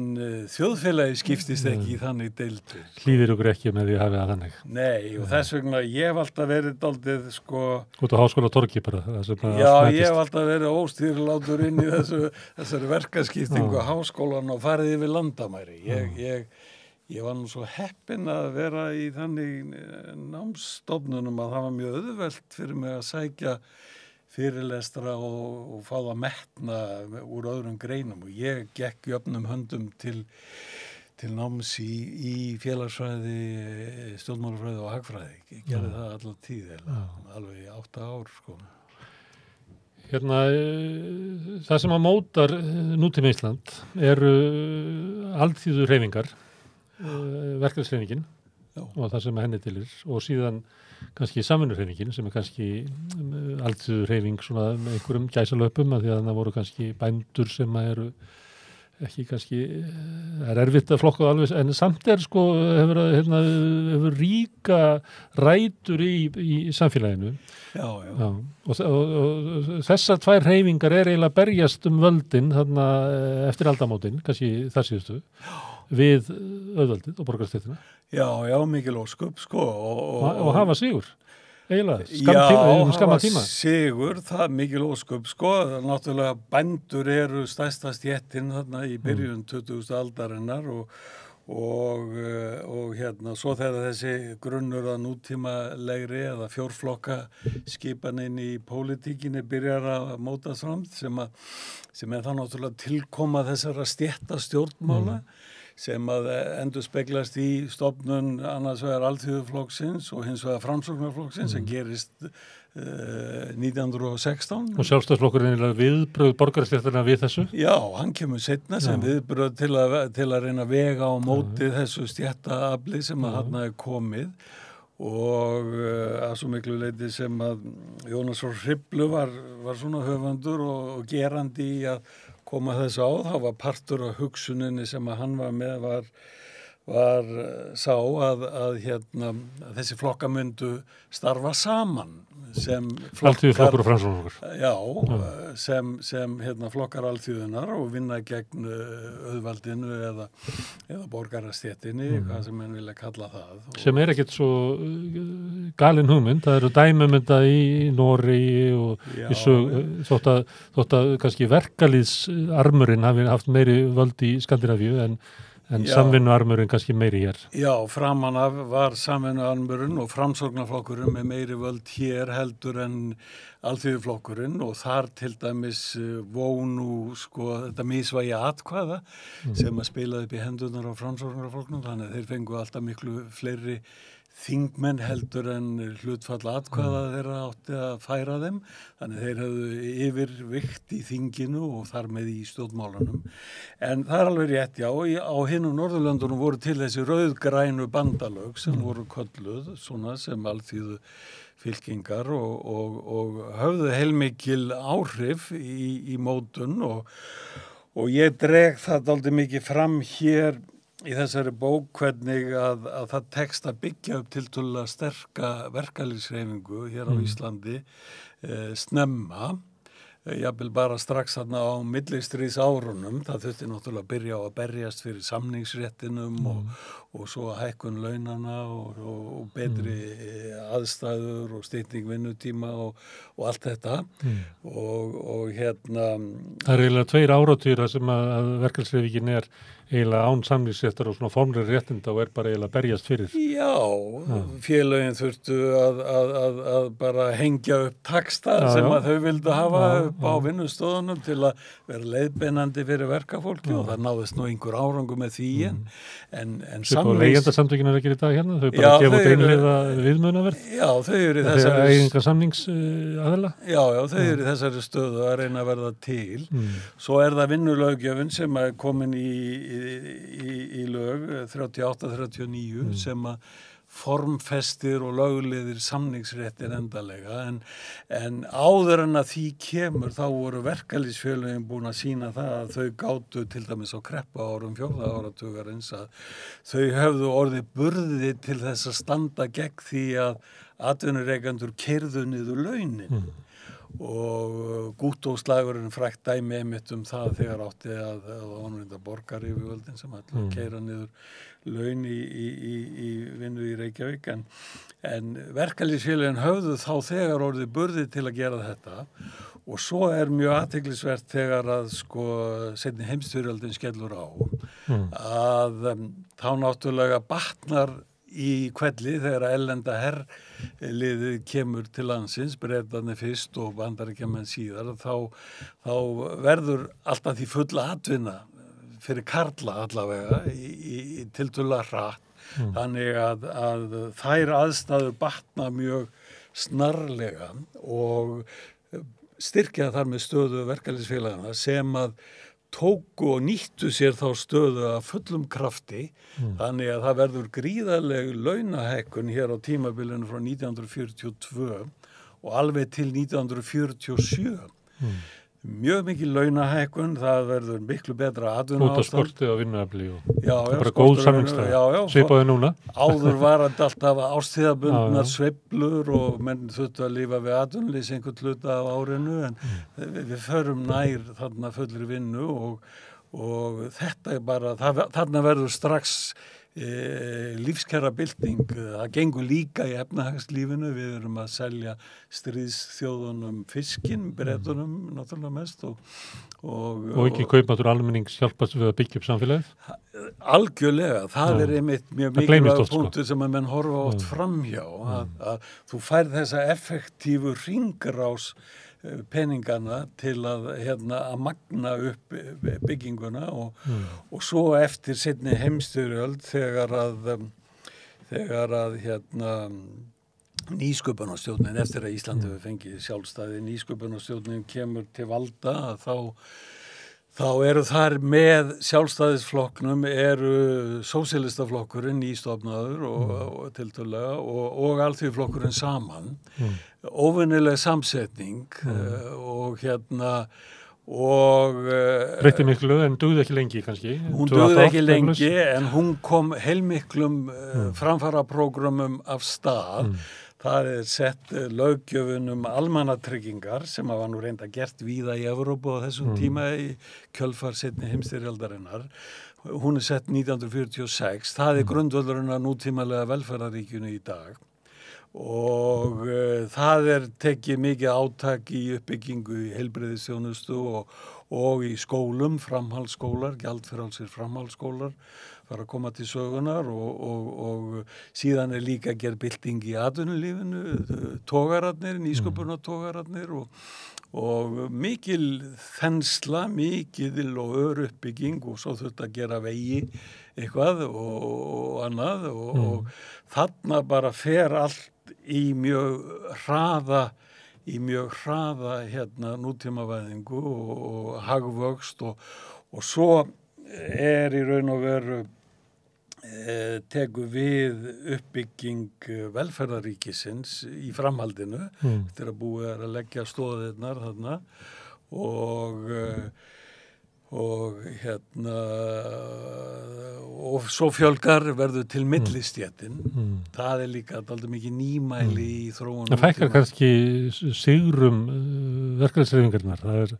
Speaker 6: þjóðfélagi skiptist ekki í þannig deildir.
Speaker 1: Hlýðir okkur ekki með því að hafa það þannig.
Speaker 6: Nei, og þess vegna ég hef alltaf verið daldið
Speaker 1: út á háskólatorgi bara.
Speaker 6: Já, ég hef alltaf verið óstýrilátur inn í þessari verkaskiptingu háskólan og farið yfir landamæri. Ég var nú svo heppinn að vera í þannig námsstofnunum að það var mjög auðvelt fyrir mig að sækja fyrirlestra og fá það metna úr öðrum greinum og ég gekk jöfnum höndum til náms í félagsfræði, stjórnmálafræði og hagfræði. Ég gerði það allar tíð, alveg í 8 ár.
Speaker 1: Það sem að mótar nútíma Ísland eru alþýðu hreyfingar, verkefnishreyfingin og það sem henni tilir og síðan kannski samvinnuhreyfingin sem er kannski alþýðuhreyfing svona með einhverjum gæsalöpum að því að það voru kannski bændur sem eru ekki kannski, það erfitt að flokka alveg, en samt sko hefur ríka rætur í samfélaginu.
Speaker 6: Já.
Speaker 1: Og þessar tvær hreyfingar eiginlega berjast völdin þarna eftir aldamótin, kannski þar síðustu, við auðvaldið og borgarastéttina.
Speaker 6: Já, mikil ósköp, sko.
Speaker 1: Og hafa sigur. Eiginlega,
Speaker 6: skamma tíma. Sigur, það mikil ósköp, sko. Náttúrulega bændur eru stærsta stéttin þarna í byrjun 20. aldarinnar og svo þegar þessi grunnur að nútímalegri eða fjórflokka skipanin í pólitíkinni byrjar að mótast fram sem er það náttúrulega tilkoma þessara stétta stjórnmála sem að endur speglast í stofnun annars vegar Alþýðuflokksins og hins vegar Framsóknarflokksins sem gerist 1916.
Speaker 1: Og Sjálfstæðisflokkurinn er viðbrögð borgarastéttarna við þessu?
Speaker 6: Já, hann kemur seinna sem viðbrögð til að reyna að vega á móti þessu stéttaafli sem að þarna er komið og að svo miklu leyti sem að Jónas frá Hriflu var svona höfundur og gerandi í að koma þess á, þá var partur af hugsuninni sem að hann var með var sá að þessi flokka myndu starfa saman sem
Speaker 1: Alþýðuflokkur og Framsóknarflokkur.
Speaker 6: Já, sem flokkar alþýðunar og vinna gegn auðvaldinu eða borgarastéttinni, hvað sem menn vilja kalla það.
Speaker 1: Sem er ekkert svo galin hugmynd, það eru dæmum þetta í Noregi og þótt að kannski verkalýðsarmurinn hafi haft meiri völd í Skandinavíu en samvinnuarmurinn kannski meiri hér.
Speaker 6: Já, framan af var samvinnuarmurinn og Framsóknarflokkurinn með meiri völd hér heldur en Alþýðuflokkurinn og þar til dæmis vónu þetta misvægi atkvæða sem að spilaði upp í hendurnar á Framsóknarflokknum, þannig að þeir fengu alltaf miklu fleiri þingmenn heldur en hlutfall atkvæða þeirra átti að færa þeim, þannig þeir hefðu yfirvikt í þinginu og þar með í stjórnmálunum. En það er alveg rétt, já, á hinum Norðurlöndunum voru til þessi rauðgrænu bandalög sem voru kölluð, svona sem alþýðu fylkingar og höfðu heilmikil áhrif í mótun og ég dreg það dálítið mikið fram hér í þessari bók hvernig að það tekst að byggja upp tiltölulega sterka verkalýðshreyfingu hér á Íslandi snemma, jafnvel bara strax þarna á millistríðsárunum, það þurfti náttúrulega að byrja á að berjast fyrir samningsréttinum og svo hækkun launana og betri aðstæður og stytting vinnutíma og allt þetta og
Speaker 1: Það er eiginlega 2 áratugir sem að verkalýðshreyfingin er eiginlega án samningsréttar og svona formlegri réttinda og er bara eiginlega berjast fyrir.
Speaker 6: Já, félögin þurftu að bara hengja upp taxta sem að þau vildu hafa upp á vinnustöðunum til að vera leiðbeinandi fyrir verkafólki og það náðist nú einhver árangur með því en
Speaker 1: og leigjendasamtökin er ekki í dag hérna, þau bara gefa út einlega viðmunaverð.
Speaker 6: Já, þau eru í þessari
Speaker 1: eiginga samningsaðila.
Speaker 6: Já, þau eru í þessari stöðu að reyna að verða til. Svo er það vinnulöggjöfin sem er komin í lög 38-39 sem að formfestir og lögleiðir samningsréttir endalega en áður en að því kemur þá voru verkalýðsfélögin búin að sýna það að þau gátu til dæmis á kreppuárum 4. áratugarins að þau höfðu orðið burði til þess að standa gegn því að atvinnurekendur keyrðu niður launin og Gúttóslagurinn frækt dæmi einmitt það þegar átti að honum borgar yfirvöldin sem ætla að keyra niður laun í vinnu í Reykjavík en verkalýðsfélögin höfðu þá þegar orðið burði til að gera þetta og svo er mjög athyglisvert þegar að seinni heimsstyrjöldin skellur á að þá náttúrulega batnar í kvelli þegar ellenda herliðið kemur til landsins, Bretarnir fyrst og Bandaríkjamenn síðar, þá verður alltaf því full atvinna fyrir karla allavega í tiltölulega hratt. Þannig að þær aðstæður batna mjög snarlega og styrkja þar með stöðu verkalýðsfélagana sem að tóku og nýttu sér þá stöðu af fullum krafti þannig að það verður gríðarleg launahækkun hér á tímabilinu frá 1942 og alveg til 1947 mjög mikið launahækkun, það verður miklu betra atvinnuástand.
Speaker 2: Út af skorti á vinnuafli og
Speaker 6: já,
Speaker 2: bara góð samningsstaða, svipaði núna.
Speaker 6: Áður var þetta alltaf ástíðabundnar sveiflur og menn þurftu að lifa við atvinnuleysi einhvern hluta af árinu, en við förum nær þarna fullri vinnu og þetta bara, þarna verður strax lífskjara bylting, það gengur líka í efnahagslífinu, við erum að selja stríðsþjóðunum fiskinn, Bretunum náttúrulega mest og
Speaker 2: ekki kaupmáttur almennings hjálpast við að byggja upp samfélagið?
Speaker 6: Algjörlega, það er einmitt mjög mikilvæg punktur sem að menn horfa oft framhjá, að þú færð þessa effektífu hringrás peningana til að magna upp bygginguna og svo eftir seinni heimsstyrjöld þegar að nýsköpunarstjórnin eftir að Ísland hefur fengið sjálfstæði, nýsköpunarstjórnin kemur til valda þá eru þar með sjálfstæðisflokknum eru sósíalistaflokkurinn nýstofnaður og tiltölulega og alþýðuflokkurinn saman. Óvenjuleg samsetning og
Speaker 2: breytti miklu en dugði ekki lengi kannski.
Speaker 6: Hún dugði ekki lengi en hún kom heilmiklum framfaraprógramum af stað. Það er sett löggjöfun almannatryggingar sem var nú reynda gert víða í Evrópu á þessum tíma í kjölfar seinni heimsstyrjaldarinnar. Hún er sett 1946. Það er grundvöllurinn að nútímalega velferðaríkjunu í dag. Og það er tekið mikið átak í uppbyggingu í heilbrigðisþjónustu og í skólum, framhaldsskólar, gjaldfrjálsir framhaldsskólar fara að koma til sögunar og síðan er líka gerð bylting í atvinnulífinu, togararnir, nýsköpunartogararnir og mikil þensla, mikil og öruppbygging og svo þurfti að gera vegi eitthvað og annað og þarna bara fer allt í mjög hraða nútímavæðingu og hagvöxt og svo er í raun og veru tekur við uppbygging velferðaríkisins í framhaldinu eftir að búið að leggja stoðirnar þarna og svo fjölgar verður til millistéttin. Það er líka dálítið mikið nýmæli í þróun.
Speaker 2: Það fækkar kannski sigrum verkalýðshreyfingarinnar. Það er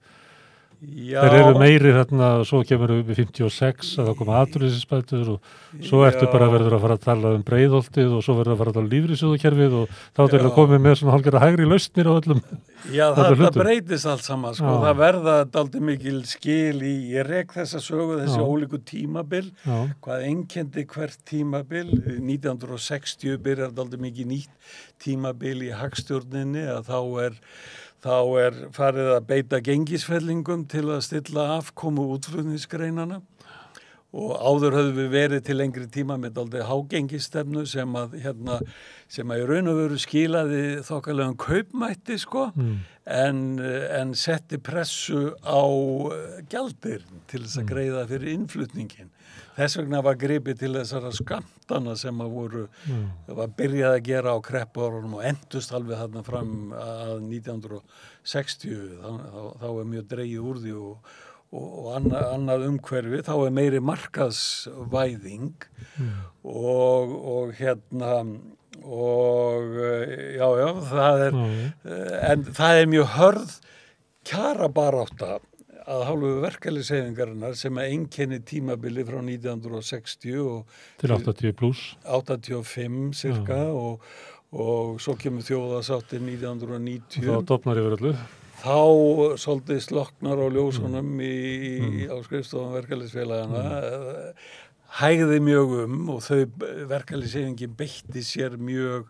Speaker 2: þeir eru meiri þarna og svo kemur við 56 að það koma atvinnuleysisbætur og svo ertu bara verður að fara að tala um breiðholtið og svo verður að fara að tala um lífeyrissjóðakerfið og þá er það komið með svona hálfgerða hægri lausnir á öllum.
Speaker 6: Já, það breytist allt saman sko. Það verða dálítið mikil skil í, ég rek þessa sögu, þessi ólíku tímabil, hvað einkenndi hvert tímabil. 1960 byrjar dálítið mikið nýtt tímabil í hagstjórninni að þá er farið að beita gengisfellingum til að stilla afkomu útflutningsgreinana og áður höfðu við verið til lengri tíma með dálítið hágengisstefnu sem að í raun og veru skilaði þokkalegum kaupmætti sko en setti pressu á gjaldir til þess að greiða fyrir innflutningin. Þess vegna var gripið til þessara skammtana sem var byrjað að gera á kreppuárunum og endust alveg þarna fram að 1960. Þá er mjög dregið úr því og annað umhverfi. Þá er meiri markaðsvæðing en það er mjög hörð kjarabarátta að hálfu verkalýðshreyfingarinnar sem einkenni tímabili frá 1960
Speaker 2: til 80 pluss
Speaker 6: 85 cirka og svo kemur þjóðasáttin 1990
Speaker 2: þá dofnar yfir öllu
Speaker 6: þá svolítið sloknar á ljósunum á skrifstofum verkalýðsfélagana hægði mjög og þau verkalýðshreyfingin beitti sér mjög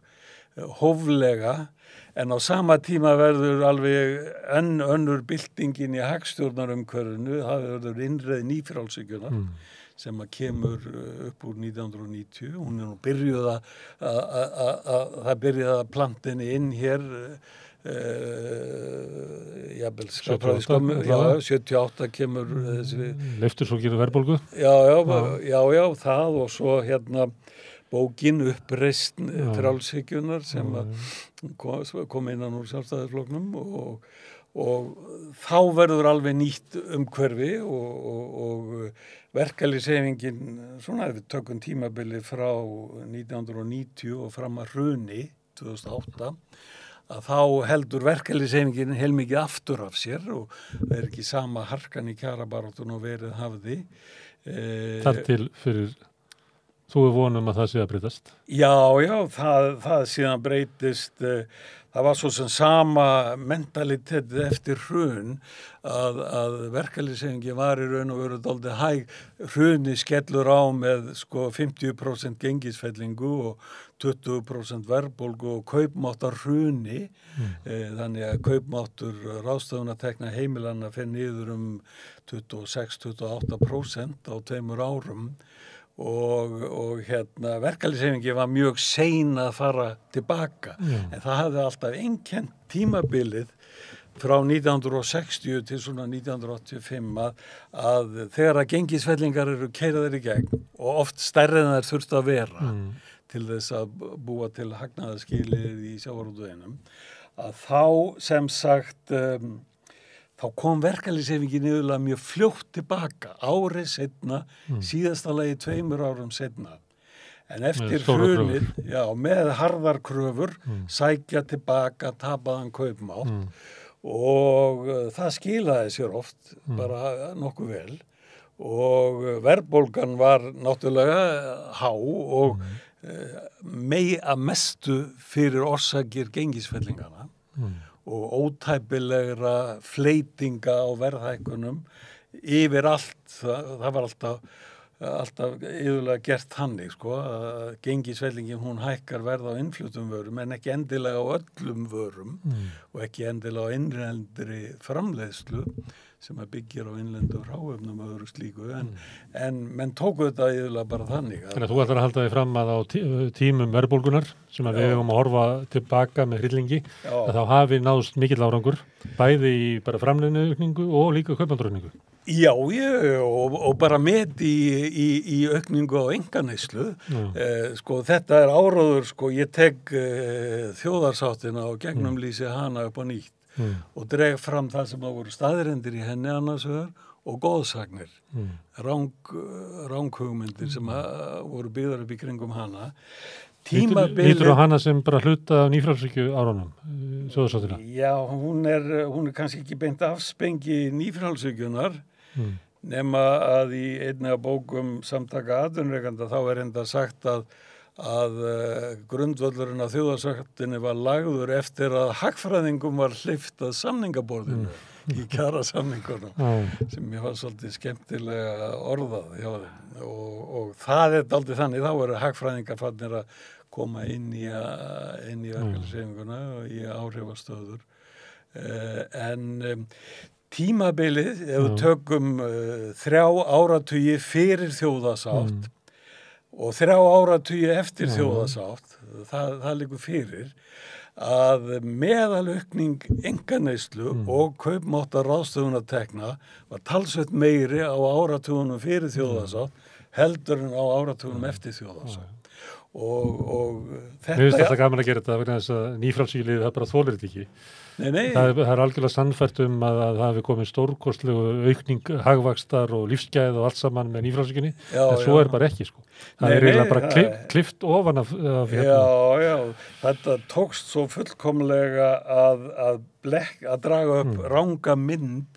Speaker 6: hóflega en á sama tíma verður alveg enn önnur byltingin í hagstjórnarumhverfinu, það verður innreið nýfrjálshyggjunnar sem að kemur upp úr 1990. Hún er nú byrjuð það byrjaði að plantinni inn hér jafnvel 78 kemur þessi
Speaker 2: leiftur svo getur verðbólgu.
Speaker 6: Já, það og svo bókin uppreisn frjálshyggjunnar sem kom innan úr sjálfstæðisflokknum þá verður alveg nýtt umhverfi og verkalýðshreyfingin, svona ef við tökum tímabili frá 1990 og fram að hruni 2008, að þá heldur verkalýðshreyfingin heilmikið aftur af sér og er ekki sama harkan í kjarabaráttun og verið hafði.
Speaker 2: Þar til fyrir, þú er vonum að það sé að breytast?
Speaker 6: Já, það síðan breytist. Það var svo sem sama mentalitet eftir hrun að verkalýðshreyfingin var í raun og veru dálítið hæg. Hruni skellur á með 50% gengisfellingu og 20% verðbólgu og kaupmáttar hruni. Þannig að kaupmáttur ráðstöfunartekna heimilanna fer niður 26-28% á 2 árum. Og verkalýðshreyfingin var mjög sein að fara tilbaka. En það hafði alltaf einkennt tímabilið frá 1960 til svona 1985 að þegar að gengisfellingar eru keyrðar í gegn og oft stærri en þær þurftu að vera til þess að búa til hagnaðarskilið í sjávarútveginum, að þá sem sagt þá kom verkalýðshreyfingin yfirlega mjög fljótt tilbaka, árið seinna, síðasta lagi 2 árum seinna. En eftir hrunið, með harðar kröfur, sækja tilbaka tapaðan kaupmátt og það skilaði sér oft bara nokkuð vel og verðbólgan var náttúrulega há og að mestu fyrir orsakir gengisfellingana. Og ótæpilegra fleytinga á verðhækkunum yfir allt, það var alltaf yfirlega gert þannig, að gengisfellingin hún hækkar verð á innfluttum vörum en ekki endilega á öllum vörum og ekki endilega á innlendri framleiðslu sem að byggir á innlendum hráefnum og öðru slíku, en menn tóku þetta yfirlega bara þannig.
Speaker 2: Þannig að þú ætlar að halda þig fram að á tímum verðbólgunar sem að við höfum að horfa tilbaka með hryllingi, að þá hafi náðst mikill árangur, bæði í bara framleiðniaukningu og líka kaupmáttaraukningu.
Speaker 6: Já, og bara met í aukningu á einkaneyslu. Þetta er áróður, ég tek þjóðarsáttina og gegnumlýsi hana upp á nýtt. Og dreg fram það sem að voru staðreyndir í henni annars vegar og góðsagnir, ranghugmyndir sem voru byggðar upp í kringum hana.
Speaker 2: Lítur á hana sem bara hluta nýfrjálshyggju árunum, þjóðarsáttina?
Speaker 6: Já, hún er kannski ekki beint afspengi nýfrjálshyggjunar, nema að í einni af bókum Samtaka atvinnurekenda þá er enda sagt að grundvöllurinn af þjóðarsáttinni var lagður eftir að hagfræðingum var hleypt að samningaborðinu í kjarasamningunum sem ég var svolítið skemmtilega orðað hjá þeim og það er dálítið þannig, þá eru hagfræðingar fannir að koma inn í verkalýðshreyfinguna og í áhrifastöður en tímabilið, ef við tökum 3 áratugi fyrir þjóðarsátt og 3 áratugi eftir þjóðarsátt, það liggur fyrir að meðalaukning einkaneyslu og kaupmáttar ráðstöfunartekna var talsvert meiri á áratugunum fyrir þjóðarsátt heldur en á áratugunum eftir þjóðarsátt. Og þetta...
Speaker 2: Mér finnst alltaf gaman að gera þetta vegna þess að nýfrjálshyggjulið það bara þolir þetta ekki.
Speaker 6: Nei.
Speaker 2: Það er algjörlega sannfært að það hafi komið stórkostlegu aukning hagvaxtar og lífsgæð og allt saman með nýfrjálshyggjunni, en svo er bara ekki Það er eiginlega bara klift ofan af
Speaker 6: Já, þetta tókst svo fullkomlega að draga upp ranga mynd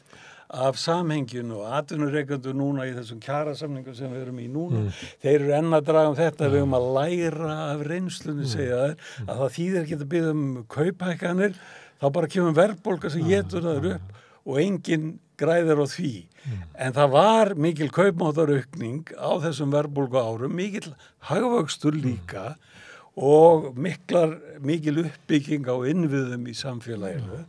Speaker 6: af samhenginu og atvinnurekendur núna í þessum kjarasamningum sem við erum í núna. Þeir eru enn að draga þetta, við erum að læra af reynslunni, segja þeir, að það þýðir ekki að biðja kauphækkanir, þá bara kemur verðbólga sem étur það upp og enginn græðir á því. En það var mikil kaupmáttaraukning á þessum verðbólgu árum, mikil hagvöxtur líka og mikil uppbygging á innviðum í samfélaginu.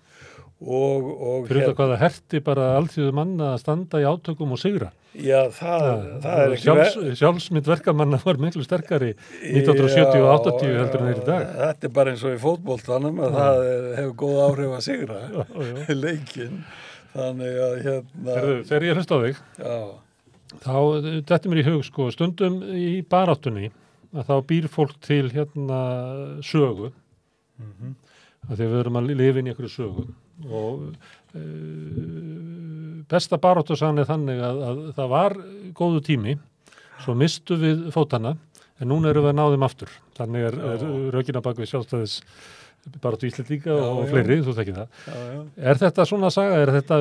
Speaker 2: Fyrir þetta hvað það herti bara alþjóðu manna að standa í átökum og sigra.
Speaker 6: Já, það er ekki
Speaker 2: sjálfsmynd verkamanna var miklu sterkari 1970 og 80 heldur en þeir í dag.
Speaker 6: Þetta er bara eins og í fótboltanum að það hefur góð áhrif að sigra leikinn. Þannig að
Speaker 2: þegar ég hlust á þig þá þetta mér í hug stundum í baráttunni að þá býr fólk til sögu að því við erum að lifa inn í einhverju sögu og besta baráttusagan þannig að það var góðu tími, svo mistu við fótana, en núna erum við að ná þeim aftur. Þannig rökin að bak við sjálfstæðis baráttu Íslendinga og fleiri, þú þekkir það. Er þetta svona saga, er þetta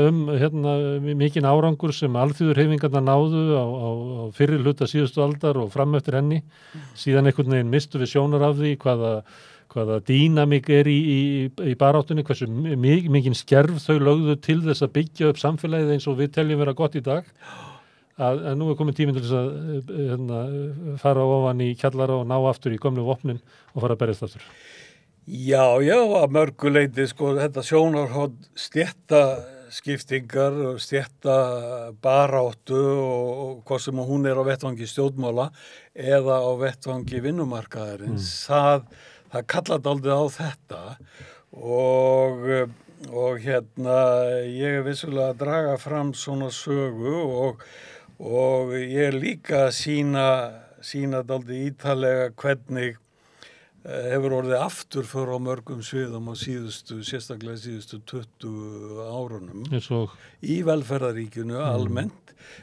Speaker 2: mikinn árangur sem alþjóðurhreyfingarnar náðu á fyrri hluta síðustu aldar og fram eftir henni, síðan einhvern veginn mistu við sjónar af því hvaða dýnamík í baráttunni, hversu mikinn skerf þau lögðu til þess að byggja upp samfélagið eins og við teljum vera gott í dag, að nú komið tíminn til þess að fara ofan í kjallara og ná aftur í gömlu vopnin og fara að berjast aftur.
Speaker 6: Já, að mörgu leyti, þetta sjónarhorn stéttaskiptingar og stéttabaráttu og hvað sem hún á vettvangi stjórnmála eða á vettvangi vinnumarkaðarins, það kallar dálítið á þetta og ég vissulega að draga fram svona sögu og ég líka að sýna dálítið ítarlega hvernig hefur orðið afturför á mörgum sviðum á sérstaklega síðustu 20 árunum í velferðaríkinu almennt.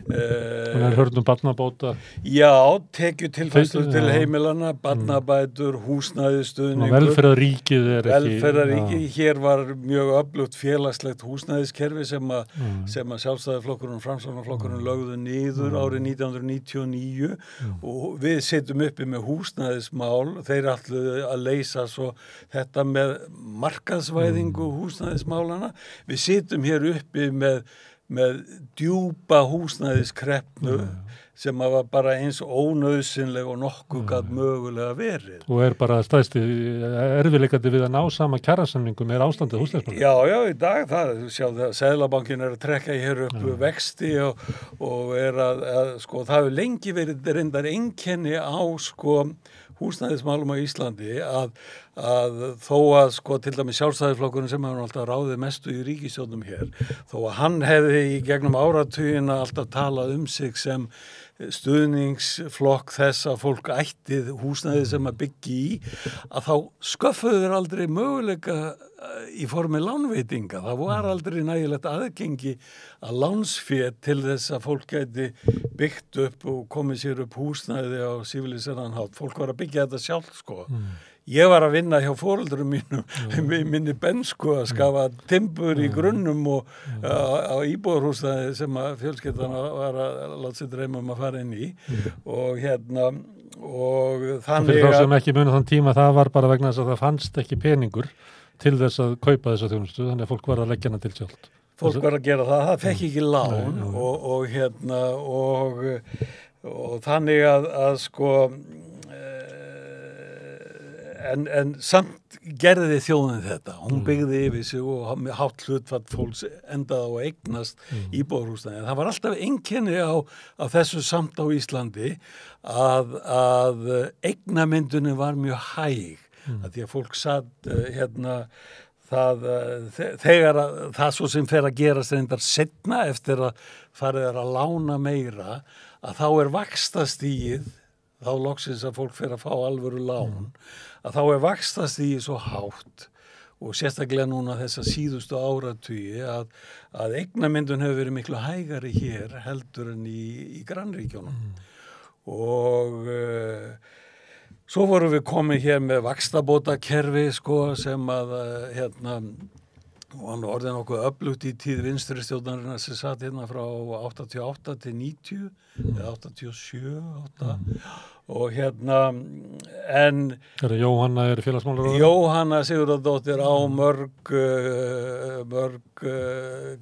Speaker 2: Þannig hörnum barnabóta.
Speaker 6: Já, tekjutilfærslur til heimilana, barnabætur, húsnæðisstuðningur.
Speaker 2: Velferðaríkið ekki.
Speaker 6: Velferðaríkið, hér var mjög öflugt félagslegt húsnæðiskerfi sem að Sjálfstæðisflokkurinn og Framsóknarflokkurinn lögðu niður árið 1999 og við sitjum uppi með húsnæðismál, þeir ætluðu að leysa svo þetta með markaðsvæðingu húsnæðismálana. Við sitjum hér uppi með djúpa húsnæðiskreppu sem var bara eins ónauðsynleg og nokkuð gat mögulega verið.
Speaker 2: Og bara stærsti erfiðleikandi við að ná sama kjarasamningum ástandið húsnæðismála.
Speaker 6: Já, í dag það Seðlabankinn að trekka hér upp vexti og það hefur lengi verið reyndar einkenni á húsnæðismálum á Íslandi að þó að til dæmis Sjálfstæðisflokkurinn sem hefur alltaf ráðið mestu í ríkisstjórnum hér, þó að hann hefði í gegnum áratugina alltaf talað sig sem stuðningsflokk þess að fólk ættið húsnæði sem að byggja í, að þá sköffuðu þeir aldrei möguleika í formi lánveitinga. Það var aldrei nægilegt aðgengi að lánsfé til þess að fólk gæti byggt upp og komið sér upp húsnæði á sífiliseran hátt. Fólk var að byggja þetta sjálf, Ég var að vinna hjá foreldrum mínum minni bensku að skafa timbur í grunnum og á íbúðarhúsnæði sem að fjölskyldan var að láta sig dreyma að fara inn í og og þannig
Speaker 2: fyrir þá sem ekki muna þann tíma það var bara vegna þess að það fannst ekki peningur til þess að kaupa þessa þjónustu, þannig að fólk var að leggja hana til sjálft.
Speaker 6: Fólk var að gera það fekk ekki lán og þannig að En samt gerði þjóðin þetta. Hún byggði yfir sig og með hátt hlutfall fólks endaði á að eignast íbúðarhúsnæði. Það var alltaf einkenni á þessu samt á Íslandi að eignamyndunni var mjög hæg. Því að fólk satt þegar það svo sem fer að gerast reyndar seinna eftir að farið að lána meira, að þá vaxtastigið, þá loksins að fólk fer að fá alvöru lán, að þá vaxtastigið svo hátt og sérstaklega núna þessa síðustu áratugi að eignamyndun hefur verið miklu hægari hér heldur en í grannríkjónum. Og svo vorum við komið hér með vaxtabótakerfi sem að og hann orðið nokkuð öflugt í tíð vinstri stjórnarinnar sem satt frá 88 til 90 eða 87 og en
Speaker 2: Jóhanna félagsmálaráðherra?
Speaker 6: Jóhanna Sigurðardóttir á mörg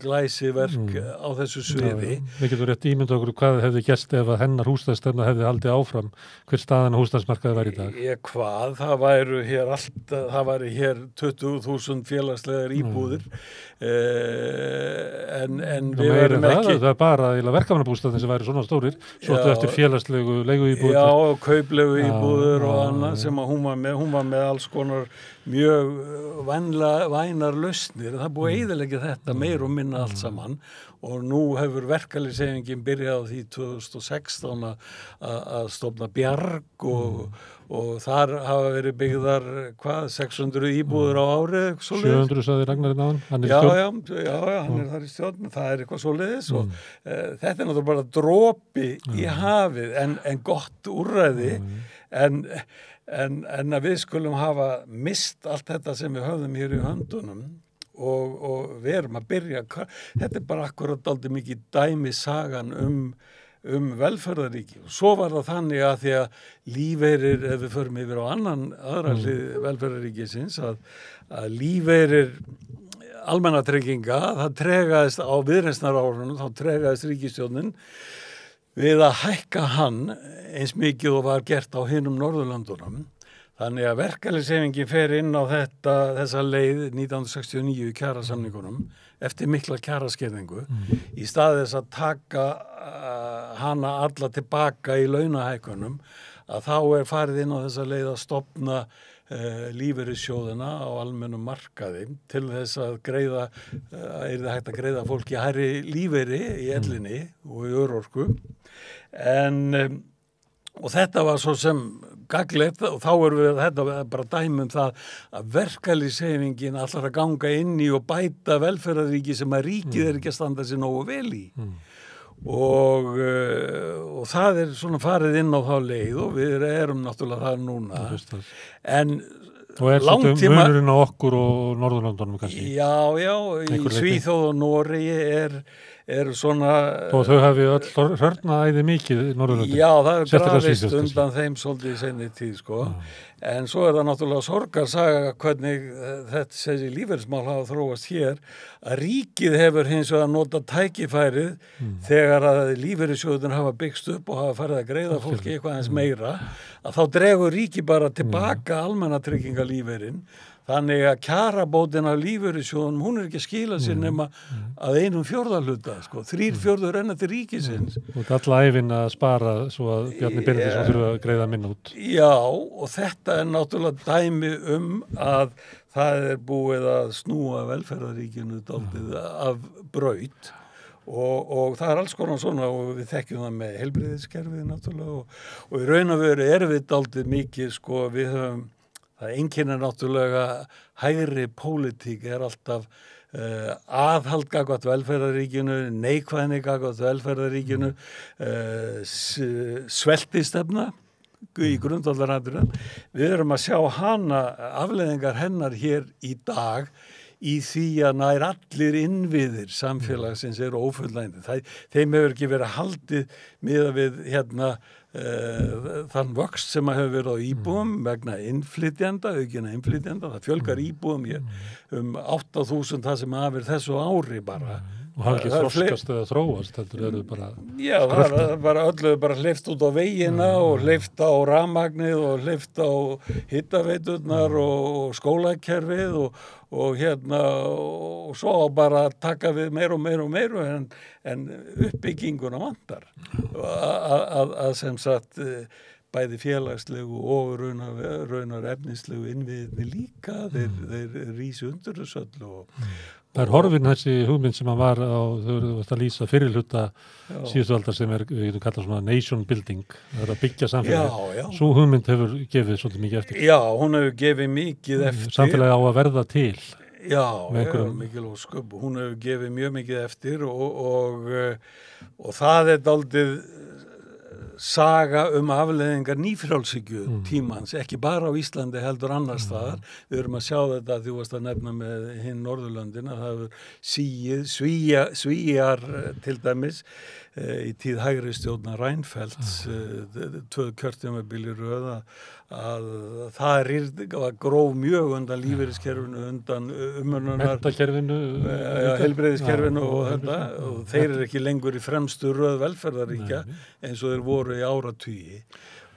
Speaker 6: glæsiverk á þessu sviði.
Speaker 2: Við getum rétt ímynda okkur hvað hefði gerst ef að hennar húsnæðisstefna hefði haldið áfram, hver staðan á húsnæðismarkaði var í dag?
Speaker 6: Það væru hér 20.000 félagslegar íbúðir en við verðum ekki
Speaker 2: það bara verkefnabústaðin sem væri svona stórir svo eftir félagslegu leiguíbúðir.
Speaker 6: Já, og kauplegu íbúður og annað sem að hún var með alls konar mjög vænar lausnir. Það búið að eyðileggja þetta meir og minna allt saman og nú hefur verkalýðshreyfingin byrjað á því 2016 að stofna Bjarg og þar hafa verið byggðar 600 íbúður á ári
Speaker 2: 700 sagði Ragnarinn áðan, hann er í
Speaker 6: stjórn. Já, hann er þar í stjórn, það er eitthvað svoleiðis og þetta er náttúrulega bara dropi í hafið en gott úrræði en að við skulum hafa mist allt þetta sem við höfðum hér í höndunum og við erum að byrja, þetta er bara akkurat dálítið mikið dæmi sagan um velferðaríki. Svo var það þannig að því að lífeyrir, ef við förum yfir á aðra hlið velferðaríkisins, að lífeyrir almannatrygginga, það tregaðist á viðreisnarárunum, þá tregaðist ríkisstjórnin við að hækka hann eins mikið og var gert á hinum Norðurlöndunum. Þannig að verkalýðshreyfingin fer inn á þessa leið 1969 í kjarasamningunum eftir mikla kjaraskerðingu í stað þess að taka hana alla tilbaka í launahækunum að þá er farið inn á þessa leið að stofna lífeyrissjóðina á almennum markaði til þess að greiða, yrði hægt að greiða fólki hærri lífeyri í ellinni og í örorku og þetta var svo sem gagnlegt og þá erum við þetta bara dæmi það að verkalýðshreyfingin ætlar að ganga inn í og bæta velferðaríki sem að ríkið ekki að standa sér nógu vel í og það er svona farið inn á þá leið og við erum náttúrulega það núna en
Speaker 2: og er þetta munurinn á okkur og Norðurlöndunum kannski?
Speaker 6: Já, í Svíþjóð og Noregi er svona
Speaker 2: og þau hafi öll hörnaæði mikið í Norðurlöndum.
Speaker 6: Já, það er grafist undan þeim svolítið í seinni tíð sko. En svo er það náttúrulega sorgarsaga hvernig þessi lífeyrismál hafa þróast hér að ríkið hefur hins vegar notað tækifærið þegar að lífeyrissjóðin hafa byggst upp og hafa farið að greiða fólki eitthvað eins meira að þá dregur ríki bara tilbaka almannatryggingalífeyrin. Þannig að kjarabótin af lífeyrissjóðunum, hún er ekki að skila sér nema að 1/4 hluta, sko. 3/4 renna til ríkisins.
Speaker 2: Og alla æfin að spara svo að Bjarni Benediktsson þurfa að greiða minna út.
Speaker 6: Já, og þetta er náttúrulega dæmi að það er búið að snúa velferðaríkinu dálítið af braut og það er alls konar svona og við þekkjum það með heilbrigðiskerfið náttúrulega og í raun og veru erum við dálítið mikið, sko, við höfum það einkennir náttúrulega hægri pólitík er alltaf aðhald gagnvart velferðaríkinu, neikvæðni gagnvart velferðaríkinu, sveltistefna í grundvallaratriðum. Við erum að sjá afleiðingar hennar hér í dag í því að nær allir innviðir samfélagsins eru ófullnægjandi. Þeim hefur ekki verið haldið miðað við þann vöxt sem að hefur verið á íbúum vegna aukina innflytjenda, það fjölgar íbúum hér 8.000 það sem afir þessu ári bara.
Speaker 2: Og það ekki þroskast eða þróast, heldur eru bara
Speaker 6: Já, það er bara öllu bara hleypt út á vegina og hleypt á rafmagnið og hleypt á hitaveiturnar og skólakerfið og svo bara taka við meira en uppbygginguna vantar að sem sagt bæði félagslegu og raunar efnislegu innviðinni líka þeir rísi undir þessu öllu
Speaker 2: Það er horfin þessi hugmynd sem hann var á, þau eru að lýsa fyrirhluta síðustu aldar sem við getum kallað svona nation building, það er að byggja samfélagi. Svo hugmynd hefur gefið svolítið mikið eftir.
Speaker 6: Já, hún hefur gefið mikið eftir.
Speaker 2: Samfélagi á að verða til.
Speaker 6: Já, mikil ósköp. Hún hefur gefið mjög mikið eftir og það er dálítið saga afleiðingar nýfrjálshyggju tímans, ekki bara á Íslandi heldur annars staðar. Við erum að sjá þetta að þú varst að nefna með hinn Norðurlöndin að það hefur Svíjar til dæmis í tíð hægri stjórnar Reinfeldts 2 kjörtímabili röð að það var gróf mjög undan lífeyriskerfinu, undan
Speaker 2: menntakerfinu,
Speaker 6: heilbrigðiskerfinu og þetta og þeir eru ekki lengur í fremstu röð velferðaríkja eins og þeir voru í áratugi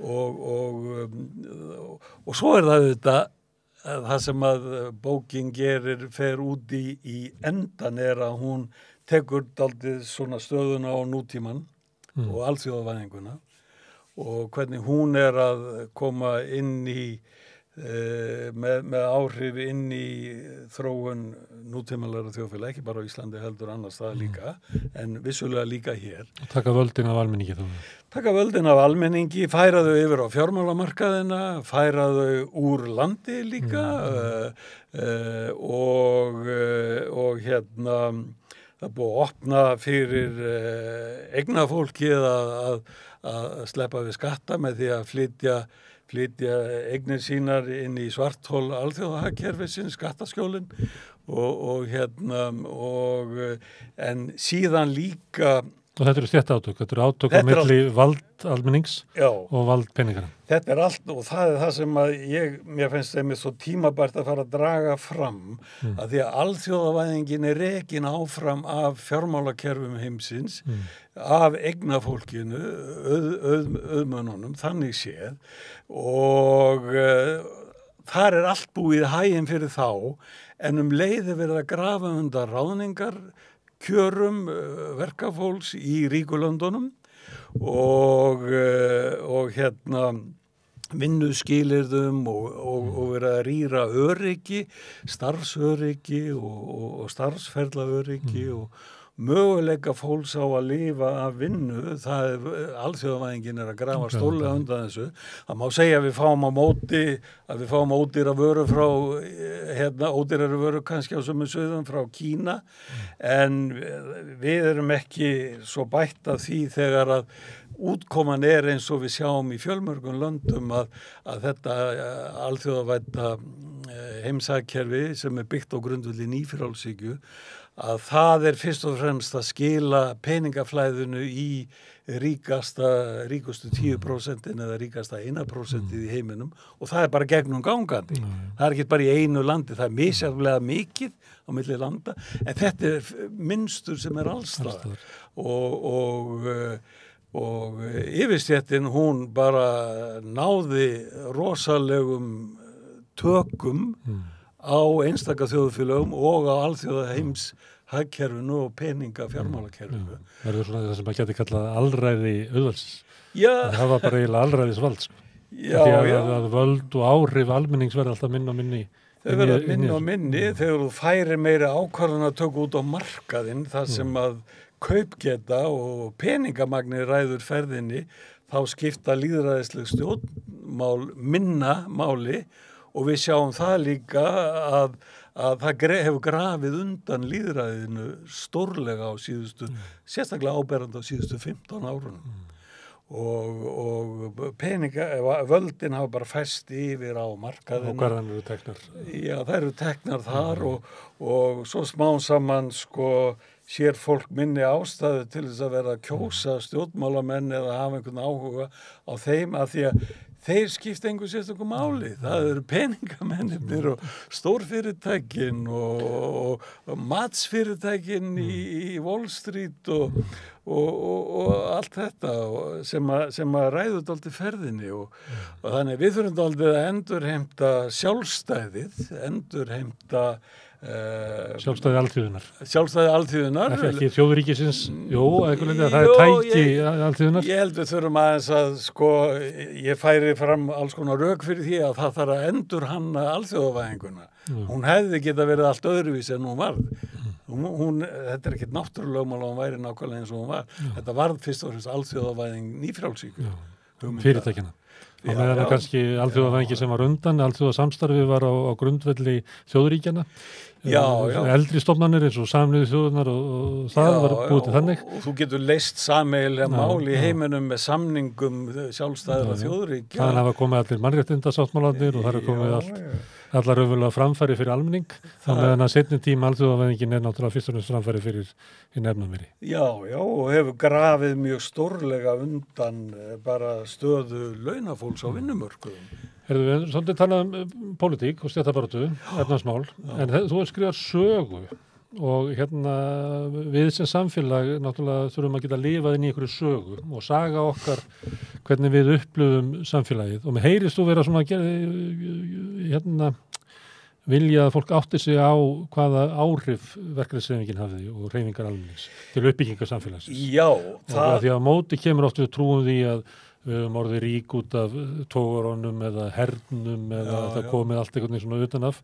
Speaker 6: og svo er það þetta það sem að bókin fer út í endan að hún tekur dálítið svona stöðuna á nútíman og alþjóðavæðinguna og hvernig hún að koma inn í með áhrif inn í þróun nútímalega þjóðfélag, ekki bara á Íslandi heldur annars það líka, en vissulega líka hér.
Speaker 2: Taka völdin af almenningi þá?
Speaker 6: Taka völdin af almenningi, færa þau yfir á fjármálamarkaðina, færa þau úr landi líka og hérna það er búið að opna fyrir eignafólki að sleppa við skatta með því að flytja eignir sínar inn í svarthól alþjóðahagkerfisins, skattaskjólin en síðan líka.
Speaker 2: Og þetta eru stéttaátök, þetta eru átök á milli vald almennings og vald peningana.
Speaker 6: Þetta allt og það það sem að mér finnst þeim svo tímabært að fara að draga fram að því að alþjóðavæðingin rekin áfram af fjármálakerfum heimsins, af eignafólkinu, auðmönnunum, þannig séð og þar allt búið hæginn fyrir þá en leiði verið að grafa undan ráðningar kjörum verkafólks í ríkulöndunum og vinnuskilyrðum og verið að rýra öryggi, starfsöryggi og starfsferlaöryggi og möguleika fólks á að lifa af vinnu, það alþjóðavæðingin að grafa stórlega undan þessu. Það má segja að við fáum ódýra vöru frá ódýrari vöru kannski á sömu sögðum frá Kína en við erum ekki svo bætt af því þegar að útkoman eins og við sjáum í fjölmörgum löndum að þetta alþjóðavædda heimsagkerfi sem byggt á grundvelli nýfrjálshyggju að það fyrst og fremst að skila peningaflæðinu í ríkustu 10% eða ríkasta 1% í heiminum og það bara gegnum gangandi. Það ekki bara í einu landi, það misjafnlega mikið á milli landa en þetta minnstur sem allstaðar og yfirstéttin hún bara náði rosalegum tökum á einstaka þjóðfélögum og á alþjóða heims hagkerfinu og peninga fjármálakerfinu.
Speaker 2: Verður svona það sem að geti kallað alræði auðvaldsins. Það var bara eiginlega alræðisvald. Því að völd og áhrif almennings verður alltaf minni og minni.
Speaker 6: Þau verða minni og minni þegar þú færir meiri ákvarðan að tökja út á markaðinn þar sem að kaupgeta og peningamagni ræður ferðinni þá skipta lýðræðisleg stjórnmál minna máli og við sjáum það líka að það hefur grafið undan lýðræðinu stórlega á síðustu, sérstaklega áberandi á síðustu 15 árunum. Og völdin hafa bara fest yfir á markaðina.
Speaker 2: Og hverðan eru teknar?
Speaker 6: Já, það eru teknar þar og svo smán saman sér fólk minni ástæðu til þess að vera að kjósa stjórnmálamenn eða hafa einhvern áhuga á þeim að því að þeir skipta einhver sérstökum máli. Það eru peningamennir og stórfyrirtækin og matsfyrirtækin í Wall Street og allt þetta sem að ræður dálítið ferðinni og þannig við þurfum dálítið að endurheimta sjálfstæðið, endurheimta
Speaker 2: Sjálfstæði
Speaker 6: alþýðunar.
Speaker 2: Ekki þjóðríkisins, það tæki alþýðunar.
Speaker 6: Ég held við þurfum aðeins að ég færi fram alls konar rök fyrir því að það þarf að endurhanna alþjóðavæðinguna. Hún hefði geta verið allt öðruvís en hún varð. Þetta ekkert náttúrulögmál og hún væri nákvæmlega eins og hún var. Þetta varð fyrst og fremst alþjóðavæðing nýfrjálshyggju.
Speaker 2: Fyrirtækina. Og meðan kannski alþjóðavæðingi sem var undan, alþjóðasamstarfi var á grundvelli þjóðríkjana. Eldri stofnanir eins og Sameinuðu þjóðirnar og það var búið til þannig.
Speaker 6: Og þú getur leyst sameiginlega mál í heiminum með samningum sjálfstæðra þjóðríkja.
Speaker 2: Þannig hafa komið allir mannréttindasáttmálarnir og það er komið allar raunverulega framfæri fyrir almenning. Þannig meðan að seinni tíma alþjóðavæðingin náttúrulega fyrst og fremst framfæri fyrir hinn efnameri.
Speaker 6: Já, og hefur grafið mjög stórlega undan bara stöðu launafólks á vinnumörkuðum.
Speaker 2: Við svolítið talað pólitík og stéttabaráttu, efnahagsmál, en þú skrifar sögu og við sem samfélag náttúrulega þurfum að geta lifað inn í einhverju sögu og saga okkar hvernig við upplöfum samfélagið og mér heyrist þú vera svona vilja að fólk átti sig á hvaða áhrif verkalýðshreyfingin hafði og hreyfingar almennings til uppbyggingar samfélagsins.
Speaker 6: Já,
Speaker 2: það... Því að móti kemur oft við trúum því að
Speaker 1: við höfum orðið rík út af togarunum eða hernum eða það komið allt einhvern veginn svona utanaf.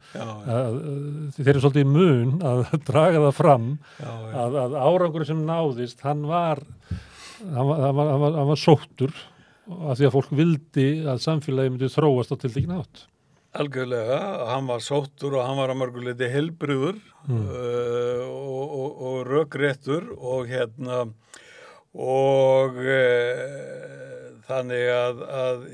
Speaker 1: Þeir eru svolítið í mun að draga það fram að árangur sem náðist, hann var sóttur af því að fólk vildi að samfélagi myndi þróast á tiltekinn hátt.
Speaker 6: Algjörlega, hann var sóttur og hann var að mörgu leyti heilbrigður og rökréttur og þannig að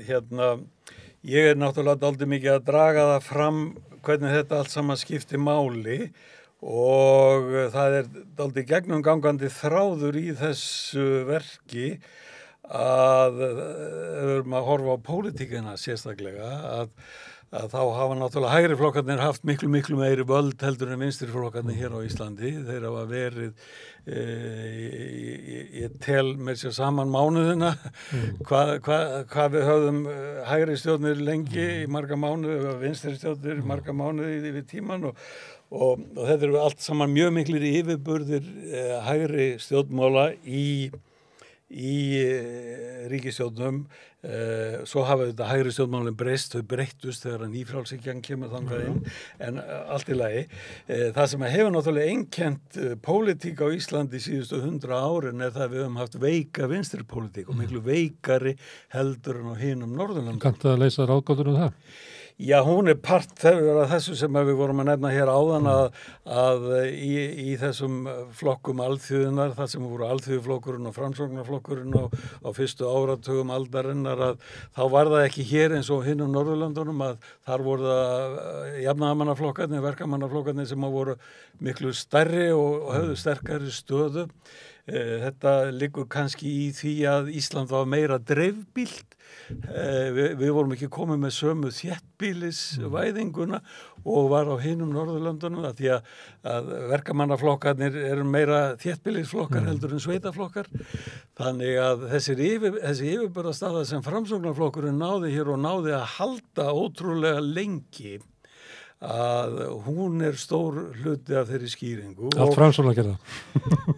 Speaker 6: ég er náttúrulega dálítið mikið að draga það fram hvernig þetta allt saman skipti máli og það er dálítið gegnumgangandi þráður í þessu verki að við erum að horfa á pólitíkina sérstaklega að þá hafa náttúrulega hægri flokkarnir haft miklu meiri völd heldur en vinstri flokkarnir hér á Íslandi. Þeir hafa verið, ég tel með sér saman mánuðina, hvað við höfðum hægri stjórnir lengi í marga mánuði, vinstri stjórnir í marga mánuði yfir tíman og þetta eru allt saman mjög miklir yfirburðir hægri stjórnmála í ríkisstjórnum. Svo hafa þetta hægri stjórnmálin breyst, þau breyttust þegar nýfrjálshyggjan kemur þangað inn, en allt í lagi. Það sem hefur náttúrulega einkennt pólitík á Íslandi síðustu 100 árin er það að við höfum haft veika vinstri pólitík og miklu veikari heldur en á hinum Norðurlöndum.
Speaker 1: Kanntu að leysa ráðgátur um það?
Speaker 6: Já, hún er part af þessu sem við vorum að nefna hér áðan að í þessum flokkum alþýðunar, það sem voru alþýðuflokkurinn og framsóknarflokkurinn á fyrstu áratugum aldarinnar, að þá var það ekki hér eins og hinum Norðurlöndunum að þar voru það jafnaðarmannaflokkarnir, verkamannaflokkarnir sem voru miklu stærri og höfðu sterkari stöðu. Þetta liggur kannski í því að Ísland var meira dreifbýlt. Við vorum ekki komið með sömu þéttbýlisvæðinguna og var á hinum Norðurlöndunum því að verkamannaflokkarnir eru meira þéttbýlisflokkar heldur en sveitaflokkar. Þannig að þessi yfirburðastaða sem Framsóknarflokkurinn náði hér og náði að halda ótrúlega lengi að hún er stór hluti af þeirri skýringu.
Speaker 1: Allt Framsókn að gera það.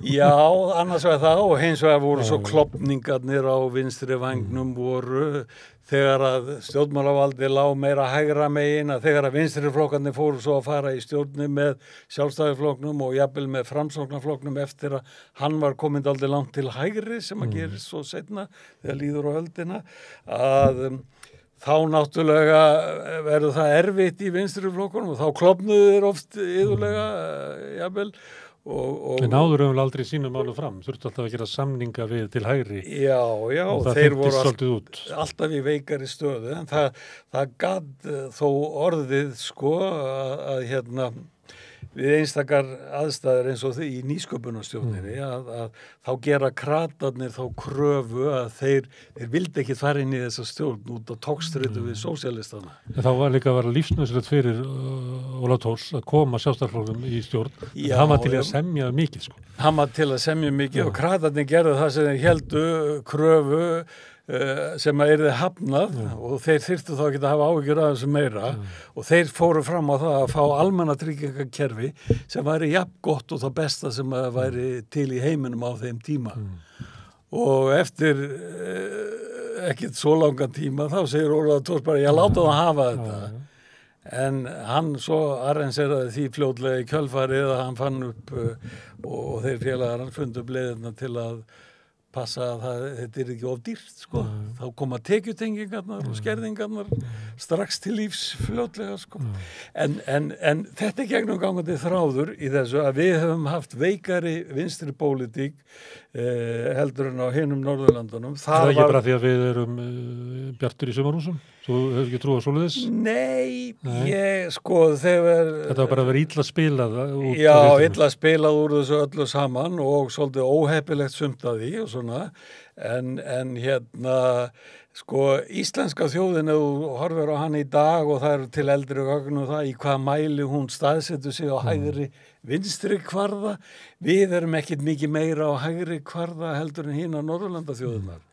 Speaker 6: Já, annars vegar það og hins vegar voru svo klofningarnir á vinstri vangnum voru þegar að stjórnmálavaldi lá meira hægra megin, að þegar að vinstri flokkarnir fóru svo að fara í stjórnum með Sjálfstæðisflokknum og jafnvel með Framsóknarflokknum eftir að hann var komin dálítið langt til hægri sem að gerist svo seinna þegar líður á öldina að þá náttúrulega verður það erfitt í vinstri flokkunum og þá klofnuðu þeir oft yðurlega, jafnvel.
Speaker 1: En áður höfum við aldrei sínum málu fram, þurftu alltaf að gera samninga við til hægri.
Speaker 6: Já,
Speaker 1: og
Speaker 6: þeir voru alltaf í veikari stöðu, en það gat þó orðið sko að við einstakar aðstæður eins og því í nýsköpunarstjórninni að þá gera kratarnir þá kröfu að þeir vildi ekki fara inn í þessa stjórn út á tókstritu við sósíalistana.
Speaker 1: Þá var líka að vera lífsnauðsynlegt fyrir Ólaf Thors að koma Sjálfstæðisflokknum í stjórn. Hann var til að semja mikið sko.
Speaker 6: Hann var til að semja mikið og kratarnir gerðu það sem þeir héldu kröfu sem að yrði hafnað og þeir þyrftu þá ekki að hafa áhyggjur af þessu meira og þeir fóru fram á það að fá almannatryggingakerfi sem væri jafn gott og það besta sem að væri til í heiminum á þeim tíma og eftir ekkert svo langan tíma þá segir Ólafur Thors bara ég láta það hafa þetta en hann svo arrangeraði því fljótlega í kjölfarið að hann fann upp og þeir félagar hann fundu upp leiðina til að passa að þetta er ekki of dýrt sko. Þá koma tekjutengingarnar og skerðingarnar strax til lífs fljótlega sko. En þetta er gegnumgangandi þráður í þessu að við höfum haft veikari vinstri pólitík heldur en á hinum Norðurlandunum.
Speaker 1: Það er ekki bara því að við erum bjartur í sumarhúsum? Þú hefur ekki trúið á svoleiðis?
Speaker 6: Nei, ég sko þegar...
Speaker 1: Þetta var bara að vera illa spilað út.
Speaker 6: Já, illa spilað úr þessu öllu saman og svolítið óheppilegt sumt að því og svona. En sko íslenska þjóðin ef þú horfir á hann í dag og það eru til eldri gögnum það í hvað mæli hún staðsetur sig á hægri vinstri kvarða. Við erum ekkert mikið meira á hægri kvarða heldur en hina Norðurlandaþjóðirnar.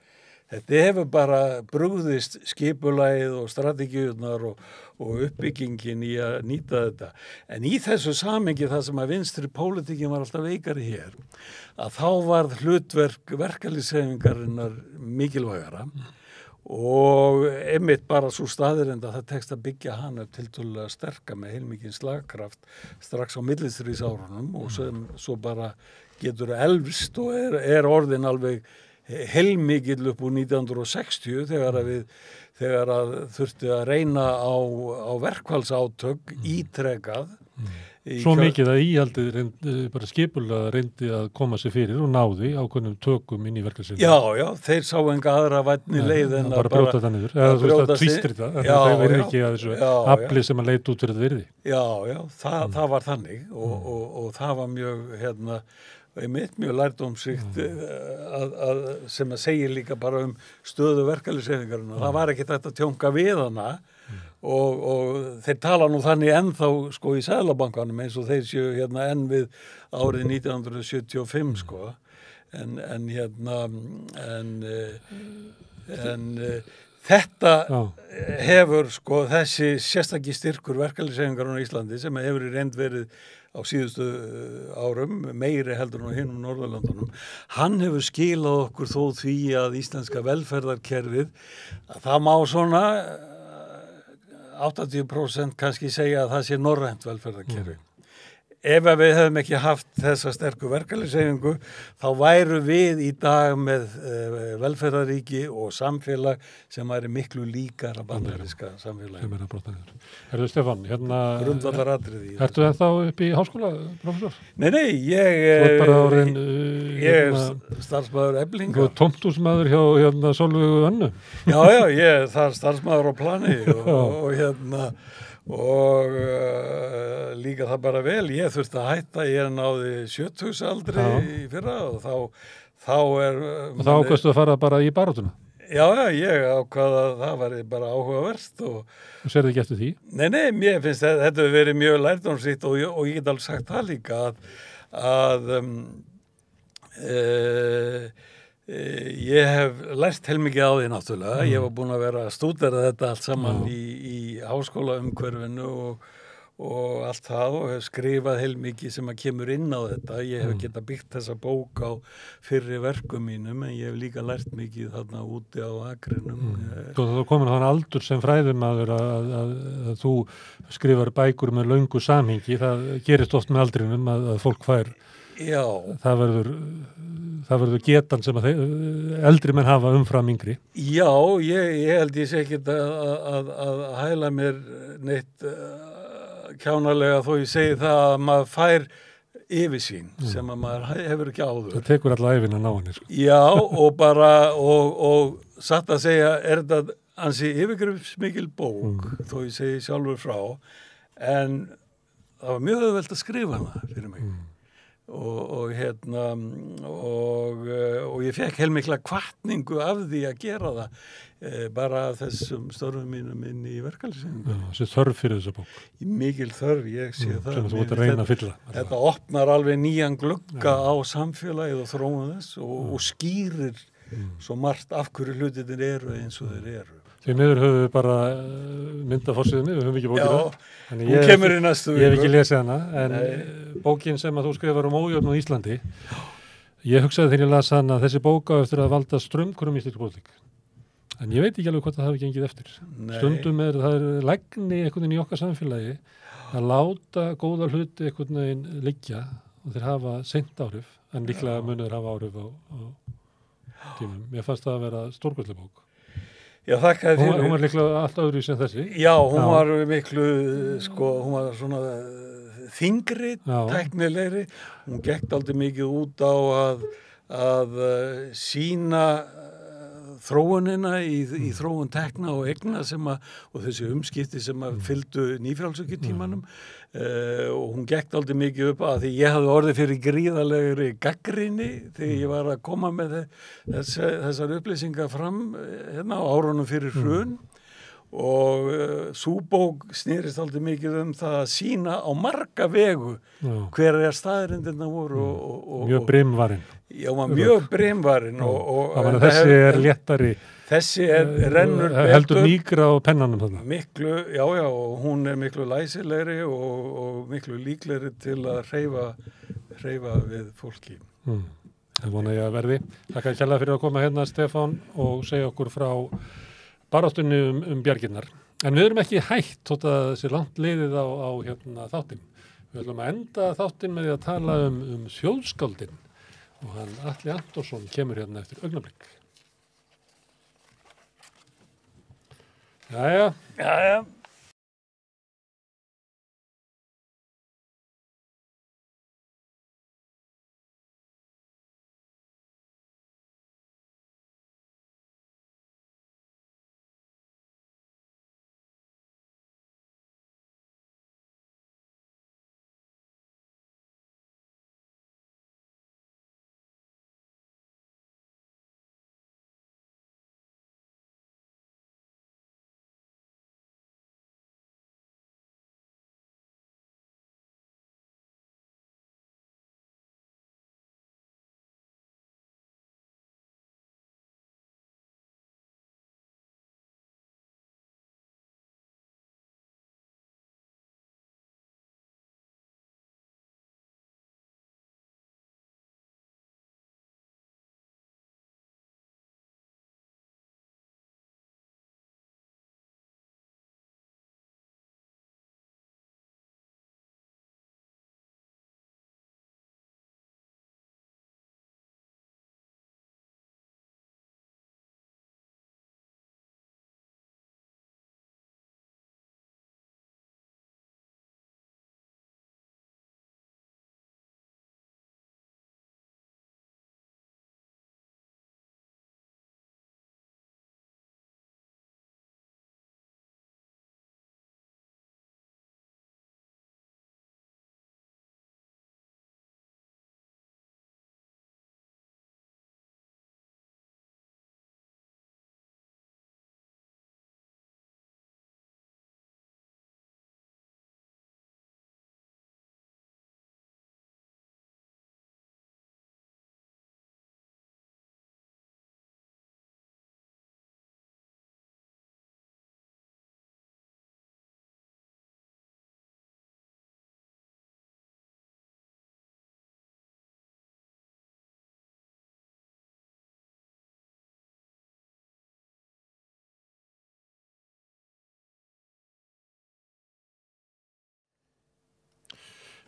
Speaker 6: Þetta hefur bara brugðist skipulagið og strategíurnar og uppbyggingin í að nýta þetta. En í þessu samhengi það sem að vinstri pólitíkin var alltaf veikari hér, að þá varð hlutverk verkalýðshreyfingarinnar mikilvægara og einmitt bara svo staðirind að það tekst að byggja hann upp tiltölulega sterka með heilmikinn slagkraft strax á millistríðsárunum og sem svo bara getur elfst og er orðin alveg heilmikill upp úr 1960 þegar að þurfti að reyna á verkfallsátök ítrekað.
Speaker 2: Svo mikið að íhaldið bara skipulega reyndi að koma sér fyrir og náði ákveðnum tökum inn í verkefni.
Speaker 6: Já, þeir sá enga aðra vænni leið en
Speaker 2: bara brjóta það niður. Eða þú veist að tvístri það, það verði ekki að þessu afli sem að leita út fyrir þetta virði.
Speaker 6: Já, það var þannig og það var mjög, mjög lærdómsríkt sem að segir líka bara stöðu verkalýðshreyfingarinnar. Það var ekki þetta tjónka við hana og þeir tala nú þannig ennþá sko í Seðlabankanum eins og þeir séu enn við árið 1975 sko en þetta hefur sko þessi sérstaki styrkur verkalýðshreyfingarinnar á Íslandi sem hefur í reynd verið á síðustu árum, meiri heldur en á hinum Norðurlöndunum. Hann hefur skilað okkur þó því að íslenska velferðarkerfið, að það má svona 80% kannski segja að það sé norrænt velferðarkerfi. Ef við hefum ekki haft þessa sterku verkalýðshreyfingu, þá væru við í dag með velferðaríki og samfélag sem væri miklu líkara bandaríska samfélagi.
Speaker 2: Herðu Stefán,
Speaker 6: grundvallaratriði.
Speaker 2: Ertu ennþá upp í háskóla, professor?
Speaker 6: Nei, ég er starfsmaður Eflinga.
Speaker 2: Þú er tómthúsmaður hjá Sólveigu Önnu.
Speaker 6: Já, ég er þar starfsmaður á plani og líka það bara vel. Ég þurfti að hætta, ég náði 70 aldri í fyrra og þá er...
Speaker 2: Og þá ákvaðstu að fara bara í baráttuna?
Speaker 6: Já, ég ákvað að það var bara áhugavert og
Speaker 2: sérðu ekki eftir því?
Speaker 6: Nei, mér finnst þetta hefur verið mjög lærdómsríkt og ég get alveg sagt það líka að ég hef lært heilmikið á því náttúrulega. Ég var búin að vera að stúdera þetta allt saman í háskólaumhverfinu og allt það og hef skrifað heilmikið sem að kemur inn á þetta. Ég hef getað byggt þessa bók á fyrri verkum mínum en ég hef líka lært mikið þarna úti á akrinum.
Speaker 2: Þú komin á þann aldur sem fræðimaður að þú skrifar bækur með löngu samhengi. Það gerist oft með aldrinum að fólk fær.
Speaker 6: Já.
Speaker 2: Það verður getan sem að eldri menn hafa umfram yngri.
Speaker 6: Já, ég held ég sé ekkert að hæla mér neitt kjánalega þó ég segi það að maður fær yfirsýn sem að maður hefur ekki áður.
Speaker 2: Það tekur alla ævina ná henni. Sko.
Speaker 6: Já, og bara og satt að segja þetta ansi yfirgripsmikil bók þó ég segi sjálfur frá en það var mjög auðvelt að skrifa hana fyrir mig. Og ég fekk heilmikla hvatningu af því að gera það bara þessum störfum mínum inn í verkalýðshreyfingu.
Speaker 2: Þessi þörf fyrir þessa bók.
Speaker 6: Mikil þörf, ég sé það.
Speaker 2: Sem þú ert að reyna að fylla.
Speaker 6: Þetta opnar alveg nýjan glugga á samfélagið og þróun þess og skýrir svo margt af hverju hlutirnir eru eins og þeir eru.
Speaker 2: Því miður höfum við bara myndaforsíðunni, við höfum ekki bókina.
Speaker 6: Já, hún kemur í næstu viku.
Speaker 2: Ég hef ekki lesið hana, en bókin sem að þú skrifar ójöfn á Íslandi, ég hugsaði þegar ég las hana þessi bóka eftir að valda straumkurum í íslenskri pólitík. En ég veit ekki alveg hvort það hafi gengið eftir. Nei. Stundum það er lægni einhvern veginn í okkar samfélagi að láta góða hluti einhvern veginn liggja og þeir hafa seint áhrif, en líklega munu þeir hafa áhrif á tímum. Mér fannst það að vera stórkostleg bók.
Speaker 6: Já, þakkaði fyrir.
Speaker 2: Hún var líklega allt öðru sem þessi.
Speaker 6: Já, hún var miklu, hún var svona þyngri, tæknilegri. Hún gekk aldrei mikið út á að sýna þróunina í þróun tekna og eigna og þessi umskipti sem fylgdu nýfrjálsökutímanum og hún gekk aldrei mikið upp að því ég hafði orðið fyrir gríðalegri gagnrýni þegar ég var að koma með þessar upplýsingar fram á árunum fyrir hrun og sú bók snýrist aldrei mikið það að sýna á marga vegu hver staðreyndirnar voru
Speaker 2: mjög brimvarinn.
Speaker 6: Já, mjög brimvarinn og
Speaker 2: þessi er léttari.
Speaker 6: Þessi rennur betur.
Speaker 2: Heldur mýgra á pennanum þarna.
Speaker 6: Miklu, já, og hún er miklu læsilegri og miklu líklegri til að hreyfa við fólki.
Speaker 2: Það vona ég að verði. Takk að kjalla fyrir að koma hérna, Stefán, og segja okkur frá
Speaker 1: baráttunni bjarginnar. En við erum ekki hætt þótt að þessi langt liðið á þáttinn. Við ætlum að enda þáttinn með því að tala þjóðskáldin og hann Atli Antonsson kemur hérna eftir augnablik. Jæja.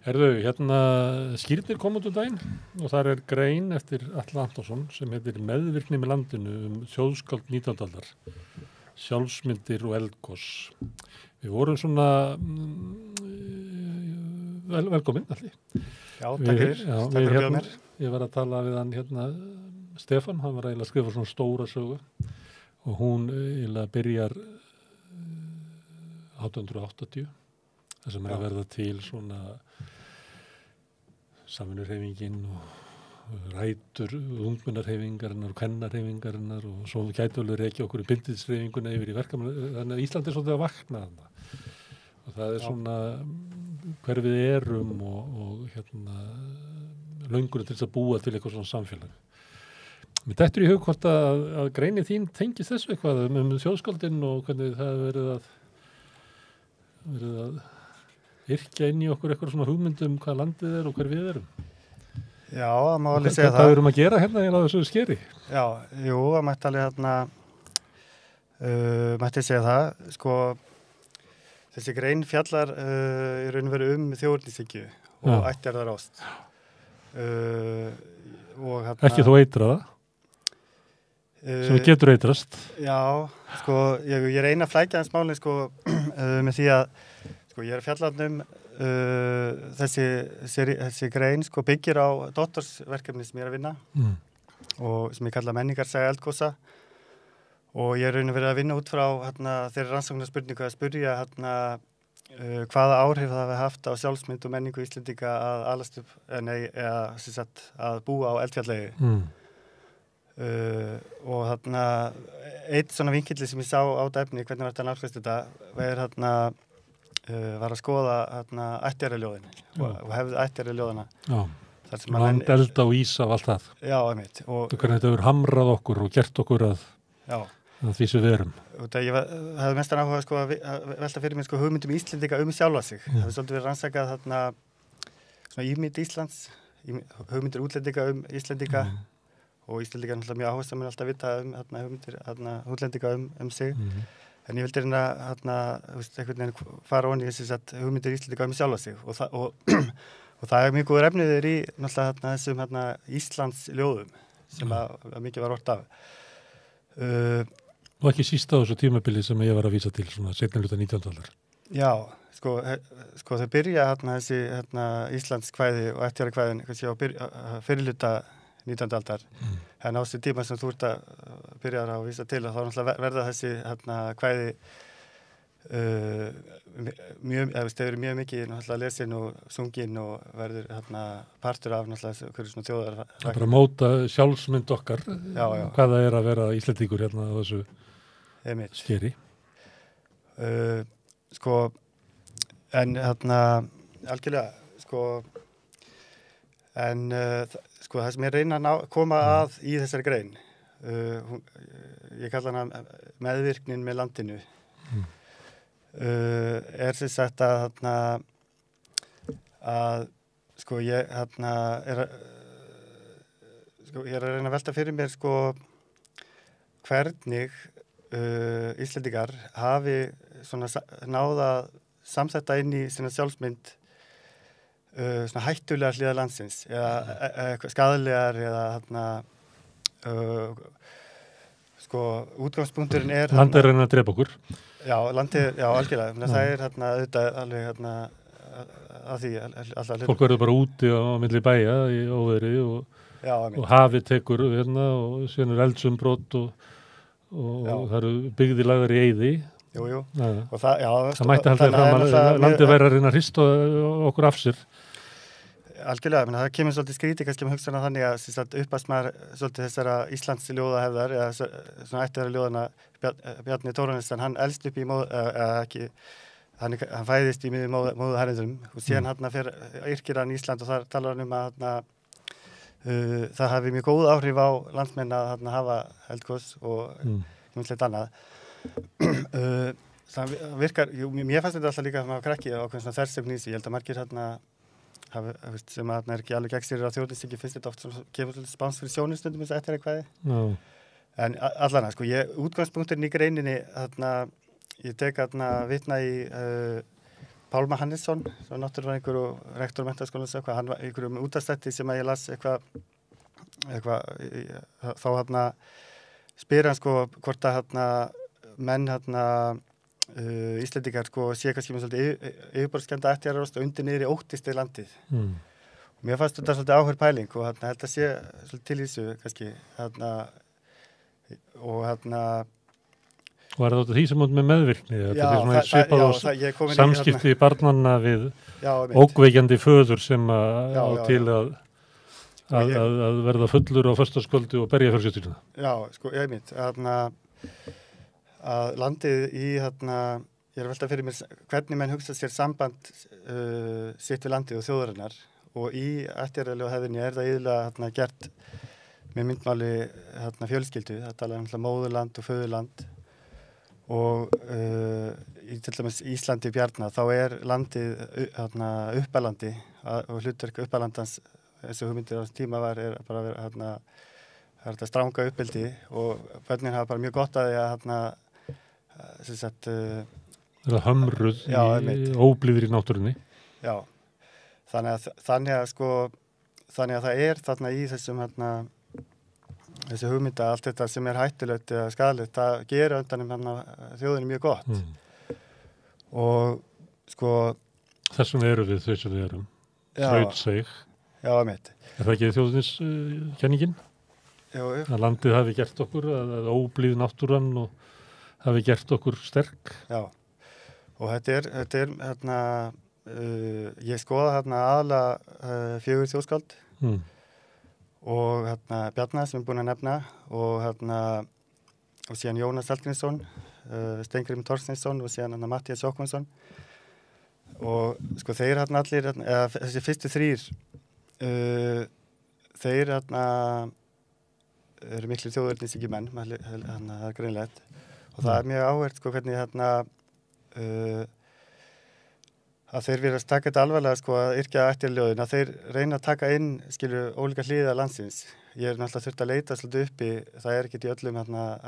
Speaker 1: Herðu, hérna skýrnir kom út daginn og þar grein eftir Atla Antonsson sem heitir Meðvirkni með landinu þjóðskáld 19. aldar, sjálfsmyndir og eldgos. Við vorum svona velkomin allir.
Speaker 7: Já, takk fyrir.
Speaker 1: Ég var að tala við hann Stefán, hann var eiginlega að skrifa svona stóra sögu og hún eiginlega byrjar 1880, það sem að verða til svona samvinnurhreyfingin og rætur ungmennarhreyfingarinnar og kvennarhreyfingarinnar og svo gætu alveg rekja okkur í bindindishreyfinguna yfir í verkamann, þannig að Ísland svolítið að vakna þarna og það svona hver við erum og löngunum til þess að búa til eitthvað svona samfélag. Mér dettur í hug hvort að greinið þín tengist þessu eitthvað þjóðskáldin og hvernig það verið að yrkja inn í okkur eitthvað svona hugmyndum hvað landið og hver við erum.
Speaker 7: Já, það má alveg segja það.
Speaker 1: Hvað erum að gera hérna á þessu skeri?
Speaker 7: Já, jú, það mætti alveg mætti segja það. Sko, þessi grein fjallar í raun og veru þjóðernishyggju og ættjarðarást.
Speaker 1: Ekki þó eitraða? Sem getur eitrast?
Speaker 7: Já, sko, ég reyna að flækja hans málinn sko með því að ég er að fjalla þessi grein sko, byggir á doktorsverkefni sem ég er að vinna og sem ég kalla menningarsaga eldgosa og ég er raun og verið að vinna út frá þeirri rannsóknarspurningu að spyrja hvaða áhrif það hafi haft á sjálfsmynd og menningu Íslendinga að alast upp að búa á Eldfjallvegi og eitt svona vinkilli sem ég sá á efni hvernig var þetta nálgast þetta var að skoða ættjarðarljóðin og hefði ættjarðarljóðina.
Speaker 1: Land, elda og ísa og allt það.
Speaker 7: Já, einmitt. Og
Speaker 1: hvernig þetta hefur hamrað okkur og gert okkur að því sem við erum.
Speaker 7: Ég hefði mestan áhuga sko, að velta fyrir mér sko, hugmyndum Íslendinga sjálfa sig. Það hefði svolítið verið rannsakað svona ímynd Íslands, hugmyndir útlendinga Íslendinga og Íslendingar náttúrulega mjög áhersamir alltaf vita hugmyndir útlendinga sig en ég vildi reyna einhvern veginn fara onni í hugmyndir Íslendinga sjálfa sig og það mjög góður efniður í náttúrulega þessum Íslands ljóðum sem að mikið var ort af
Speaker 1: Og ekki síst á þessu tímabili sem ég var að vísa til svona seinni hluta 19. aldar.
Speaker 7: Já, sko þau byrja þessi Íslands kvæði og ættjarðarkvæðin kannski á fyrirluta 19. aldar en á þessi tíma sem þú ert að byrja að vísa til þá náttúrulega verða þessi kvæði þeir eru mjög mikið náttúrulega lesin og sungin og verður partur af náttúrulega hverju svona þjóðar
Speaker 1: Það er bara að móta sjálfsmynd okkar hvað það er að vera Íslendingur á þessu skeri
Speaker 7: en algjörlega en það sem ég reyna að koma að í þessari grein ég kalla hana meðvirknin með landinu er sem sagt að ég er að reyna að velta fyrir mér hvernig Íslendingar hafi svona náða samsetta inn í sína sjálfsmynd svona hættulegar hliðar landsins eða skaðlegar eða útgangspunkturinn er
Speaker 1: Landið er að drepa okkur
Speaker 7: Já, algjörlega það er auðvitað alveg að því alltaf
Speaker 1: Fólk verður bara úti á milli bæja í óveðri og hafið tekur og síðan er eldsumbrot og það eru byggðir lagðar í eyði
Speaker 7: Jú.
Speaker 1: Og það mætti haldið fram að landið væri að reyna að hrista okkur af sér
Speaker 7: Algjörlega, það kemur svolítið skrítið kannski með hugsanna þannig að uppast maður svolítið þessara Íslands ljóðahefðar eða svona ættiðara ljóðana Bjarni Thoranesson, hann elst upp í hann fæðist í miðjum móðuharðinum og síðan fer yrkir hann í Ísland og þar talar hann að það hafi mjög góð áhrif á landsmenn að hafa eldgos og mjög annað það virkar, mér fannst þetta alltaf líka að maður krakki á svona þversögn í sig, ég held að margir sem er ekki alveg gegnsýrir á þjóðlýsingi finnst þetta oft sem kemur svolítið spáns fyrir sjónustundum eins og eftir eitthvað en allan útgangspunkturinn í greininni ég tek vitna í Pálma Hannesson sem náttúrufræðingur og rektor menntaskólans hann var einhverjum útastætti sem að ég las eitthvað þá spyr hann hvort að menn Íslendingar sé kannski með svolítið yfirborðskennda ættjarðarost og undir niður í óttist í landið og mér fannst þetta svolítið áhverð pæling og held að sé svolítið til í þessu kannski og
Speaker 1: Var það því sem átt með meðvirkni? Þetta er svona svipað á samskipti barnanna við ókveikjandi föður sem á til að verða fullur á föstaskvöldi og berja fjölskylduna.
Speaker 7: Já, einmitt að landið í ég er að velta fyrir mér hvernig menn hugsa sér samband sitt við landið og þjóðarinnar og í ættjarðarlegu hefðinni er það iðulega gert með myndmáli fjölskyldu, það tala móðurland og föðurland og í til dæmis Íslandi Bjarna þá er landið uppalandi og hlutverk uppalandans eins og hugmyndir á þessum tíma er bara að vera það er þetta stranga uppeldi og börnin hafa bara mjög gott að því
Speaker 1: Það er hömruð í óblíðri í náttúrunni.
Speaker 7: Já, þannig að það er þarna í þessum þessi hugmynda, allt þetta sem er hættulegt eða skaðlegt, það gerir undanum þjóðinni mjög gott. Og
Speaker 1: Þessum eru við þau sem við erum. Þrautseig.
Speaker 7: Já, mitt.
Speaker 1: Er það ekki þjóðinnis kenningin?
Speaker 7: Jú.
Speaker 1: Að landið hafi gert okkur, að óblíð náttúran og hafi gert okkur sterk.
Speaker 7: Já, og þetta er ég skoða aðalega 4 þjóðskáld og Bjarna sem búin að nefna og síðan Jónas Hallgrímsson, Steingrímur Thorsteinsson og síðan Matthías Jochumsson og þeir allir, þessi fyrstu 3 þeir eru miklu þjóðernisíkir menn, það er greinlegt og það er mjög áhvert hvernig að þeir virðast taka þetta alvarlega að yrkja ættjarðarljóðin, að þeir reyna að taka inn ólíka hliða landsins ég náttúrulega þurft að leita svolítið uppi, það ekki í öllum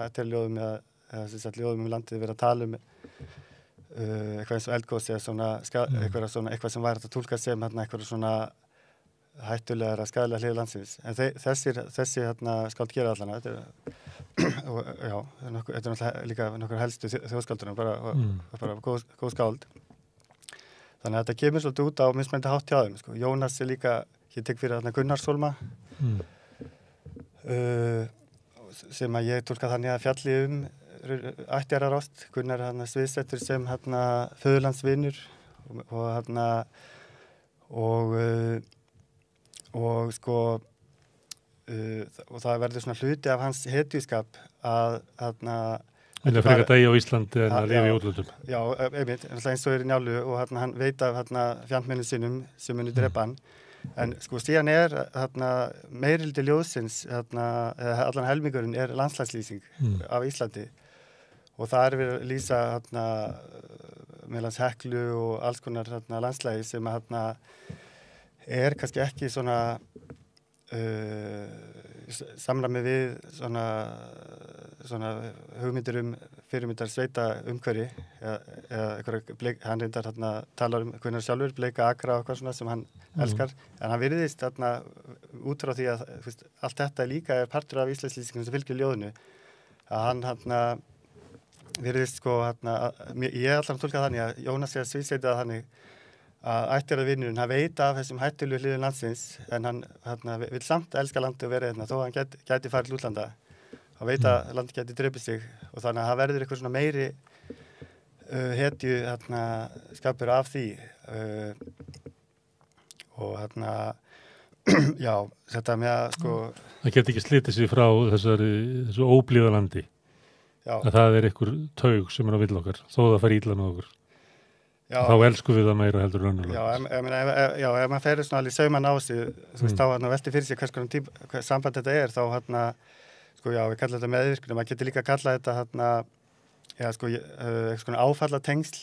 Speaker 7: ættarljóðum eða ljóðum landið verið að tala eitthvað eins og eldgos eða svona, eitthvað sem væri að tólka sem eitthvað svona hættulegar að skadalega hlið landsins. En þessi skáld gera allan og já, þetta náttúrulega líka nokkur helstu þjóðskáldunum, bara góð skáld. Þannig að þetta kemur svolítið út á mismunandi hátt hjá þeim. Sko. Jónas líka, ég tek fyrir Gunnarshólma, sem að ég tólka þannig að fjalli ættjarðarást. Gunnar sviðsettur sem föðurlandsvinur og sko og það verður svona hluti af hans hetjuskap að
Speaker 2: vilja frekar degi á Íslandi en að lifa í útlöndum.
Speaker 7: Já, einmitt, eins og í Njálu og hann veit af fjandmennum sínum sem muni drepa hann. En sko síðan meirhluti ljóðsins, allan helmingurinn landslagslýsing af Íslandi og það verið að lýsa meðlans Heklu og alls konar landslægi sem kannski ekki svona samræmi við svona hugmyndir fyrirmyndar sveita umhverfi eða hann reyndar talar Gunnar sjálfur, bleika akra og eitthvað svona sem hann elskar, en hann virðist út frá því að allt þetta líka partur af íslenslýsingum sem fylgir ljóðinu að hann virðist sko ég alltaf tólka þannig að Jónas sé að sviðsetja þannig að ættjarðarvinurinn hann veit af þessum hættulegu hliðum landsins en hann vil samt elska landi og vera þó hann gæti farið til útlanda hann veit að landi gæti drepið sig og þannig að það verður eitthvað svona meiri hetju skapur af því og já, þetta með að sko
Speaker 2: það geti ekki slitið sig frá þessu óblíða landi að það einhver taug sem á vill okkar þó það fær illa með okkur já, þá elskum við það meira heldur raunverulega
Speaker 7: ef maður ferir svona alveg sauman á sig þú veist þá velti fyrir sig hvers samband þetta þá sko já, við kalla þetta meðvirkni maður getur líka að kalla þetta já sko eitthvað svona áfallatengsl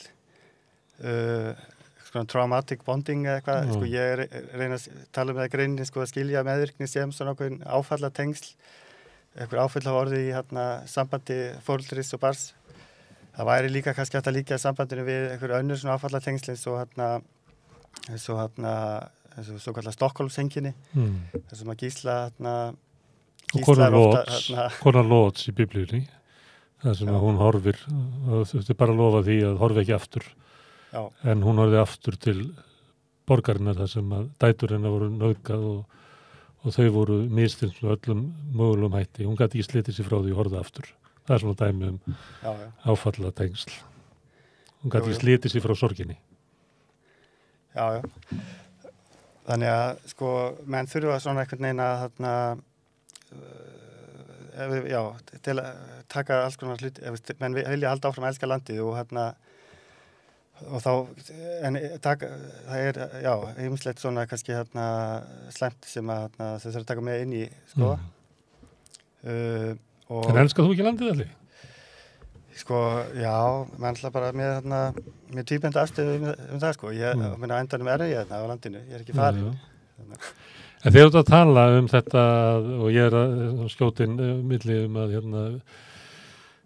Speaker 7: svona traumatic bonding eða eitthvað sko ég reyna að tala það í greininni sko að skilja meðvirkni sem svona okkur áfallatengsl einhver áfall hafa orðið í sambandi foreldris og barns. Það væri líka kannski hægt að líka sambandinu við einhver önnur svona áfallatengsl eins og svo kallar Stokkólmshenginni þessum að Gísla
Speaker 2: Konan Lóts í Biblíunni það sem hún horfir þurfti bara að lofa því að horfi ekki aftur en hún horfði aftur til borgarinnar þar sem að dætur hennar voru nauðgað og þau voru mistins með öllum mögulegum hætti. Hún gæti ekki slitið sér frá því og horfði aftur. Það er svona dæmi áfallatengsl. Hún gæti ekki slitið sér frá sorginni.
Speaker 7: Já. Þannig að sko menn þurfa svona einhvern veginn að til að taka alls konar hluti, menn vilja halda áfram að elska landið og þá það ýmislegt svona kannski slæmt sem að þau þurfa að taka með inn í sko
Speaker 2: En elskar þú ekki landið allir?
Speaker 7: Sko, já, mann ætla bara með tvíbenda afstöðu það sko ég meina endanum ég á landinu, ég ekki farin
Speaker 2: En þegar þú að tala þetta og ég að skjótin milli að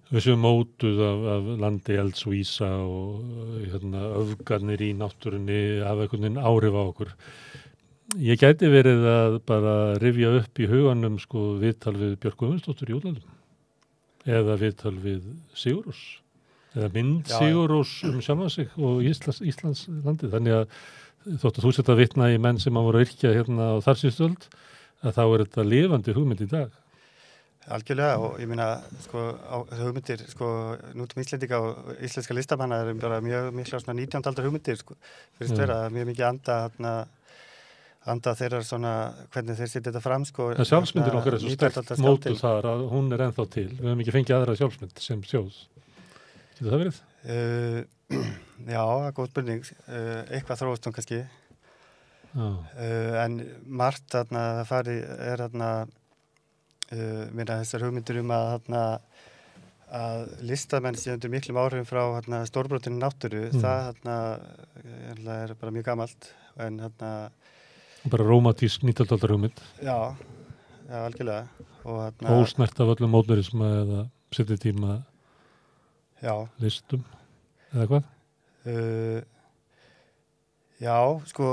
Speaker 2: við séum mótuð af landi elds og ísa og öfgarnir í náttúrunni hafa einhvern veginn áhrif á okkur. Ég gæti verið að bara rifja upp í huganum sko viðtal við Björk Guðmundsdóttur í útlandum eða viðtal við Sigurós eða mynd Sigurós sjálfa sig og Íslands landið. Þannig að þótt að þú sett að vitna í menn sem að voru að yrkja á þar síðustu öld að þá þetta lifandi hugmynd í dag.
Speaker 7: Algjörlega og ég meina sko hugmyndir sko nútum Íslendinga og íslenska listamanna bara mjög mikla svona 19. aldar hugmyndir sko fyrir vera mjög mikið anda þeirra svona hvernig þeir setja þetta fram sko.
Speaker 2: En sjálfsmyndin okkar svo sterkt mótuð þar að hún ennþá til. Við höfum ekki fengið aðra sjálfsmynd sem þjóð. Getur það verið?
Speaker 7: Já, góð spurning. Eitthvað þróast hún kannski. En margt það fari minna þessar hugmyndir að listamenn sé undir miklum áhrifum frá stórbrotinu náttúru, það er bara mjög gamalt en
Speaker 2: bara rómatísk 19. aldar hugmynd.
Speaker 7: Já, algjörlega.
Speaker 1: Ósnert af öllum mótverisma eða setjatíma listum eða hvað?
Speaker 7: Já, sko,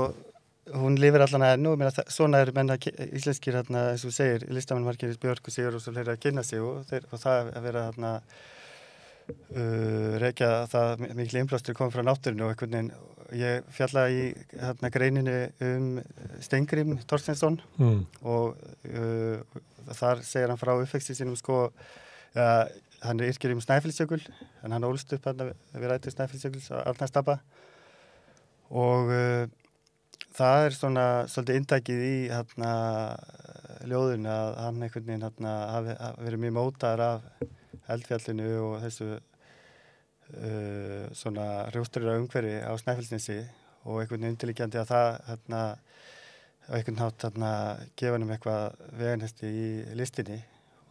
Speaker 7: hún lifir allan að enn og svona menn íslenskir, eins og segir, listamenn margir Björk og Sigur og svo hlera að kynna sig og það að vera rekja það mikil innblástur kom frá náttúrinu og einhvern veginn, ég fjalla í greininu Steingrim Thorsteinsson og þar segir hann frá uppvexti sínum sko, hann yrkir Snæfellsjökul en hann ólst upp við rætur Snæfellsjökuls á Arnarstapa og það svona svolítið inntækið í ljóðinu að hann einhvern veginn hafi verið mjög mótaður af eldfjallinu og þessu svona rjósturira umhverfi á Snæfellsnesi og einhvern veginn undirliggjandi að það á einhvern hátt gefa hann eitthvað veganhesti í listinni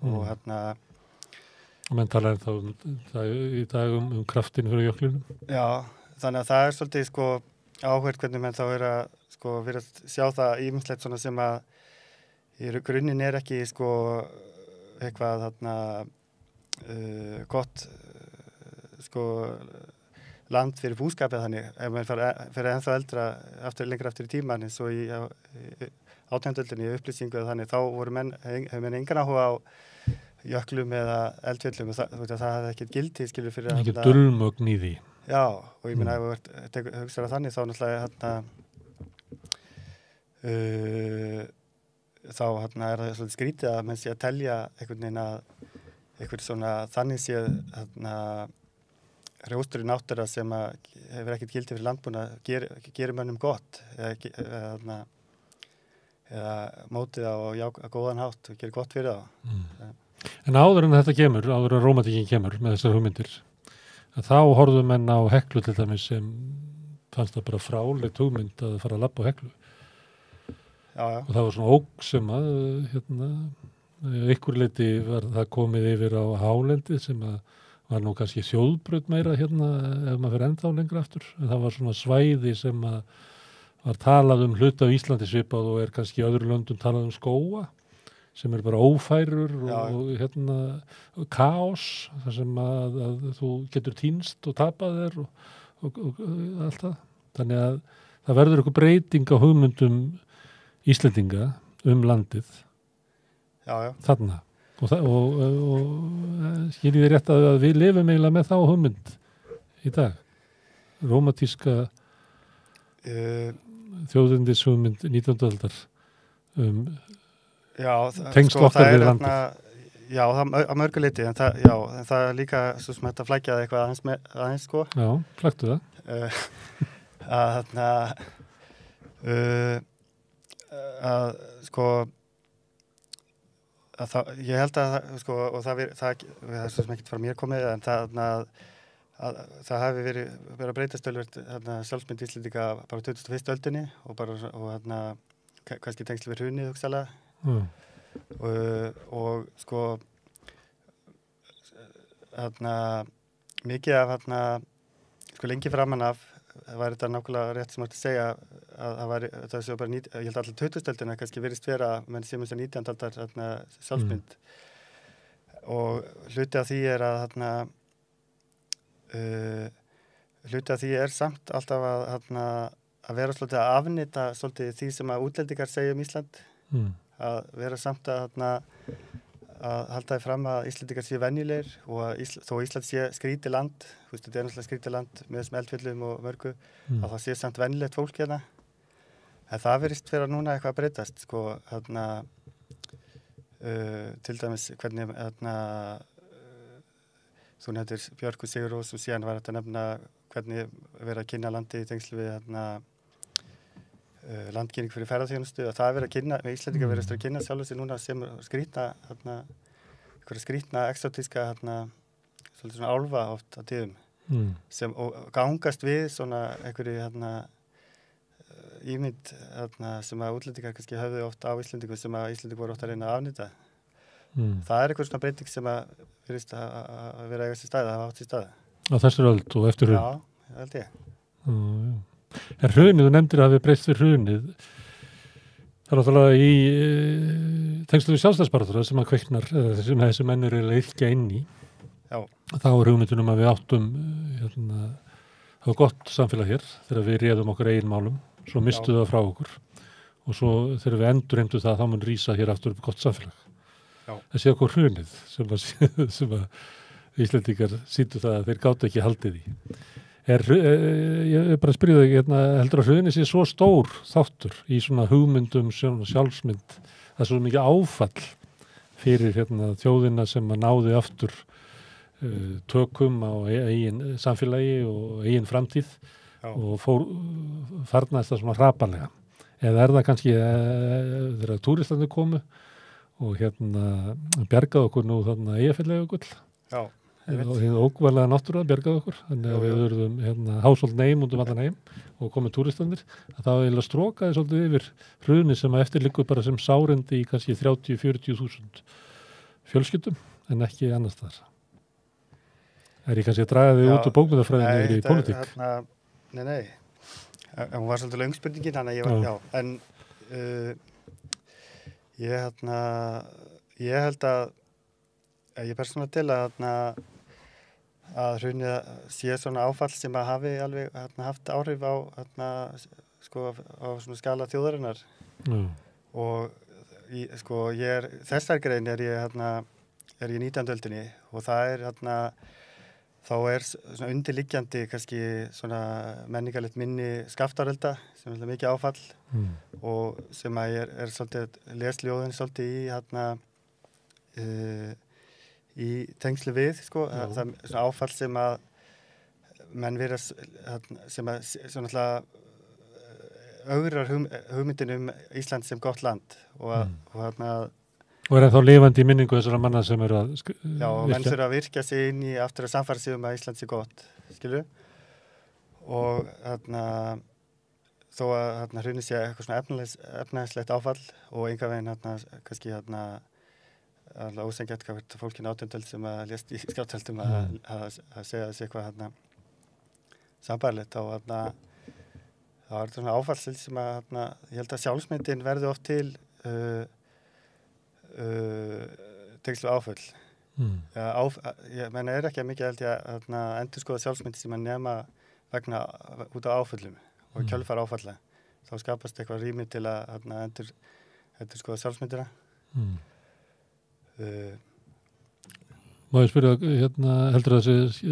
Speaker 7: og
Speaker 1: og menn talar þá í dag kraftinu fyrir jöklunum.
Speaker 7: Já, þannig að það svolítið sko áhverð hvernig menn þá að sko vera að sjá það ýmislegt svona sem að í grunninn ekki sko eitthvað gott sko land fyrir búskapið þannig ef maður fyrir ennþá lengra aftur í tíman eins og í átjánduöldinni í upplýsingu þannig þá voru hefur menn engan áhuga á jöklum eða eldfjöllum og það hafði ekkert gildi skilur fyrir
Speaker 1: ekki dulmögn í því.
Speaker 7: Já, og ég meina ef þú hugsaður þannig þá náttúrulega þá er það svolítið skrítið að menn sé að telja einhvern veginn að einhver svona þannig sé rjóstur í náttúra sem að hefur ekkert gildi fyrir landbúnað gerir mönnum gott eða mótið á góðan hátt og gerir gott fyrir það.
Speaker 1: En áður en þetta kemur, áður en rómantíkin kemur með þessar hugmyndir, að þá horfðu menn á Heklu til dæmis sem fannst það bara fráleit hugmynd að fara að labba á Heklu.
Speaker 7: Já.
Speaker 1: Og það var svona óg sem að ykkur leiti var það komið yfir á hálendi sem að var nú kannski þjóðbraut meira ef maður fyrir ennþá lengra aftur. En það var svona svæði sem að var talað hluta á Íslandi svipað og kannski í öðru löndum talað skóga sem bara ófærur og kaos þar sem að þú getur týnst og tapað þér og allt það. Þannig að það verður eitthvað breyting á hugmyndum Íslendinga landið þarna og skiljið þið rétt að við lifum eiginlega með þá hugmynd í dag rómatíska þjóðindis hugmynd 19. aldar tengsl okkar við landið.
Speaker 7: Já, það að mörgu liti en það er líka svo sem þetta flækjaði eitthvað aðeins sko.
Speaker 1: Já, flæktu það.
Speaker 7: Ég held að sko, og það er svo sem ekkert frá mér komið en það hafi verið að breytast töluvert sjálfsmynd Íslendinga bara 21. öldinni og kannski tengsl við hrunið hugsalega og sko mikið af sko lengi framan af var þetta nákvæmlega rétt sem að segja að það var það svo bara ég held allir 20. öldina kannski verist vera menn sem þess að 19. aldar sjálfsmynd og hluti af því að hluti af því samt alltaf að vera svolítið að afnýta svolítið því sem að útlendingar segja Ísland að vera samt að halda því fram að Íslendingar séu venjulegir og að þó Ísland sé skrítið land, þetta er náttúrulega skrítið land með þessum eldfjöllum og mörgu, að það sé samt venjulegt fólk hérna. En það virðist vera núna eitthvað að breytast, sko, til dæmis hvernig þú nefndir Björk og Sigurrós og síðan var þetta að nefna hvernig vera að kynna landi í tengslu við landkynning fyrir ferðarþjónustu að það verið að kynna, með Íslendingar verið að kynna sjálfur sig núna sem skrýtna einhverja skrýtna, exotíska svolítið svona álfa oft á tíðum sem gangast við svona einhverju ímynd sem að útlendingar kannski höfðu oft á Íslendingu sem að Íslendingar voru oft að reyna að afnýta. Það er einhver svona breyting sem að virðist að vera eiga sér staði, að hafa átt sér staði.
Speaker 1: Á þessari öld og eftir hrun?
Speaker 7: Já, það held ég.
Speaker 1: En hrunið, þú nefndir að við breyst við hrunið. Það er náttúrulega í tengslu við sjálfstæðsbarátuna sem að kveiknar, sem þessi menn eru yrkja inn í.
Speaker 7: Já.
Speaker 1: Þá er hugmyndunum að við áttum það var gott samfélag hér þegar við réðum okkur eigin málum, svo mistuðu það frá okkur og svo þegar við endurheimtum það þá mun rísa hér aftur upp gott samfélag.
Speaker 7: Já.
Speaker 1: Þessi okkur hrunið sem að Íslendingar sýndu það að þeir gátu ekki haldið í. Ég bara spyrja þig, heldur að hrunið sé svo stór þáttur í svona hugmyndum sjálfsmynd, það er svo mikið áfall fyrir þjóðina sem að náði aftur tökum á eigin samfélagi og eigin framtíð. Já. Og farnaðist það svona hrapalega. Eða er það kannski þegar túristandi komu og bjargaði okkur nú Eyjafjallajökull.
Speaker 7: Já.
Speaker 1: Og ókvæðlega náttúrulega bjargaði okkur. Þannig að við verðum hásóld neim út allan heim og komið túristandir. Það var eiginlega strókaði svolítið yfir hruni sem að eftirliggur bara sem sárendi í kannski 30-40.000 fjölskyldum en ekki annars þar. Er ég kannski að draga þig út úr bókmyndafræðinu yfir í pólitík?
Speaker 7: Nei. Hún var svolítið löng spurningin, þannig að ég var, en ég held að ég persónulega til að hrunið sé svona áfall sem að hafi alveg haft áhrif á svona skala þjóðarinnar. Og þessar grein er ég í 19. öldinni og það er þá er svona undirliggjandi kannski svona menningarlegt minni Skaftáreldar sem er mikið áfall og sem að ég er svolítið lesljóðin svolítið í tengslu við það er svona áfall sem að menn vera sem að svona augrar hugmyndin Ísland sem gott land og
Speaker 1: Og er það þá lifandi í minningu þessara manna sem eru að
Speaker 7: Já, og menn þurfa að virka sig inn í aftur að samfæra sig að Ísland sé gott, skilju. Og þó að hrunið sé eitthvað svona efnahagslegt áfall og enga veginn kannski alveg ósengjart hvað fólkin átjöndöld sem að lést í skjáttöldum að segja þessi eitthvað sambærlegt þá er þetta svona áfallsil sem að ég held að sjálfsmyndin verði oft til tengslu áföll. Ég menna ekki að mikið held ég að endurskoða sjálfsmyndi sem að nema vegna út á áföllum og kjölfar áfalla. Þá skapast eitthvað rými til að endurskoða sjálfsmyndina.
Speaker 1: Má ég spyrja, heldur það þessi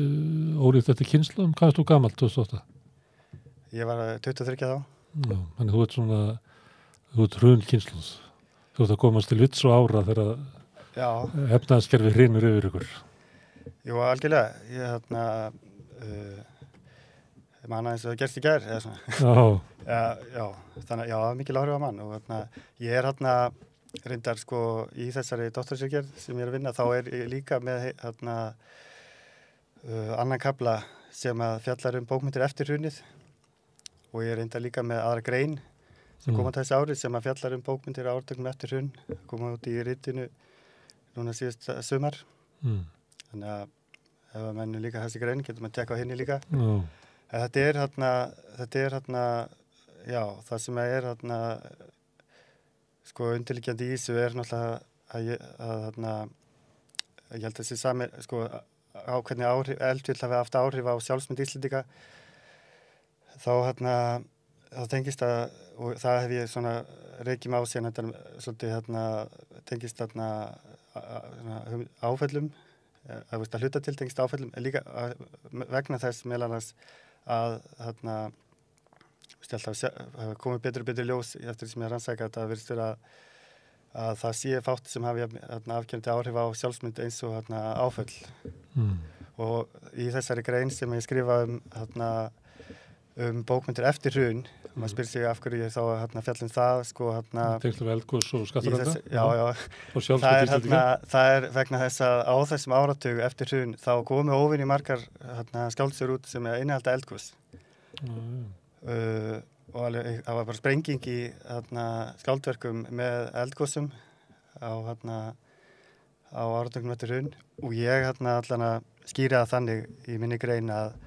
Speaker 1: ólíkt eftir kynslum? Hvað varst þú gamall 2008?
Speaker 7: Ég var 23 þá.
Speaker 1: Já, þannig þú ert hrun kynsluð. Þú ert að komast til vits og ára þegar efnaðaskerfi hrynur yfir ykkur.
Speaker 7: Jú, algjörlega. Ég man aðeins að það gerst í gær eða svona. Já, þannig að mikil áhrif á mann og ég er reyndar í þessari doktorsritgerð sem ég er að vinna, þá er ég líka með annan kafla sem að fjallar bókmyndir eftir hrunið og ég er reyndar líka með aðra grein sem kom á þessi ári sem að fjallar bókmyndir á ártögnum eftir hrun, koma út í ritinu núna síðast sumar. Þannig að ef að menn líka þessi grein, getur maður að tekka á henni líka. Þetta er það sem er undirliggjandi í þessu er náttúrulega að ég held að þessi sami á hvernig eldvill hafi haft áhrif á sjálfsmynd Íslendinga þá tengist það og það hef ég svona reykjum á síðan svolítið tengist áföllum að hluta til tengist áföllum líka vegna þess meðal annars að komið betur og betur ljós eftir sem ég rannsaka að það virðist vera að það sé fátt sem hafi afkjörandi áhrif á sjálfsmynd eins og áföll. Og í þessari grein sem ég skrifa bókmyndir eftir hrun, maður spyr sig af hverju ég þá fjallum það
Speaker 1: Tengslu við eldgos og Skaftáreldar.
Speaker 7: Það er vegna þess að á þessum áratug eftir hrun þá komu óvinni margar skáldsögur út sem innihalda eldgos. Og alveg, það var bara sprenging í skáldverkum með eldgosum á áratugum eftir hrun og ég allan að skýra þannig í minni grein að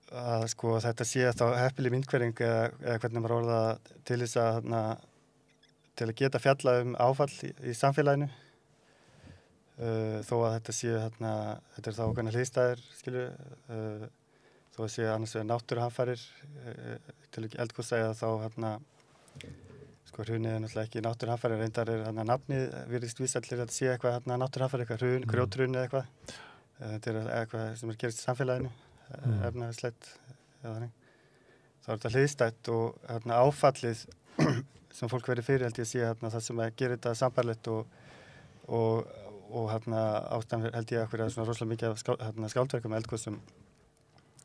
Speaker 7: að sko þetta sé þá heppileg myndhverfing eða hvernig maður orða til þess að til að geta fjalla áfall í samfélaginu þó að þetta sé þetta þá okkarna hliðstæðir skilur þó að sé annars vegar náttúruhamfarir til eldgosa eða þá sko hrunið náttúrulega ekki náttúruhamfarir reyndar nafnið virðist vísa til að sé eitthvað náttúruhamfarir, eitthvað hrun, grjóthrun eða eitthvað þetta eitthvað sem gerist í samfélaginu efnahagslegt eða þannig þá þetta hliðstætt og áfallið sem fólk verið fyrir held ég að sé það sem gerir þetta sambarlegt og ástæðan held ég að hverja svona rosalega mikið af skáldverkum eldgosum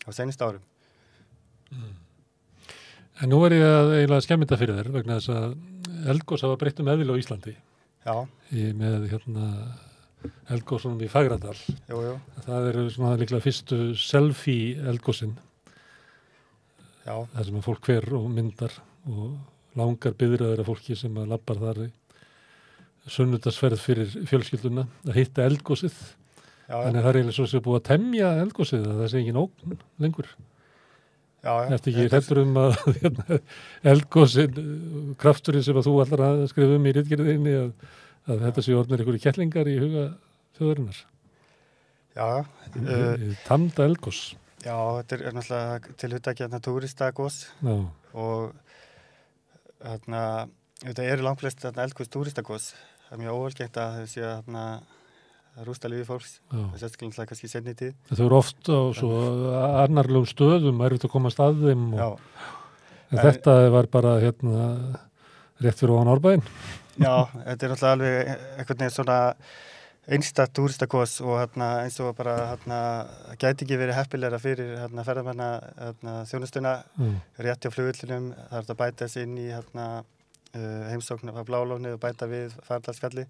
Speaker 7: á seinasta árum.
Speaker 1: En nú ég að eiginlega skemmita fyrir þér vegna þess að eldgos hafa breytt eðli á Íslandi.
Speaker 7: Já.
Speaker 1: Með eldgosunum í Fagradal.
Speaker 7: Jú.
Speaker 1: Það eru svona líklega fyrstu selfie eldgosin.
Speaker 7: Já. Það
Speaker 1: sem fólk hver og myndar og langar biðraður af fólki sem að labbar þar sunnudagsferð fyrir fjölskylduna að hitta eldgosið.
Speaker 7: Já.
Speaker 1: Þannig að það eiginlega svo sem búið að temja eldgosið að það sé engin ógn lengur.
Speaker 7: Já.
Speaker 1: Ertu ekki hræddur að eldgosin, krafturinn sem að þú allar að skrifa í ritgerðinni að þetta sé orðnir einhverju kettlingar í huga þjóðarinnar?
Speaker 7: Já.
Speaker 1: Tamda eldgos.
Speaker 7: Já, þetta náttúrulega til hugtakið túristagos og þetta eru langflest eldgos túristagos. Það mjög óalgengt að þau séu að rústa lífi fólks, sérstaklega kannski seinni tíð.
Speaker 1: Þau eru oft á svo annarlegum stöðum, erfitt að komast að þeim. En þetta var bara rétt fyrir ofan Árbæinn.
Speaker 7: Já, þetta er náttúrulega alveg einhvern veginn svona einstakt túristagos og eins og bara gæti ekki verið heppilegra fyrir ferðamanna þjónustuna, rétt hjá flugullinum, það er að bæta sig inn í heimsókn af Blálóni og bæta við Fagradalsfjalli.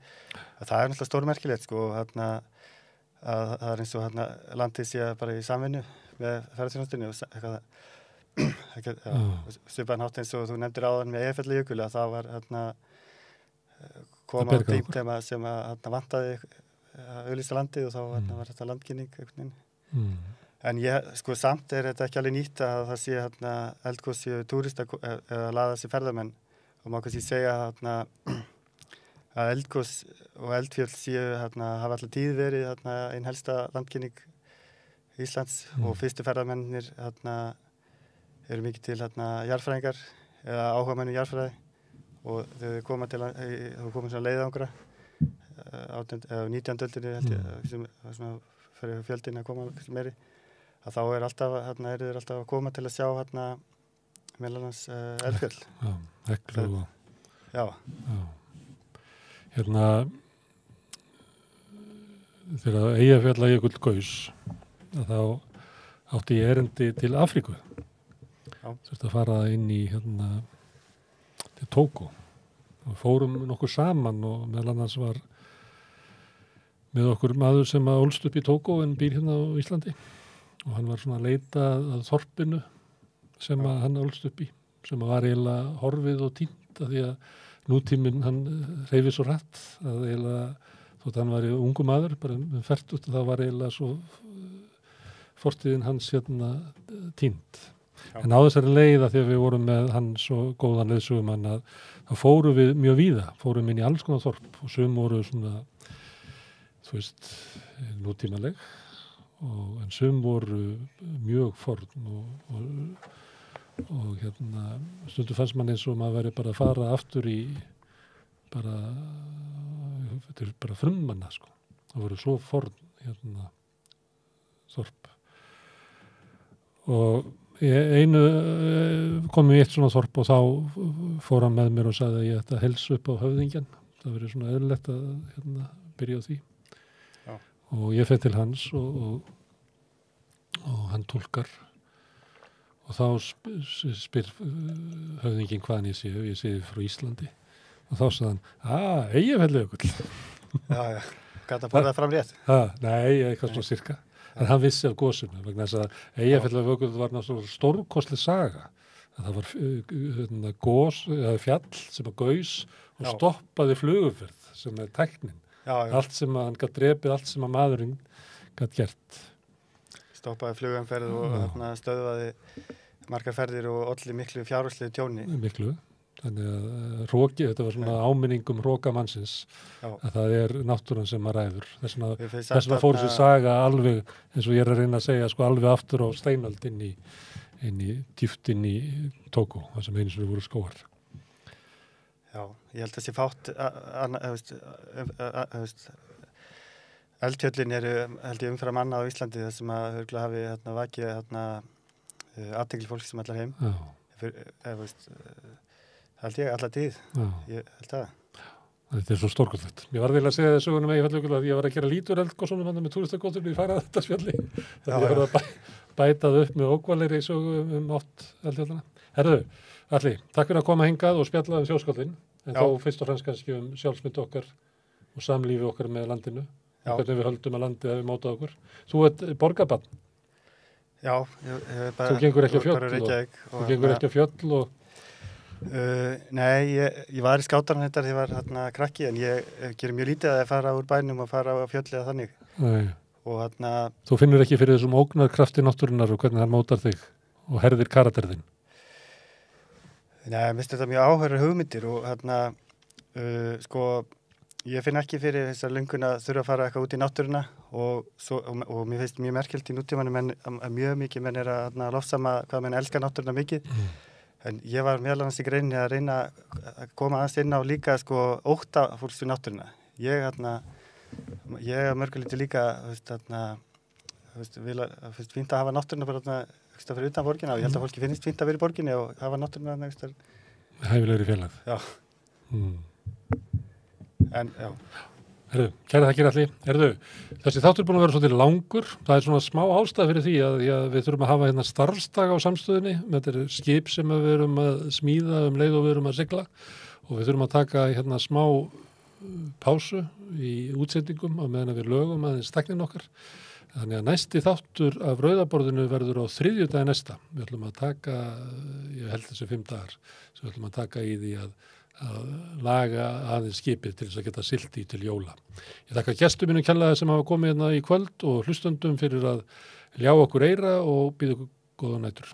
Speaker 7: Það er náttúrulega stórmerkilegt sko, að það er eins og landið sé bara í samvinnu með ferðaþjónustunni og svipaðan hátt eins og þú nefndir áðan með Eyjafjallajökul að það var koma á tíma sem að vantaði að auglýsa landið og þá var þetta landkynning. En sko samt er þetta ekki alveg nýtt að það sé eldgos séu túrista eða laða sér ferðamenn og má kannski segja að eldgos og eldfjöll séu hafa alltaf tíð verið einn helsta landkynning Íslands og fyrstu ferðamennir eru mikið til jarðfræðingar eða áhugamenn jarðfræði og þau koma svona leiðangra á 19. öldinni held ég sem fyrir fjöldin að koma meiri að þá er alltaf eru þeir alltaf að koma til að sjá meðal annars eldfjöll.
Speaker 1: Já, Heklu og...
Speaker 7: Já.
Speaker 1: Þegar Eyjafjallajökull gaus að þá átti ég erindi til Afríku. Þurfti að fara inn í til Tógó og fórum nokkur saman og meðal annars var með okkur maður sem að ólst upp í Tógó en býr á Íslandi og hann var svona að leita að þorpinu sem að hann ólst upp í sem að var eiginlega horfið og týnt af því að nútíminn hann hreyfið svo hratt að eiginlega þótt hann var ungu maður bara fertugt og það var eiginlega svo fortíðin hans týnt. En á þessari leið að því að við vorum með hann svo góðan leiðsögumann að þá fórum við mjög víða, fórum inn í alls konar þorp og sum voru svona, þú veist, nútímaleg en sum voru mjög forn og stundum fannst mann eins og maður væri bara að fara aftur í bara frummanna sko. Það voru svo forn þorp og einu komum í eitt svona þorp og þá fór hann með mér og sagði að ég ætti að helsa upp á höfðingjan. Það verið svona eðlilegt að byrja á því. Já. Og ég fer til hans og hann túlkar og þá spyr höfðingin hvaðan ég sé frá Íslandi og þá sagði hann, Eyjafjallajökull.
Speaker 7: Já, gæti að borða það fram rétt?
Speaker 1: Nei, eitthvað svona cirka. En hann vissi af gosinu, vegna þess að Eyjafjallajökull var náttúrulega stórkostleg saga. Það var gos, eða fjall sem að gaus og stoppaði flugumferð sem er tæknin. Allt sem að hann gat drepið, allt sem að maðurinn gat gert.
Speaker 7: stoppaði flugumferð og stöðvaði margar ferðir og olli miklu fjárhagslegu tjóni.
Speaker 1: Miklu. Þannig að hroki, þetta var svona áminning hroka mannsins að það er náttúran sem að ræður. Þess vegna fór þessi saga alveg, eins og ég að reyna að segja, sko alveg aftur á steinöld inn í djúpt inn í Tógó, það sem einu sinni voru skógar.
Speaker 7: Já, ég held að þessi fátt eldfjöllin eru held ég umfram annað á Íslandi þar sem að hörgulega hafi vakið athygli fólk sem allar heim. Held ég allar tíð. Ég held það.
Speaker 1: Þetta er svo stórkostlegt. Ég var að segja þessu sögunum að ég var að gera lítur eldgossunum með túristakostum í færa þetta spjalli. Ég var að bætað upp með ókvalir í sögum átt eldfjallana. Herðu, Alli, takk fyrir að koma hingað og spjalla sjóskaldin, en þó fyrst og fremst kannski sjálfsmynd okkar og samlífi okkar með landinu. Hvernig við höldum að landið hefur mótað okkur. Þú ert borgarbarn.
Speaker 7: Já,
Speaker 1: þú gengur ekki á fjöll og
Speaker 7: nei, ég var í skátarinn þegar ég var krakki, en ég gerir mjög lítið að fara úr bænum og fara á fjöll eða þannig. Og
Speaker 1: þú finnur ekki fyrir þessum ógnarkrafti náttúrunnar og hvernig það mótar þig og herðir karakterðin?
Speaker 7: Nei, mér finnst þetta mjög áhverjar hugmyndir og sko ég finn ekki fyrir þessar löngun að þurfa að fara eitthvað út í náttúruna og mér finnst mjög merkilt í nútímanum að mjög mikið menn að lofsama hvað menn elskar náttúruna mikið. En ég var meðal annars í greininni að reyna að koma aðeins inn á líka sko ótta fólks við náttúruna. Ég að mörgulítið líka finnst fínt að hafa náttúruna bara fyrir utan borginna og ég held að fólki finnst fínt að vera í borginni og hafa náttúruna
Speaker 1: hæfilegri félag.
Speaker 7: Já. En já.
Speaker 1: Herðu, kæra þakkir Alli. Herðu, þessi þáttur búin að vera svolítið langur. Það er svona smá ástæð fyrir því að við þurfum að hafa hérna starfsdag á samstöðinni. Þetta er skip sem við erum að smíða leið og við erum að sigla og við þurfum að taka hérna smá pásu í útsendingum á meðan við lögum aðeins tæknin okkar. Þannig að næsti þáttur af rauðaborðinu verður á þriðjudaginn næsta. Við ætlum að taka, ég held þessi 5 dagar, sem við ætlum að taka í því að laga aðeins skipið til þess að geta siglt í til jóla. Ég þakka gestum mínum kærlega sem hafa komið hérna í kvöld og hlustundum fyrir að ljá okkur eyra og býða okkur góða nætur.